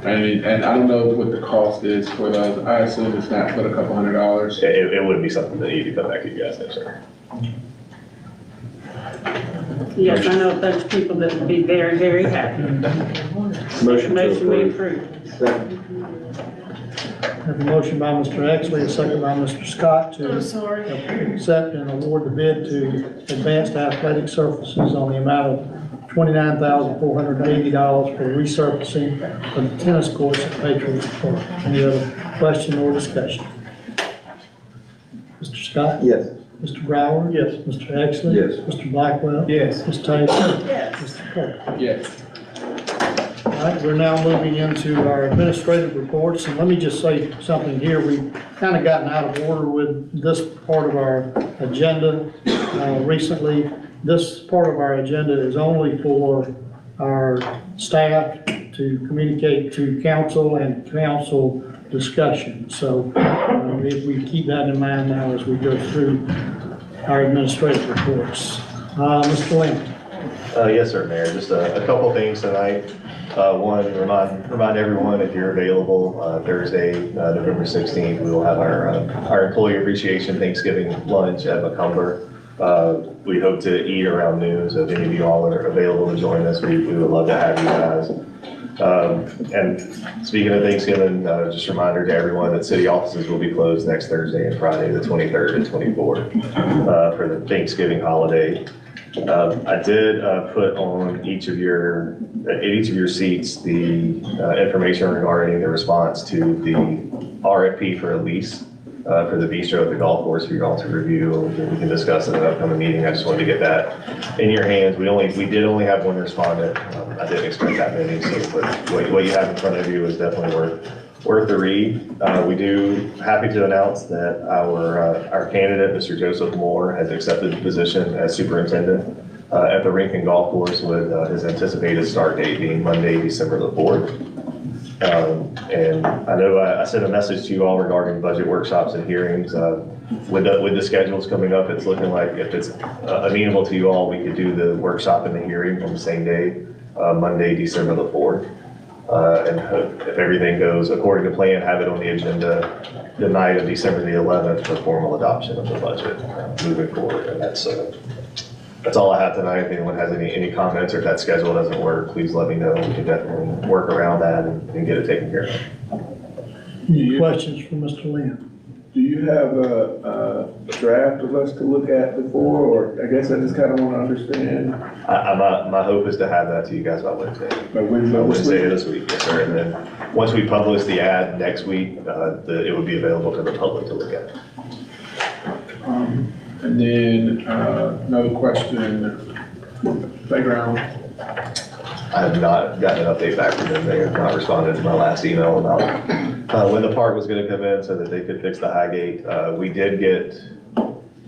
D: And I don't know what the cost is for those. I assume it's not but a couple $100.
M: It wouldn't be something that you need to come back to you guys, no, sir.
L: Yes, I know a bunch of people that would be very, very happy.
P: Motion to
L: Motion we
P: approve.
L: approve.
A: Have a motion by Mr. Exley, a second by Mr. Scott to accept and award the bid to Advanced Athletic Surfaces on the amount of $29,480 for resurfacing of the tennis courts at Patriot Park. Any other question or discussion? Mr. Scott?
B: Yes.
A: Mr. Brower? Yes. Mr. Exley?
B: Yes.
A: Mr. Blackwell?
K: Yes.
A: Mr. Taylor?
L: Yes.
A: Mr. Curtis?
D: Yes.
A: All right, we're now moving into our administrative reports, and let me just say something here. We've kind of gotten out of order with this part of our agenda recently. This part of our agenda is only for our staff to communicate to council and council discussion. So if we keep that in mind now as we go through our administrative reports. Mr. Lynn.
M: Yes, sir, Mayor. Just a couple things tonight. One, remind everyone if you're available Thursday, November 16th, we will have our employee appreciation Thanksgiving lunch at Macomber. We hope to eat around noon, so if any of you all are available to join us, we would love to have you guys. And speaking of Thanksgiving, just a reminder to everyone that city offices will be closed next Thursday and Friday, the 23rd and 24th, for the Thanksgiving holiday. I did put on each of your seats the information regarding the response to the RFP for a lease for the bistro at the golf course for you all to review. We can discuss in an upcoming meeting. I just wanted to get that in your hands. We did only have one respondent. I didn't expect that many, so what you have in front of you is definitely worth the read. Happy to announce that our candidate, Mr. Joseph Moore, has accepted the position as superintendent at the Rincon Golf Course, with his anticipated start date being Monday, December the 4th. And I know I sent a message to you all regarding budget workshops and hearings. With the schedules coming up, it's looking like if it's amenable to you all, we could do the workshop and the hearing on the same day, Monday, December the 4th. And if everything goes according to plan, have it on the agenda the night of December the 11th for formal adoption of the budget moving forward. And that's all I have tonight. If anyone has any comments, or if that schedule doesn't work, please let me know. We can definitely work around that and get it taken care of.
A: Any questions for Mr. Lynn?
D: Do you have a draft of us to look at before, or I guess I just kind of want to understand?
M: My hope is to have that to you guys by Wednesday.
D: By Wednesday this
M: Wednesday
D: week?
M: of this week, yes, sir. And then once we publish the ad next week, it would be available to the public to look at.
D: And then another question, playground.
M: I have not gotten an update back from them. They have not responded to my last email about when the park was gonna come in so that they could fix the high gate. We did get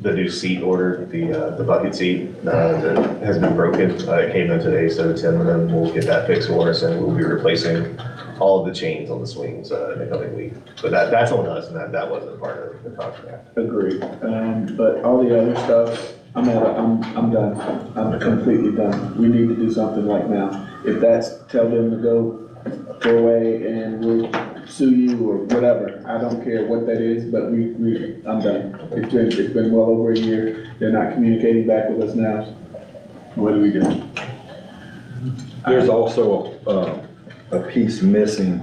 M: the new seat ordered, the bucket seat that has been broken. It came in today, so Tim and them will get that fixed for us, and we'll be replacing all of the chains on the swings in the coming week. But that's on us, and that wasn't part of the contract.
D: Agreed. But all the other stuff, I'm done. I'm completely done. We need to do something right now. If that's, tell them to go away and we'll sue you or whatever. I don't care what that is, but I'm done. It's been well over a year. They're not communicating back with us now. What do we do?
Q: There's also a piece missing.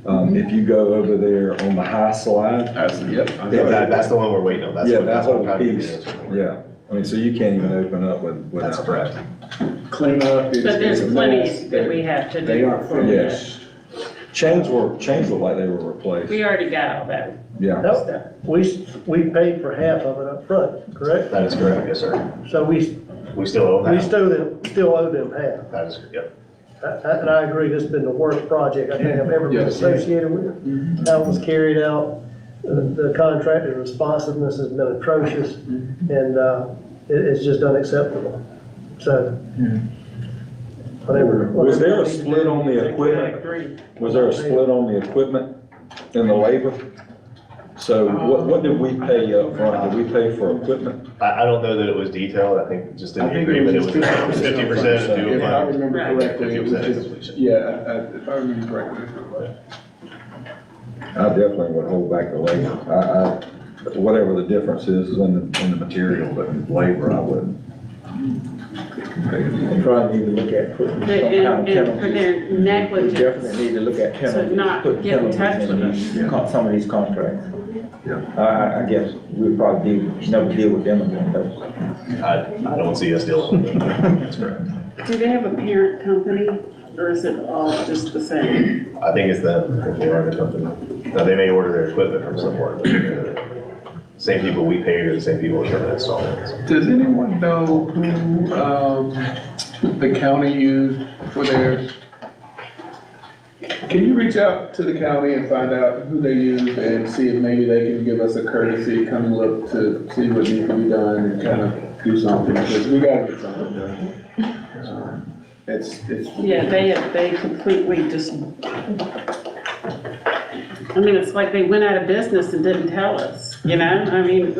Q: If you go over there on the high slide.
D: Yep.
M: That's the one we're waiting on.
Q: Yeah, that whole
M: what I'm trying to
Q: piece,
M: get
Q: yeah. I mean, so you can't even open up without.
M: That's correct.
D: Clean up.
L: But there's plenty that we have to do.
D: They aren't
L: before we-
Q: Yes. Chains look like they were replaced.
L: We already got all that
Q: Yeah.
L: stuff.
O: We paid for half of it up front, correct?
M: That is correct, yes, sir.
O: So we
M: still owe that.
O: still owe them half.
M: That is, yep.
O: And I agree, this has been the worst project I think I've ever been
D: Yes.
O: associated with. How it was carried out, the contractor's responsiveness has been atrocious, and it's just unacceptable. So, whatever.
Q: Was there a split on the equipment? Was there a split on the equipment and the labor? So what did we pay up front? Did we pay for equipment?
M: I don't know that it was detailed. I think just in the agreement, it was 50% due
D: If I
M: upon
D: remember correctly, it was
M: 50%
D: just,
M: completion.
D: yeah, if I remember correctly, that's what it was.
Q: I definitely would hold back the labor. Whatever the difference is in the material, but labor, I wouldn't.
B: We probably need to look at putting some kind of
L: And for
B: penalties.
L: their
B: We
L: negligence,
B: definitely need to look at
L: to
B: penalties.
L: not
B: put
L: get in touch
B: penalties
L: with
B: in
L: us.
B: these some of these contracts.
Q: Yeah.
B: I guess we'll probably never deal with them again, though.
M: I don't see us dealing with it. That's correct.
L: do they have a parent company, or is it all just the same?
M: I think it's them, if they are the company. Now, they may order their equipment from somewhere, but same people we paid are the same people that are installing it.
D: Does anyone know who, the county used for their? Can you reach out to the county and find out who they used and see if maybe they can give us a courtesy, come look to see what needs to be done and kind of do something, because we gotta get something done. It's.
L: Yeah, they completely just, I mean, it's like they went out of business and didn't tell us, you know? I mean,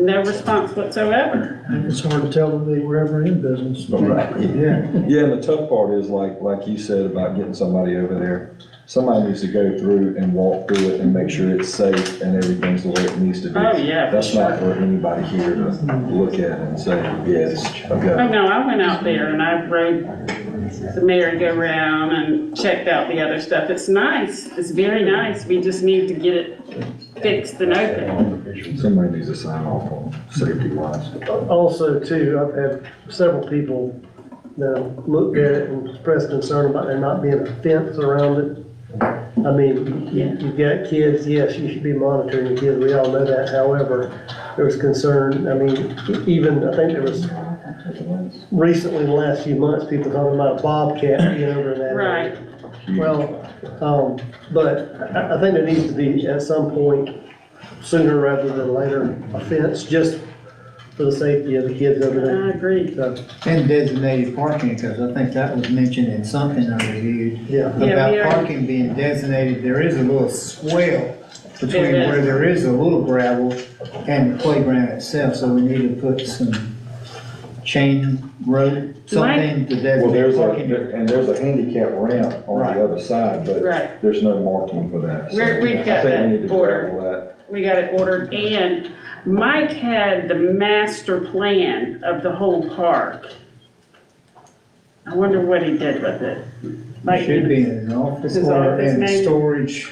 L: no response whatsoever.
A: It's hard to tell if they were ever in business.
Q: Right.
A: Yeah.
Q: Yeah, and the tough part is like you said about getting somebody over there. Somebody needs to go through and walk through it and make sure it's safe and everything's the way it needs to be.
L: Oh, yeah, for
Q: That's not
L: sure.
Q: for anybody here to look at and say, yes,
L: Oh,
Q: okay.
L: no, I went out there and I rode the merry-go-round and checked out the other stuff. It's nice, it's very nice, we just need to get it fixed and open.
Q: Somebody needs to sign off on safety wise.
O: Also too, I've had several people that have looked at it and expressed concern about there not being a fence around it. I mean, you've got kids, yes, you should be monitoring the kids, we all know that. However, there was concern, I mean, even, I think there was recently, in the last few months, people talking about a bobcat being over in that area.
L: Right.
O: Well, but I think there needs to be at some point, sooner rather than later, a fence, just for the safety of the kids over there.
L: I agree.
O: So,
K: And designated parking, because I think that was mentioned in something I reviewed.
O: Yeah.
L: Yeah, we
K: About
L: are-
K: parking being designated, there is a little swell between
L: There is.
K: where there is a little gravel and the playground itself, so we need to put some chain road, something to
Q: Well, there's
K: designate parking.
Q: and there's a handicap ramp on
K: Right.
Q: the other side, but
L: Right.
Q: there's no marking for that. So
L: We've got
Q: I think we need
L: that
Q: to
L: ordered.
Q: gravel that.
L: We got it ordered, and Mike had the master plan of the whole park. I wonder what he did with it. Like,
K: Should be in an office
L: His
K: or
L: office
K: in
L: maybe?
K: storage.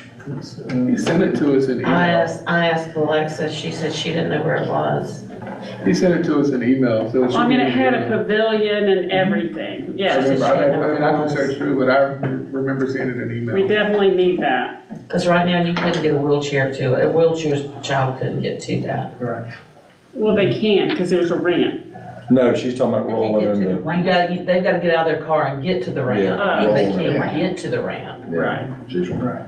D: He sent it to us in email.
I: I asked Alexa, she said she didn't know where it was.
D: He sent it to us in email, so it should
L: I mean,
D: be
L: it
D: in
L: had
D: the
L: a
D: email.
L: pavilion and everything,
D: I
L: yes.
D: remember, I can search through, but I remember seeing it in
L: We
D: email.
L: definitely need that.
I: Because right now you couldn't get a wheelchair to it. A wheelchair child couldn't get to that.
K: Right.
L: Well, they can, because there's a ramp.
Q: No, she's talking about rolling in the.
I: They've got to get out of their car and get to the ramp.
Q: Yeah,
I: They
Q: rolling
I: can't
K: in.
I: get to the ramp.
L: Right.
Q: She's right.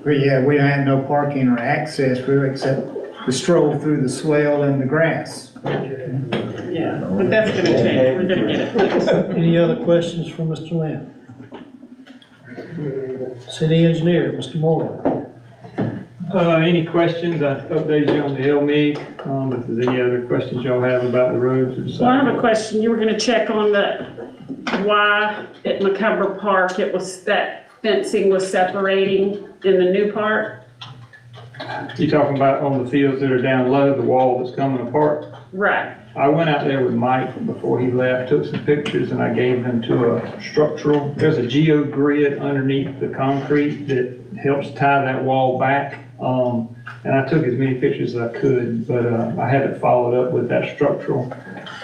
K: But yeah, we don't have no parking or access really except the stroll through the swale and the grass.
L: Yeah, but that's gonna change, we're gonna get it fixed.
A: Any other questions for Mr. Lamb? City engineer, Mr. Moore.
U: Any questions? I updated you on the LMIG, if there's any other questions y'all have about the roads or
L: Well, I have a
U: something.
L: question, you were gonna check on the, why at McCumber Park it was, that fencing was separating in the new part?
U: You talking about on the fields that are down low, the wall that's coming apart?
L: Right,
U: I went out there with Mike before he left, took some pictures, and I gave him to a structural, there's a geogrid underneath the concrete that helps tie that wall back. And I took as many pictures as I could, but, I haven't followed up with that structural.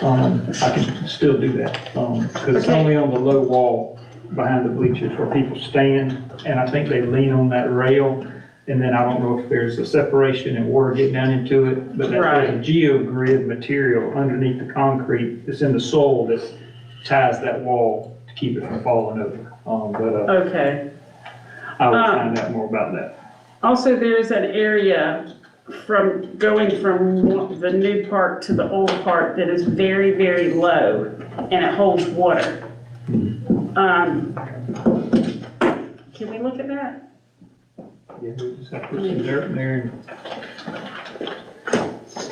U: I can still do that, because it's
L: Okay.
U: only on the low wall behind the bleachers where people stand, and I think they lean on that rail. And then I don't know if there's a separation and water getting down into it, but there's a
L: Right.
U: geogrid material underneath the concrete that's in the soil that ties that wall to keep it from falling over.
L: okay.
U: I will find out more about that.
L: Also, there's an area from, going from the new park to the old park that is very, very low, and it holds water. Can we look at that?
U: Yeah, we just have to put some dirt in there.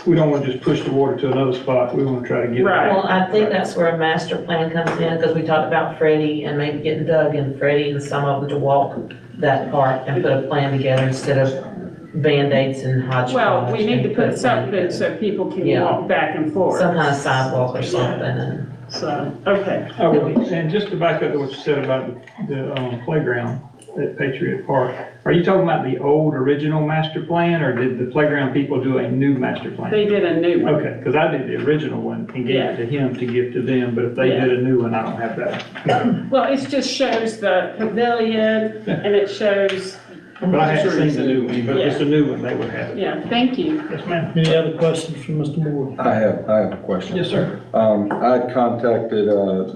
U: We don't want to just push the water to another spot, we want to try to get it.
L: Right.
I: Well, I think that's where a master plan comes in, because we talked about Freddie and maybe getting Doug and Freddie and some of them to walk that park and put a plan together instead of Band-Aids and hodgepodge.
L: Well, we need to
I: and
L: put
I: a plan
L: something
I: together.
L: so people can
I: Yeah.
L: walk back and forth.
I: Some kind of sidewalk or something, and
L: So, okay.
U: Oh, well, and just to back up to what you said about the playground at Patriot Park, are you talking about the old original master plan, or did the playground people do a new master plan?
L: They did a new one.
U: Okay, because I did the original one and gave it to him to give to them, but if they
L: Yeah.
U: did a new one, I don't have that.
L: Well, it just shows the pavilion, and it shows,
U: But I haven't seen the new one, but if it's a new one, they would have it.
L: yeah, thank you.
U: Yes, ma'am.
A: Any other questions for Mr. Moore?
Q: I have a question.
U: Yes, sir.
Q: I had contacted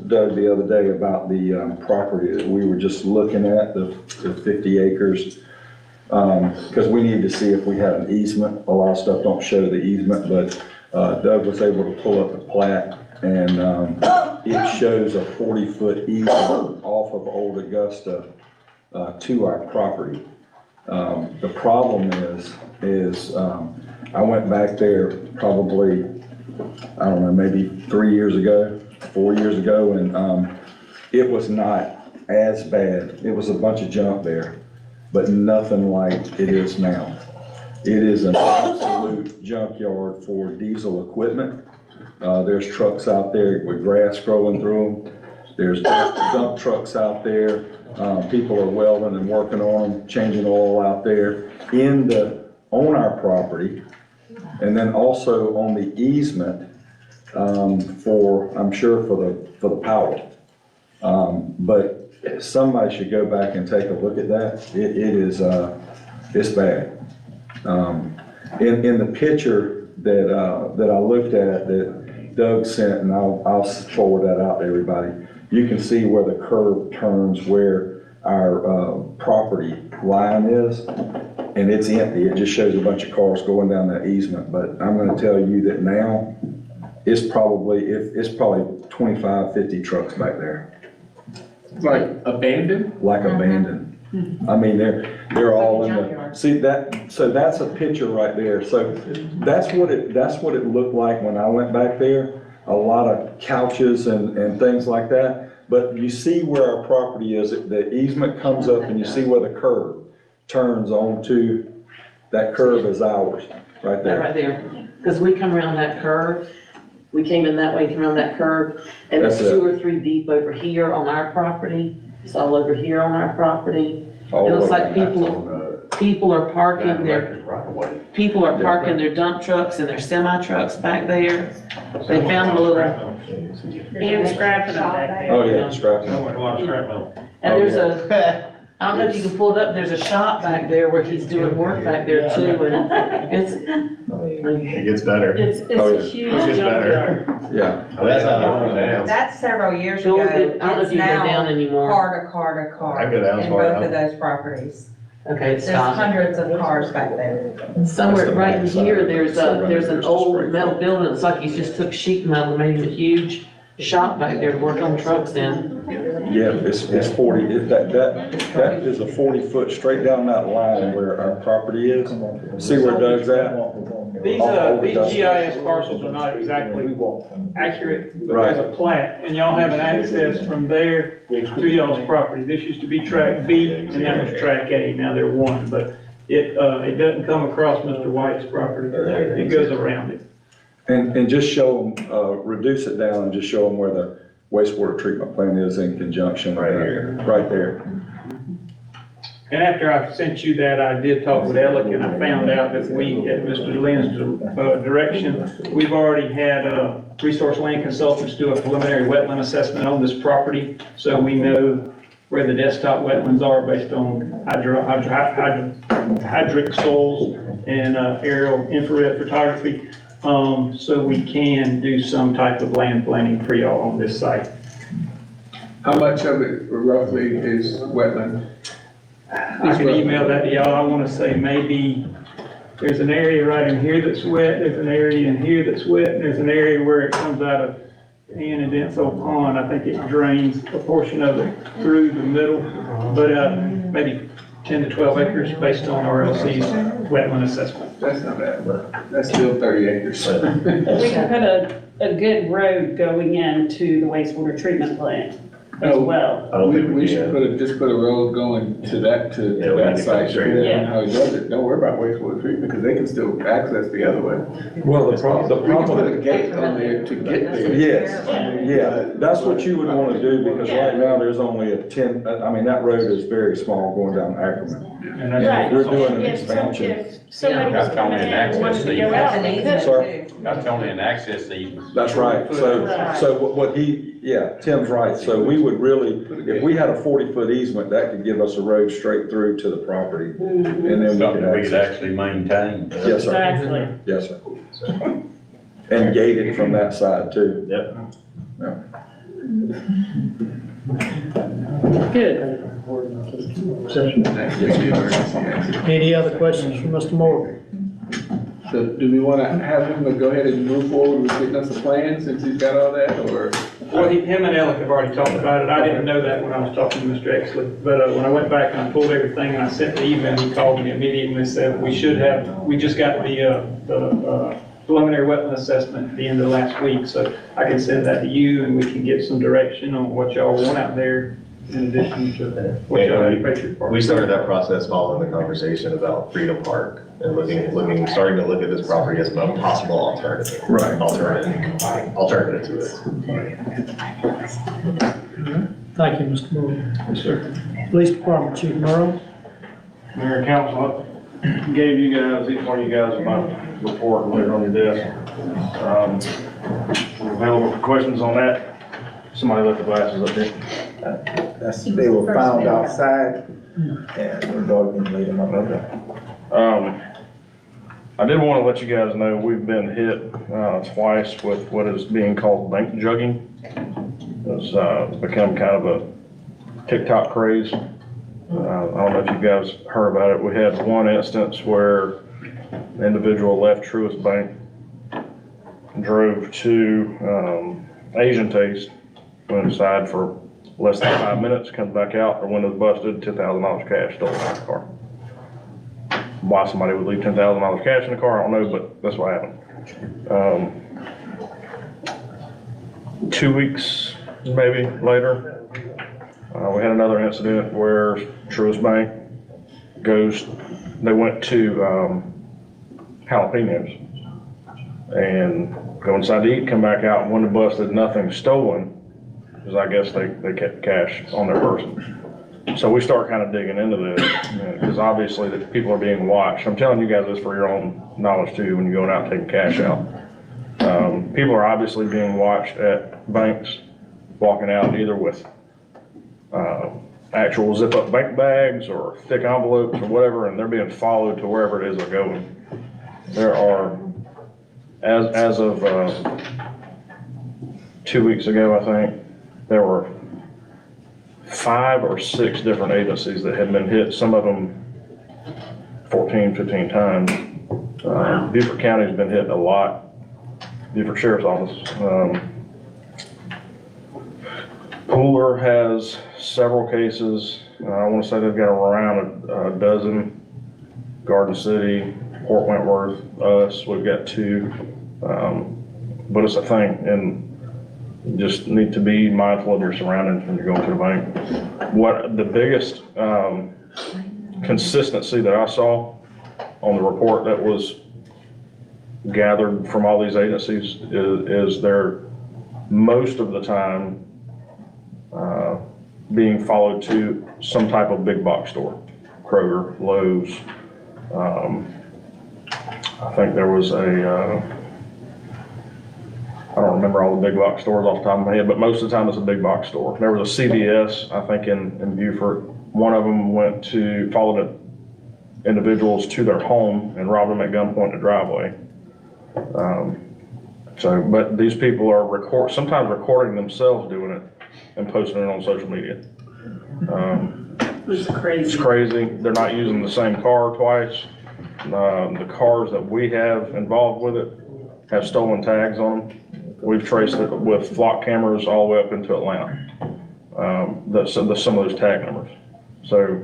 Q: Doug the other day about the property that we were just looking at, the 50 acres. Because we need to see if we have an easement. A lot of stuff don't show the easement, but Doug was able to pull up the plat, and it shows a 40-foot easement off of Old Augusta to our property. The problem is I went back there probably, I don't know, maybe 3 years ago, 4 years ago, and it was not as bad. It was a bunch of junk there, but nothing like it is now. It is an absolute junkyard for diesel equipment. There's trucks out there with grass growing through them. There's dump trucks out there. People are welding and working on them, changing oil out there on our property. And then also on the easement, I'm sure for the power. But somebody should go back and take a look at that. It is, it's bad. In the picture that I looked at that Doug sent, and I'll forward that out to everybody, you can see where the curve turns where our property line is, and it's empty. It just shows a bunch of cars going down that easement. But I'm gonna tell you that now, it's probably 25, 50 trucks back there.
D: Like abandoned?
Q: Like abandoned. I mean, they're all in the, see that, so that's a picture right there. So that's what it looked like when I went back there. A lot of couches and things like that. But you see where our property is, the easement comes up and you see where the curve turns onto, that curve is ours, right
I: That
Q: there.
I: right there, because we come around that curve, we came in that way, came around that curve, and it's
Q: That's it.
I: 2 or 3 deep over here on our property, it's all over here on our property.
Q: All
I: It looks
Q: over.
I: like people are parking their dump trucks and their semi trucks back there. They found a little,
L: And scrapping them back there.
Q: Oh, yeah, scrapping.
I: and there's I don't know if you can pull it up, there's a shop back there where he's doing work back there too, and
M: It gets better.
L: It's
Q: Oh, yeah.
L: a huge
M: It gets better.
L: junkyard.
Q: Yeah.
M: That's not
R: That's several years
I: Bill,
R: ago.
I: I don't know if
R: It's
I: you go
R: now
I: down anymore.
R: car to car to car
M: I go down
R: in
M: far
R: both
M: enough.
R: of those properties.
I: Okay, it's
R: There's
I: stopped.
R: hundreds of cars back there.
I: Somewhere right in here, there's an old metal building, it's like he just took sheet metal and made a huge shop back there to work on trucks in.
Q: Yeah, it's 40, that is a 40-foot straight down that line where our property is. See where Doug's at?
U: These
Q: All the dust.
U: GIS parcels are not exactly accurate, but there's
Q: Right.
U: a plat, and y'all have an access from there to y'all's property. This used to be track B, and that was track A, now they're one, but it doesn't come across Mr. White's property. It goes around it.
Q: And just show them, reduce it down and just show them where the wastewater treatment plant is in conjunction. Right here. Right there.
U: And after I sent you that, I did talk with Alec, and I found out that we, at Mr. Lynn's direction, we've already had Resource Land Consultants do a preliminary wetland assessment on this property, so we know where the desktop wetlands are based on hydric soils and aerial infrared photography. So we can do some type of land planning for y'all on this site.
D: How much of it roughly is wetland?
U: I can email that to y'all. I want to say maybe there's an area right in here that's wet, there's an area in here that's wet, and there's an area where it comes out of Anadinso Pond. I think it drains a portion of it through the middle, but maybe 10 to 12 acres based on RLC's wetland assessment.
D: That's not bad, but that's still 30 acres.
L: We can put a good road going into the wastewater treatment plant as well.
M: I don't think
D: We should just put a road going to that site.
L: Yeah.
D: How he does it, don't worry about wastewater treatment, because they can still access the other way.
Q: Well, the problem.
D: We can put a gate on there to get there.
Q: Yes, yeah, that's what you would want to do, because right now there's only a 10, I mean, that road is very small going down Ackerman.
U: And
L: Right.
Q: We're doing an
L: If
Q: expansion.
L: somebody was coming in and wanted to go out, they could.
Q: Sir?
E: That's only an access easement.
Q: That's right, so what Tim's right, so we would really, if we had a 40-foot easement, that could give us a road straight through to the property, and then we
E: Something
Q: could
E: we could
Q: access.
E: actually maintain.
Q: Yes, sir.
L: Exactly.
Q: Yes, sir. And gate it from that side too.
M: Yep.
L: Good.
A: Any other questions for Mr. Morgan?
D: So do we want to have him go ahead and move forward with getting us a plan since he's got all that, or?
U: Well, him and Alec have already talked about it. I didn't know that when I was talking to Mr. Exley. But when I went back and I pulled everything and I sent the email, he called me immediately and said, we just got the preliminary wetland assessment at the end of last week. So I can send that to you and we can get some direction on what y'all want out there
O: in addition to that.
M: We started that process following the conversation about Freedom Park and starting to look at this property as a possible alternative.
B: Right.
M: Alternative to it.
A: Thank you, Mr. Moore. Yes, sir. Police Department, Chief Merle.
J: Mayor and council, I gave you guys, each one of you guys, my report later on your desk. We're available for questions on that. Somebody left the glasses up there.
B: They were found outside, and their dog been laid in my brother.
J: I did want to let you guys know we've been hit twice with what is being called bank jugging. It's become kind of a TikTok craze. I don't know if you guys heard about it. We had one instance where an individual left Truist Bank, drove to Asian Taste, went inside for less than 5 minutes, comes back out, their window's busted, $10,000 cash stolen out of the car. Why somebody would leave $10,000 cash in the car, I don't know, but that's what happened. 2 weeks maybe later, we had another incident where Truist Bank they went to Jalapenos and go inside to eat, come back out, window busted, nothing stolen, because I guess they kept cash on their person. So we start kind of digging into this, because obviously the people are being watched. I'm telling you guys this for your own knowledge too, when you're going out taking cash out. People are obviously being watched at banks, walking out either with actual zip-up bank bags or thick envelopes or whatever, and they're being followed to wherever it is they're going. There are, as of 2 weeks ago, I think, there were 5 or 6 different agencies that had been hit, some of them 14, 15 times. Beaufort County's been hit a lot. Beaufort Sheriff's Office. Pooler has several cases. I want to say they've got around a dozen. Garden City, Port Wentworth, us, we've got 2. But it's a thing, and you just need to be mindful of your surroundings when you're going to the bank. What the biggest consistency that I saw on the report that was gathered from all these agencies is they're most of the time being followed to some type of big box store, Kroger, Lowe's. I think there was I don't remember all the big box stores off the top of my head, but most of the time it's a big box store. There was a CVS, I think in Beaufort. One of them followed individuals to their home and robbed them at gunpoint in the driveway. But these people are sometimes recording themselves doing it and posting it on social media.
L: It's crazy.
J: It's crazy. They're not using the same car twice. The cars that we have involved with it have stolen tags on them. We've traced it with flock cameras all the way up into Atlanta. Some of those tag numbers. So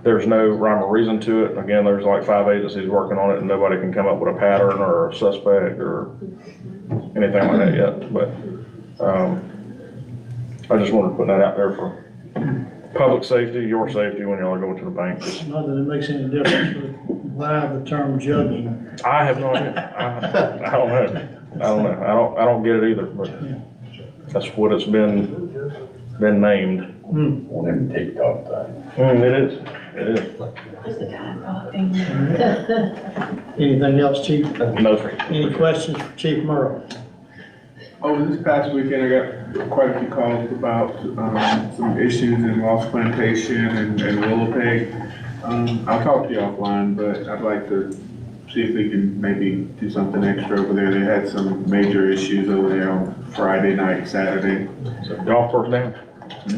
J: there's no rhyme or reason to it. Again, there's like 5 agencies working on it, and nobody can come up with a pattern or a suspect or anything like that yet. But I just wanted to put that out there for public safety, your safety when y'all are going to the bank.
A: Not that it makes any difference, but why the term jugging?
J: I have no idea. I don't know. I don't get it either, but that's what it's been named.
E: On them TikTok thing.
J: It is.
A: Anything else, Chief?
J: No, sir.
A: Any questions for Chief Merle?
D: Over this past weekend, I got quite a few calls about some issues in Lost Plantation and Willowpeg. I'll talk to you offline, but I'd like to see if we can maybe do something extra over there. They had some major issues over there on Friday night, Saturday.
J: So golf course down?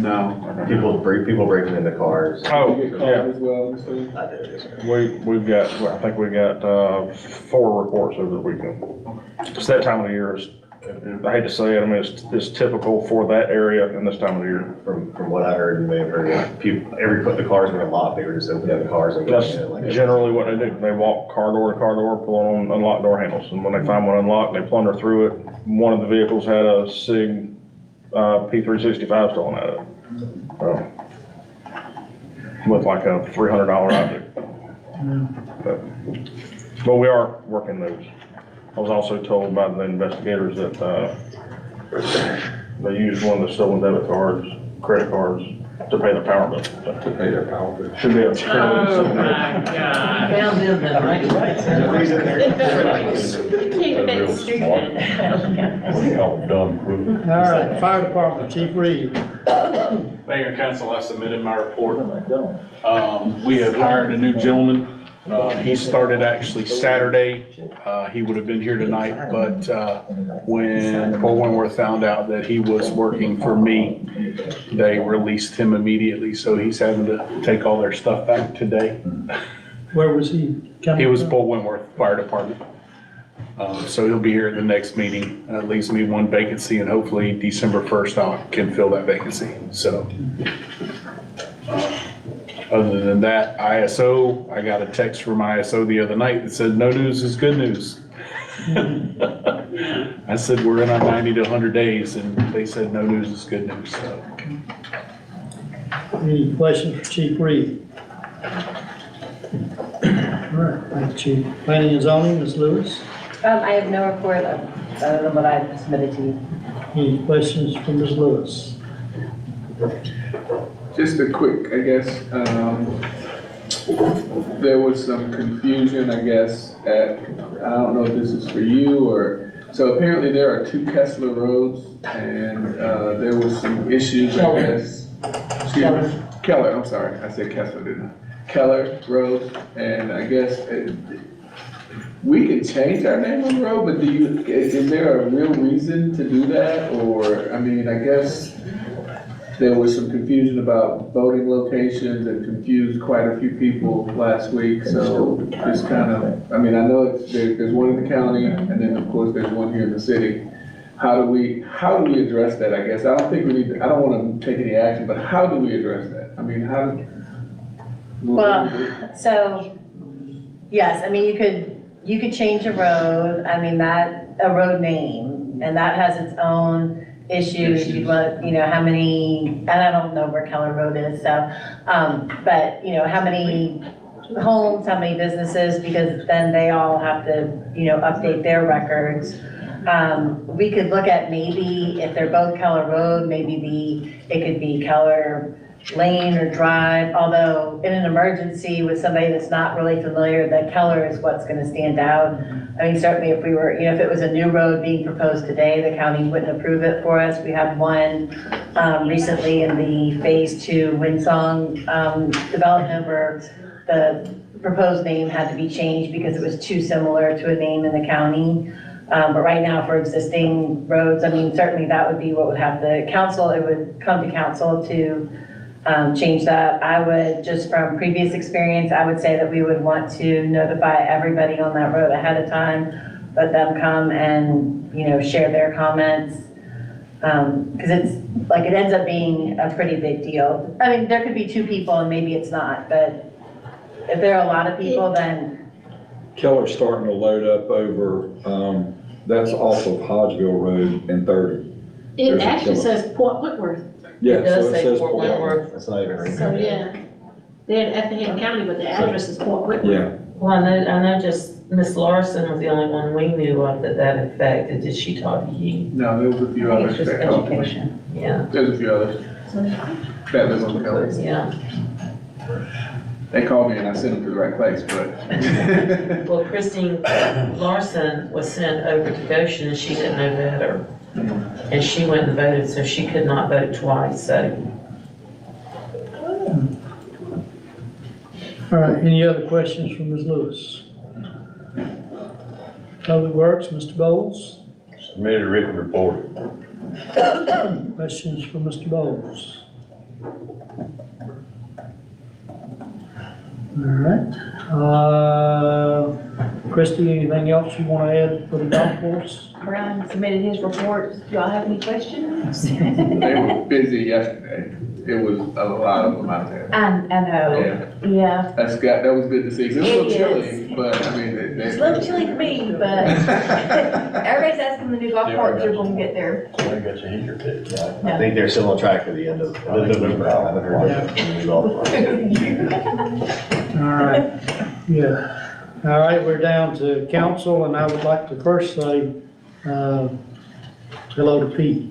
D: No.
M: People breaking into cars.
J: Oh,
D: Did you get called
J: yeah.
D: as well, Mr.
M: I did, yes, sir.
J: We've got, I think we got 4 reports over the weekend. It's that time of the year. I hate to say it, I mean, it's typical for that area in this time of the year.
M: From what I heard, you may have heard, the cars were locked, they were just opening the cars and
J: That's
M: getting in. Like,
J: generally what they do. They walk car door to car door, pulling on unlocked door handles. And when they find one unlocked, they plunder through it. One of the vehicles had a SIG P365 stolen out of it.
P: with like a $300 object. But we are working those. I was also told by the investigators that, they used one of the stolen debit cards, credit cards, to pay the power bill. To pay their power bill. Should be a.
L: Oh, my God.
I: Found them then, right?
A: All right, fire department, Chief Reed.
H: Mayor and council, I submitted my report. We have hired a new gentleman. He started actually Saturday. He would have been here tonight, but when Paul Winworth found out that he was working for me, they released him immediately, so he's having to take all their stuff back today.
A: Where was he coming
H: He was
A: from?
H: Paul Winworth Fire Department. So he'll be here at the next meeting. That leaves me one vacancy, and hopefully December 1st I can fill that vacancy, so. Other than that, ISO, I got a text from ISO the other night that said, no news is good news. I said, we're in our 90 to 100 days, and they said, no news is good news, so.
A: Any questions for Chief Reed? All right, thank you, Chief. Planning and zoning, Ms. Lewis.
F: I have no report other than what I submitted to you.
A: Any questions from Ms. Lewis?
D: Just a quick, I guess, there was some confusion, I guess, I don't know if this is for you or, so apparently there are 2 Kessler roads and there was some issues, I guess. Keller, I'm sorry, I said Kessler, didn't I? Keller Road, and I guess we could change our name on the road, but is there a real reason to do that? Or, I mean, I guess there was some confusion about voting locations and confused quite a few people last week, so just kind of, I mean, I know there's one in the county, and then of course there's one here in the city. How do we address that, I guess? I don't think we need, I don't want to take any action, but how do we address that? I mean,
F: Well, so, yes, I mean, you could change a road, I mean, a road name, and that has its own issues. You want, how many, and I don't know where Keller Road is, so, but, how many homes, how many businesses, because then they all have to, update their records. We could look at maybe, if they're both Keller Road, maybe it could be Keller Lane or Drive, although in an emergency with somebody that's not really familiar, the Keller is what's gonna stand out. I mean, certainly if we were, if it was a new road being proposed today, the county wouldn't approve it for us. We had one recently in the Phase 2 Windsong development where the proposed name had to be changed because it was too similar to a name in the county. But right now for existing roads, I mean, certainly that would be what would have the council, it would come to council to change that. I would, just from previous experience, I would say that we would want to notify everybody on that road ahead of time, let them come and, share their comments. Because it's, like, it ends up being a pretty big deal. I mean, there could be 2 people and maybe it's not, but if there are a lot of people, then.
Q: Keller's starting to load up over, that's off of Hodgeville Road and 30.
V: It
Q: There's a
V: actually
Q: Keller.
V: says Port Whitworth.
Q: Yeah,
I: It does
Q: so
I: say
Q: says
I: Fort Wentworth.
M: That's not even right.
V: So, yeah. They're in Effingham County, but the address is Port Whitworth.
Q: Yeah.
I: Well, I know just Miss Larson was the only one we knew of that affected. Did she talk to you?
D: No, there was a few others.
F: It's just
D: that helped.
F: education.
I: Yeah.
D: There's a few others that live on the Keller.
I: Yeah.
D: They called me and I sent them to the right place, but.
I: Well, Christine Larson was sent over to Goshen and she didn't know better. And she went and voted, so she could not vote twice, so.
A: All right, any other questions from Ms. Lewis? Public Works, Mr. Bowles?
E: Submitted a written report.
A: Questions for Mr. Bowles? All right. Christie, anything else you want to add for the golf course?
N: Brian submitted his report. Do y'all have any questions?
D: They were busy yesterday. It was a lot of them out there.
N: I know.
D: Yeah.
N: Yeah.
D: That was good to see. It was a little
N: It
D: chilly,
N: is.
D: but I mean,
N: It's a little chilly for me, but everybody's asking the new golf carts are gonna get there.
E: I got your heater pit, right?
M: I think they're still on track for the end of November. I haven't heard anything from the golf.
A: All right, yeah. All right, we're down to council, and I would like to first say, hello to Pete.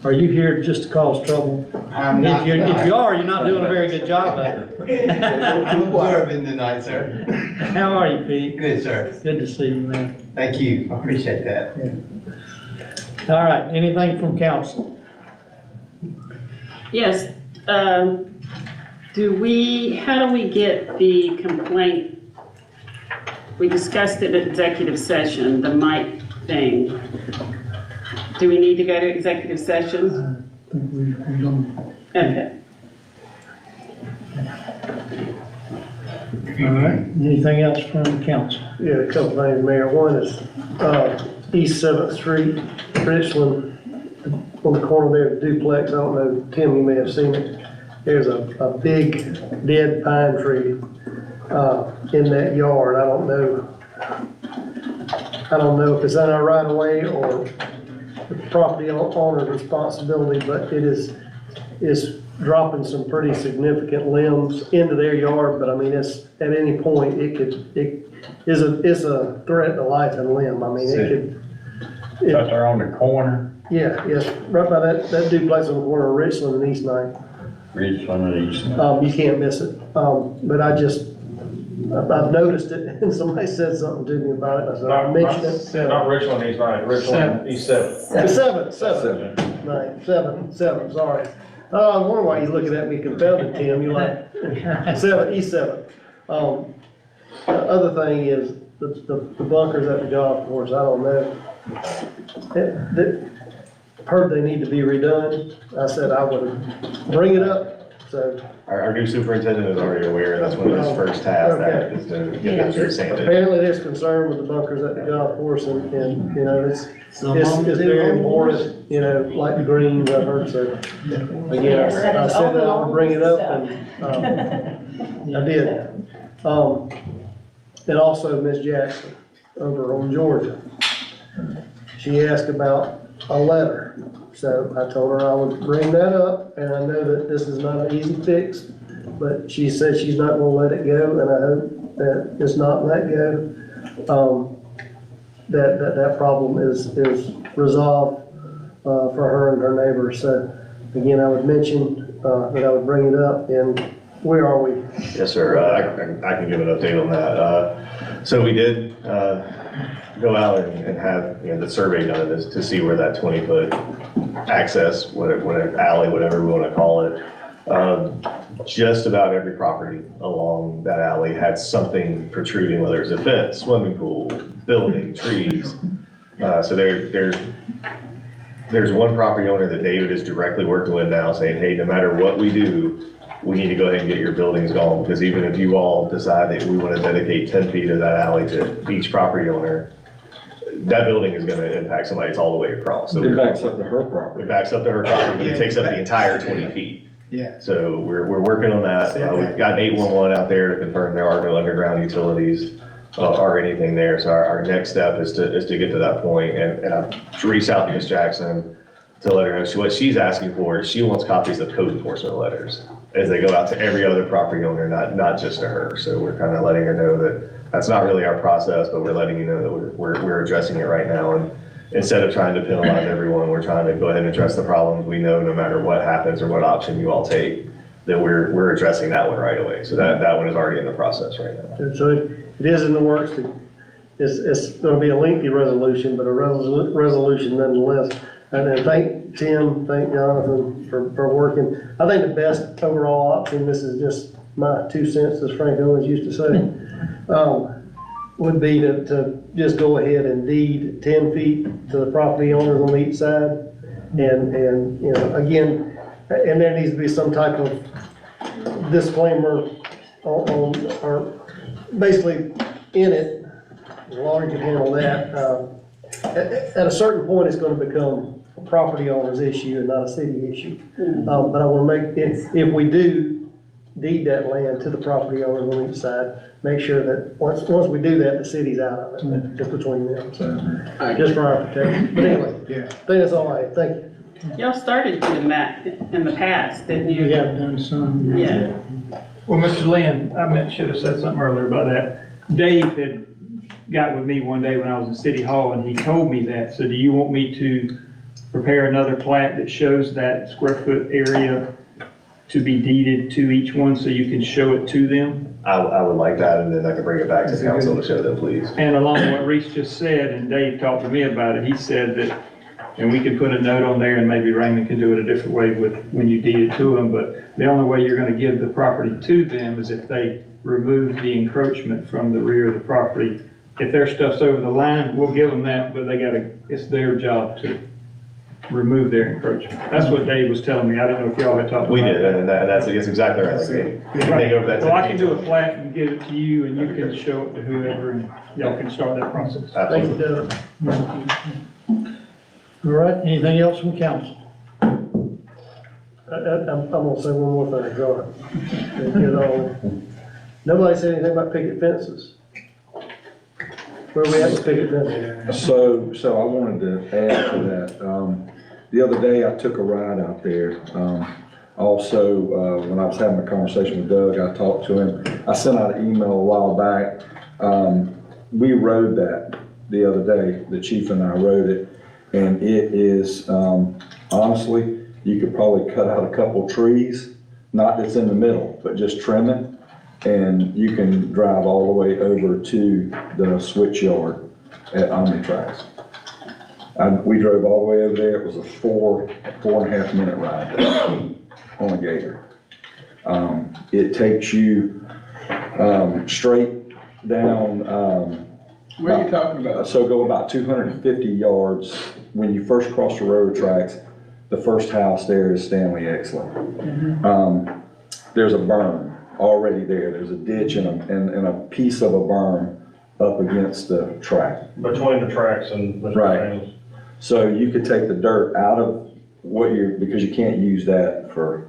A: Are you here just to cause trouble?
C: I'm not.
A: If you are, you're not doing a very good job at it.
C: Observing tonight, sir.
A: How are you, Pete?
C: Good, sir.
A: Good to see you, man.
C: Thank you. I appreciate that.
A: All right, anything from council?
L: Yes, how do we get the complaint? We discussed it at executive session, the mic thing. Do we need to go to executive session? Okay.
A: All right, anything else from council?
O: Yeah, a couple things, Mayor. One is, East 7th Street, Richland, on the corner there, duplex, I don't know, Tim, you may have seen it. There's a big dead pine tree, in that yard. I don't know if it's in our right of way or the property owner's responsibility, but it's dropping some pretty significant limbs into their yard, but I mean, it's, at any point, it's a threat to life and limb. I mean, it could.
E: Right there on the corner,
O: Yeah, yes, right by that duplex on the corner of Richland and East Ninth.
E: Richland and East.
O: You can't miss it. But I've noticed it, and somebody said something to me about it, I said, I'll mention it.
J: Not Richland, East Nine, Richland, East Seven.
O: Seven, sorry. I wonder why you're looking at me confounded, Tim, you like, East 7. Other thing is, the bunkers at the golf course, I don't know. Heard they need to be redone. I said I would bring it up, so.
M: Our new superintendent is already aware, that's one of his first tasks, that is to get that dirt sanded.
O: Apparently there's concern with the bunkers at the golf course and, you know, it's very important, you know, like the greens, I heard, so. Again, I said that I would bring it up and, I did. And also Miss Jackson over on Georgia. She asked about a letter, so I told her I would bring that up, and I know that this is not an easy fix, but she said she's not gonna let it go, and I hope that it's not let go. That problem is resolved, for her and her neighbors, so again, I would mention, that I would bring it up, and where are we?
M: Yes, sir. I can give an update on that. So we did go out and have, you know, the survey done to see where that 20-foot access, whatever alley, whatever we want to call it. Just about every property along that alley had something protruding, whether it's a fence, swimming pool, building, trees. So there's one property owner that David is directly working with now saying, hey, no matter what we do, we need to go ahead and get your buildings gone, because even if you all decide that we want to dedicate 10 feet of that alley to each property owner, that building is going to impact somebody. It's all the way across. So
Q: It backs up to her property.
M: it backs up to her property, but it takes up the entire 20 feet.
K: Yeah.
M: So we're working on that. We've got 811 out there to confirm there are no underground utilities or anything there. So our next step is to get to that point, and I've reached out to Ms. Jackson to let her know what she's asking for is she wants copies of code enforcement letters as they go out to every other property owner, not just to her. So we're kind of letting her know that that's not really our process, but we're letting you know that we're addressing it right now. And instead of trying to penalize everyone, we're trying to go ahead and address the problems. We know no matter what happens or what option you all take, that we're addressing that one right away. So that one is already in the process right now.
O: So it is in the works. It's going to be a lengthy resolution, but a resolution nonetheless. And then thank Tim, thank Jonathan for working. I think the best overall option, this is just my 2 cents, as Frank Owens used to say, would be to just go ahead and deed 10 feet to the property owners on each side. And, you know, again, and there needs to be some type of disclaimer on or basically in it. Lauren can handle that. At a certain point, it's going to become a property owner's issue and not a city issue. But I want to make, if we do deed that land to the property owners on each side. Make sure that, once we do that, the city's out of it, just between them, so, just for our protection. But anyway,
K: Yeah.
O: I think that's all right, thank you.
L: Y'all started doing that in the past, didn't you?
A: We have done some.
L: Yeah.
U: Well, Mr. Lynn, should have said something earlier about that. Dave had got with me one day when I was in City Hall, and he told me that. So do you want me to prepare another plat that shows that square foot area to be deeded to each one so you can show it to them?
M: I would like that, and then I can bring it back to the council to show them, please.
U: And along with what Reese just said, and Dave talked to me about it, he said that, and we can put a note on there, and maybe Raymond can do it a different way with, when you deed it to them, but the only way you're gonna give the property to them is if they remove the encroachment from the rear of the property. If their stuff's over the line, we'll give them that, but it's their job to remove their encroachment. That's what Dave was telling me. I didn't know if y'all had talked about
M: We
U: that.
M: did, and that's exactly right. We can take over that.
U: Well, I can do a plat and give it to you, and you can show it to whoever, and y'all can start that process.
O: Thank you, Doug.
A: All right, anything else from council?
O: I'm gonna say one more thing, sorry. Nobody said anything about picket fences. Where we at with picket fences?
Q: So I wanted to add to that. The other day, I took a ride out there. Also, when I was having a conversation with Doug, I talked to him. I sent out an email a while back. We rode that the other day. The chief and I rode it. And it is, honestly, you could probably cut out a couple trees, not that's in the middle, but just trim it. And you can drive all the way over to the switch yard at Omnitrax. We drove all the way over there. It was a 4.5 minute ride on a gator. It takes you, straight down,
D: Where are you talking about?
Q: so go about 250 yards. When you first cross the railroad tracks, the first house there is Stanley Exley. There's a berm already there. There's a ditch and a piece of a berm up against the track.
J: Between the tracks and Mr.
Q: Right.
J: Daniels.
Q: So you could take the dirt out of because you can't use that for,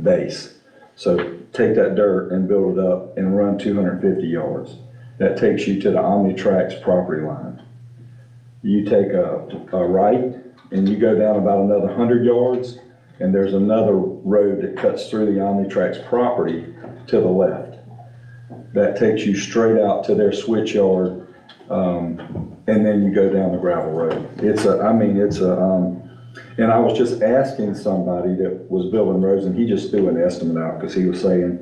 Q: base. So take that dirt and build it up and run 250 yards. That takes you to the Omnitrax property line. You take a right and you go down about another 100 yards, and there's another road that cuts through the Omnitrax property to the left. That takes you straight out to their switch yard, and then you go down the gravel road. And I was just asking somebody that was building roads, and he just threw an estimate out, because he was saying,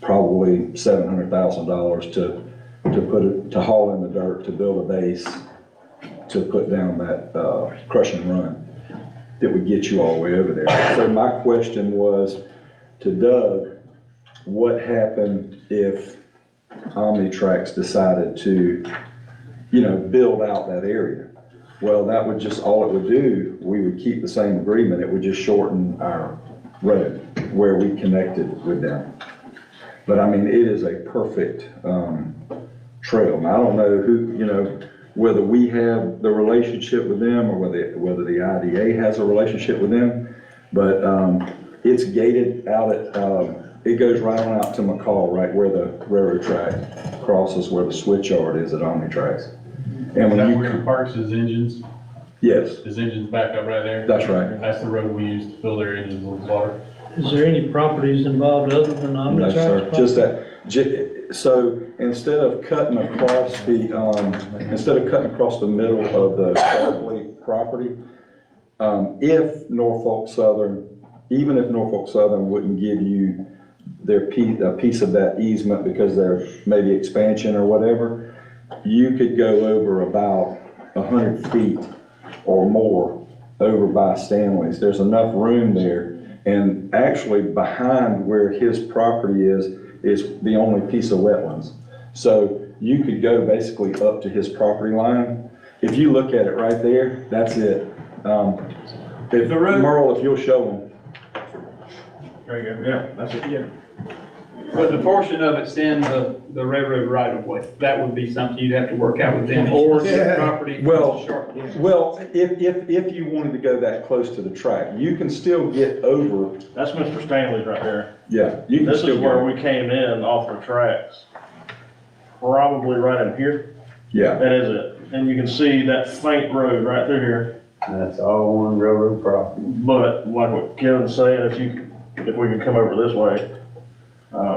Q: probably $700,000 to haul in the dirt, to build a base, to put down that crush and run that would get you all the way over there. So my question was to Doug, what happened if Omnitrax decided to, build out that area? Well, that would just, all it would do, we would keep the same agreement, it would just shorten our road where we connected with them. But it is a perfect trail. Now, I don't know who, whether we have the relationship with them or whether the IDA has a relationship with them, but it's gated out at, it goes right on out to McCall, right where the railroad track crosses where the switch yard is at Omnitrax. And when
H: Where he parks his engines?
Q: Yes.
H: His engines back up right there?
Q: That's right.
H: That's the road we use to fill their engines with water.
A: Is there any properties involved other than
Q: No,
A: Omnitrax?
Q: sir, just that, so instead of cutting across the middle of the Starfleet property, even if Norfolk Southern wouldn't give you a piece of that easement because they're maybe expansion or whatever, you could go over about 100 feet or more over by Stanley's. There's enough room there. And actually behind where his property is the only piece of wetlands. So you could go basically up to his property line. If you look at it right there, that's it. Merle, if you'll show them.
J: There you go, yeah, that's it, yeah.
U: But the portion of it's in the railroad right of way, that would be something you'd have to work out with them, or the property.
Q: Well, if you wanted to go that close to the track, you can still get over,
S: That's Mr. Stanley's right there.
Q: yeah, you can
S: This
Q: still
S: is where
Q: go.
S: we came in off the tracks. Probably right in here.
Q: Yeah,
S: That is it. And you can see that faint road right through here.
E: That's all on railroad property.
S: But like what Kevin's saying, if we could come over this way.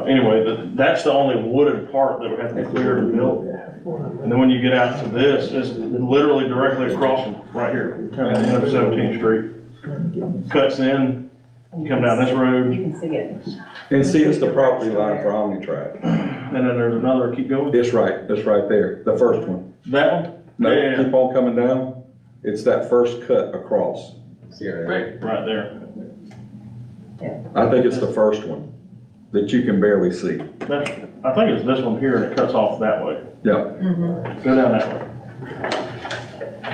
S: Anyway, that's the only wooded part that would have to be cleared and built. And then when you get out to this, it's literally directly across from right here, kind of the end of 17th Street. Cuts in, you come down this road,
R: You can see it.
Q: and see, it's the property line for Omnitrack.
S: and then there's another, keep going.
Q: It's right there, the first one.
S: That one?
Q: No,
S: Yeah.
Q: keep on coming down, it's that first cut across.
S: Right there.
Q: I think it's the first one that you can barely see.
S: I think it's this one here, and it cuts off that way.
Q: Yeah,
S: Go down that way.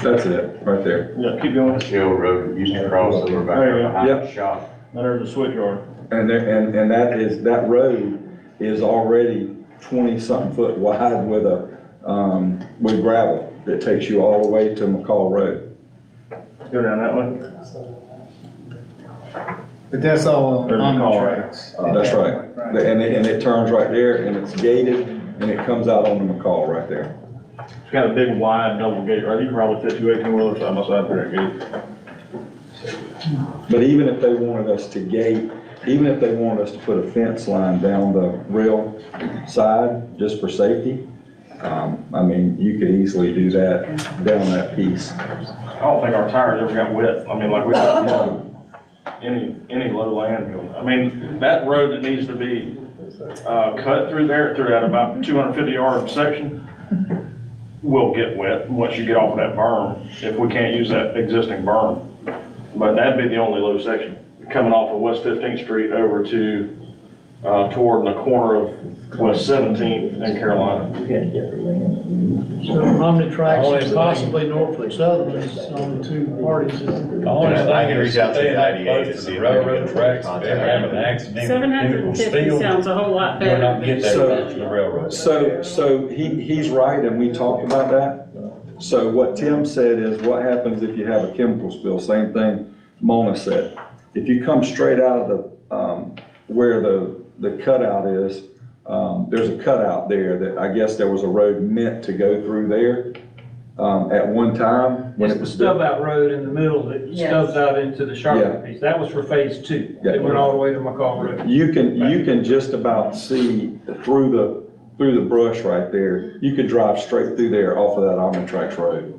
Q: that's it, right there.
S: Yeah, keep going.
E: Shell Road used to cross over back
S: There you
E: there
S: go.
E: behind the
Q: Yep.
E: shop.
S: Then there's a switch yard.
Q: And there, and that road is already 20-something foot wide with gravel that takes you all the way to McCall Road.
S: Go down that way.
K: But that's all
S: There's a
K: on the
S: call,
K: tracks.
Q: That's right. And it turns right there and it's gated and it comes out on the McCall right there.
S: It's got a big wide double gate, right? You can probably fit 2 18-wheelers side by side through that gate.
Q: But even if they wanted us to gate, even if they wanted us to put a fence line down the rail side, just for safety, I mean, you could easily do that down that piece.
S: I don't think our tires ever got wet. I mean, like we don't any low land. I mean, that road that needs to be, cut through that about 250-yard section will get wet once you get off of that berm, if we can't use that existing berm. But that'd be the only low section, coming off of West 15th Street over to, toward the corner of West 17th and Carolina.
A: So Omnitrax and possibly Norfolk Southern is on the two parties.
M: I can reach out to the IDA to see if they can get
E: tracks,
M: contact.
E: if they have an accident.
L: 750 sounds a whole lot better.
E: We'll not get that
Q: So-
E: much to the railroad.
Q: So he's right, and we talked about that. So what Tim said is, what happens if you have a chemical spill? Same thing Mona said. If you come straight out of the, where the cutout is, there's a cutout there that I guess there was a road meant to go through there, at one time when
U: It's
Q: it
U: the
Q: was
U: stub
Q: built.
U: out road in the middle that
R: Yes.
U: stubs out into the
Q: Yeah.
U: Sharpton piece. That was for phase 2.
Q: Yeah.
U: It went all the way to McCall Road.
Q: You can just about see through the brush right there. You could drive straight through there off of that Omnitrax road.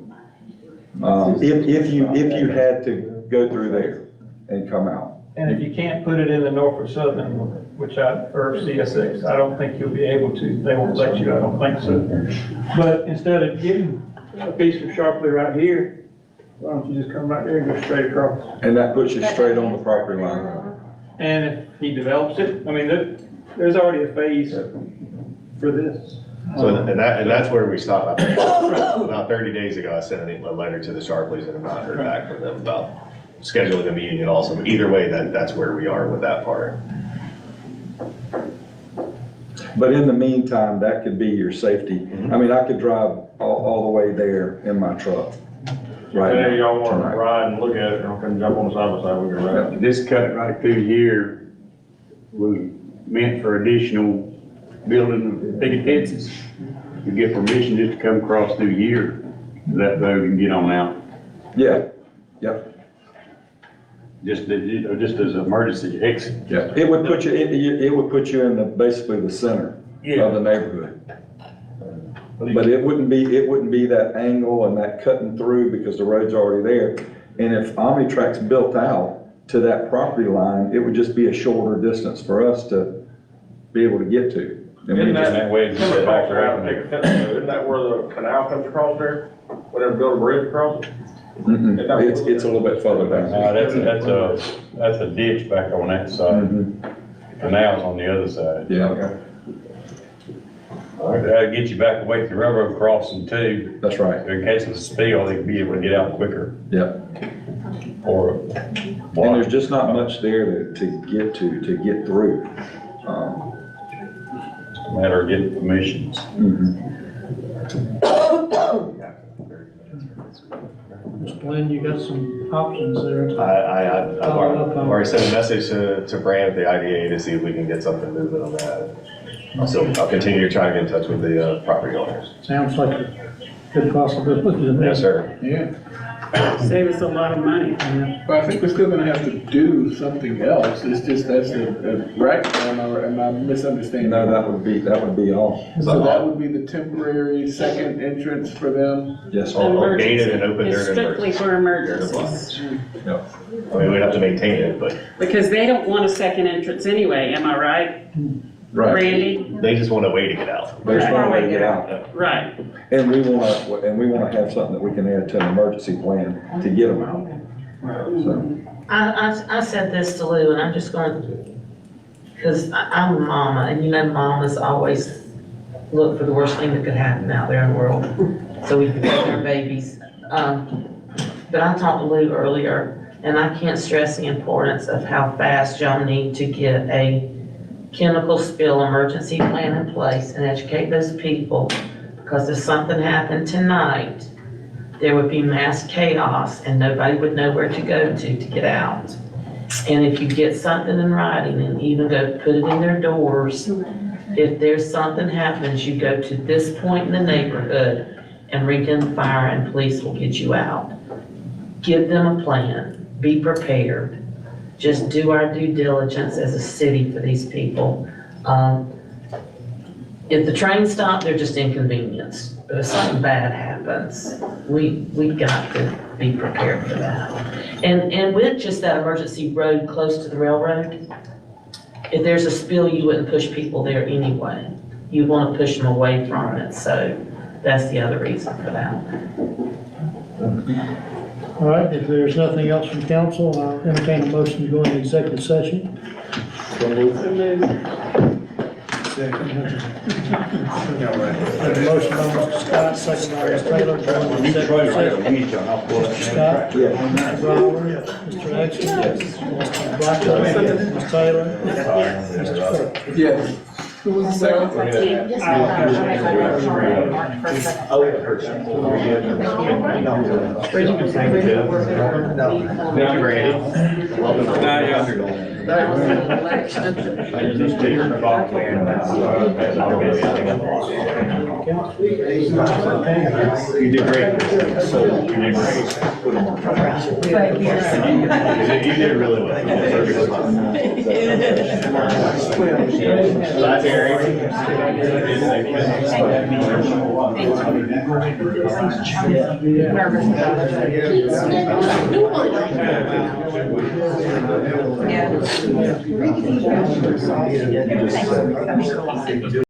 Q: If you had to go through there and come out.
U: And if you can't put it in the Norfolk Southern, or CSX, I don't think you'll be able to. They won't let you, I don't think so. But instead of getting a piece of Sharpley right here, why don't you just come right there and go straight across?
Q: And that puts you straight on the property line.
U: And if he develops it, I mean, there's already a phase for this.
M: So, and that's where we stopped. About 30 days ago, I sent a letter to the Sharpleys and have not heard back from them about scheduling a meeting and also, either way, that's where we are with that part.
Q: But in the meantime, that could be your safety. I mean, I could drive all the way there in my truck. Right
S: If any of
Q: now,
S: y'all want to
Q: tonight.
S: ride and look at it, or can jump on the side by side, we can ride.
E: This cut right through here was meant for additional building picket fences. You get permission just to come across through here, that road and get on out.
Q: Yeah, yep,
E: Just as an emergency exit.
Q: yeah. It would put you, it would put you in basically the center of the neighborhood. But it wouldn't be that angle and that cutting through because the road's already there. And if Omnitrack's built out to that property line, it would just be a shorter distance for us to be able to get to. And we
S: Isn't
Q: just-
E: that way to
S: Come
E: get back
S: across there, I'll take a fence, isn't that where the canal comes across there? Where they build a bridge across it?
Q: It's a little bit further back.
E: That's a ditch back on that side.
Q: Mhm.
E: Canal's on the other side.
Q: Yeah,
E: That'll get you back away from the railroad crossing too.
Q: that's right.
E: In case of a spill, they'd be able to get out quicker.
Q: Yep.
E: Or
Q: And there's just not much there to get through.
E: matter of getting permissions.
A: Mr. Glenn, you got some options there.
M: I've already sent a message to Brand at the IDA to see if we can get something moving on that. I'll continue to try to get in touch with the property owners.
A: Sounds like a good possibility to me.
M: Yes, sir.
D: Yeah,
L: Save us a lot of money.
D: but I think we're still gonna have to do something else. It's just that's a breakdown, or am I misunderstanding?
Q: No, that would be all.
D: So that would be the temporary second entrance for them?
Q: Yes,
M: Or gated and open
L: It's
M: during
L: strictly
M: emergency.
L: for emergencies.
M: I mean, we'd have to maintain it, but
L: Because they don't want a second entrance anyway, am I right? Randy?
M: they just want a way to get out.
Q: They just want a way to get out.
L: Right.
Q: And we wanna have something that we can add to an emergency plan to get them out. So,
I: I said this to Lou, and I'm just going, because I'm a mama, and you know mamas always look for the worst thing that could happen out there in the world, so we can get their babies. But I talked to Lou earlier, and I can't stress the importance of how fast y'all need to get a chemical spill emergency plan in place and educate those people, because if something happened tonight, there would be mass chaos and nobody would know where to go to get out. And if you get something in writing and even go put it in their doors, if there's something happens, you go to this point in the neighborhood and ring in fire and police will get you out. Give them a plan, be prepared. Just do our due diligence as a city for these people. If the train stopped, they're just inconvenienced. But if something bad happens, we've got to be prepared for that. And with just that emergency road close to the railroad, if there's a spill, you wouldn't push people there anyway. You'd want to push them away from it. So that's the other reason for that.
A: All right, if there's nothing else from council, I'll entertain a motion to go into executive session. Have a motion by Mr. Scott, second by Mr. Taylor, going into executive session. Mr. Scott? Mr. Brower? Mr. Exton? Mr. Blackwell? Ms. Taylor? Mr. Cook?
D: Yes. Who was the second?
M: You did great. You did really well. That's Eric.
N: Yeah.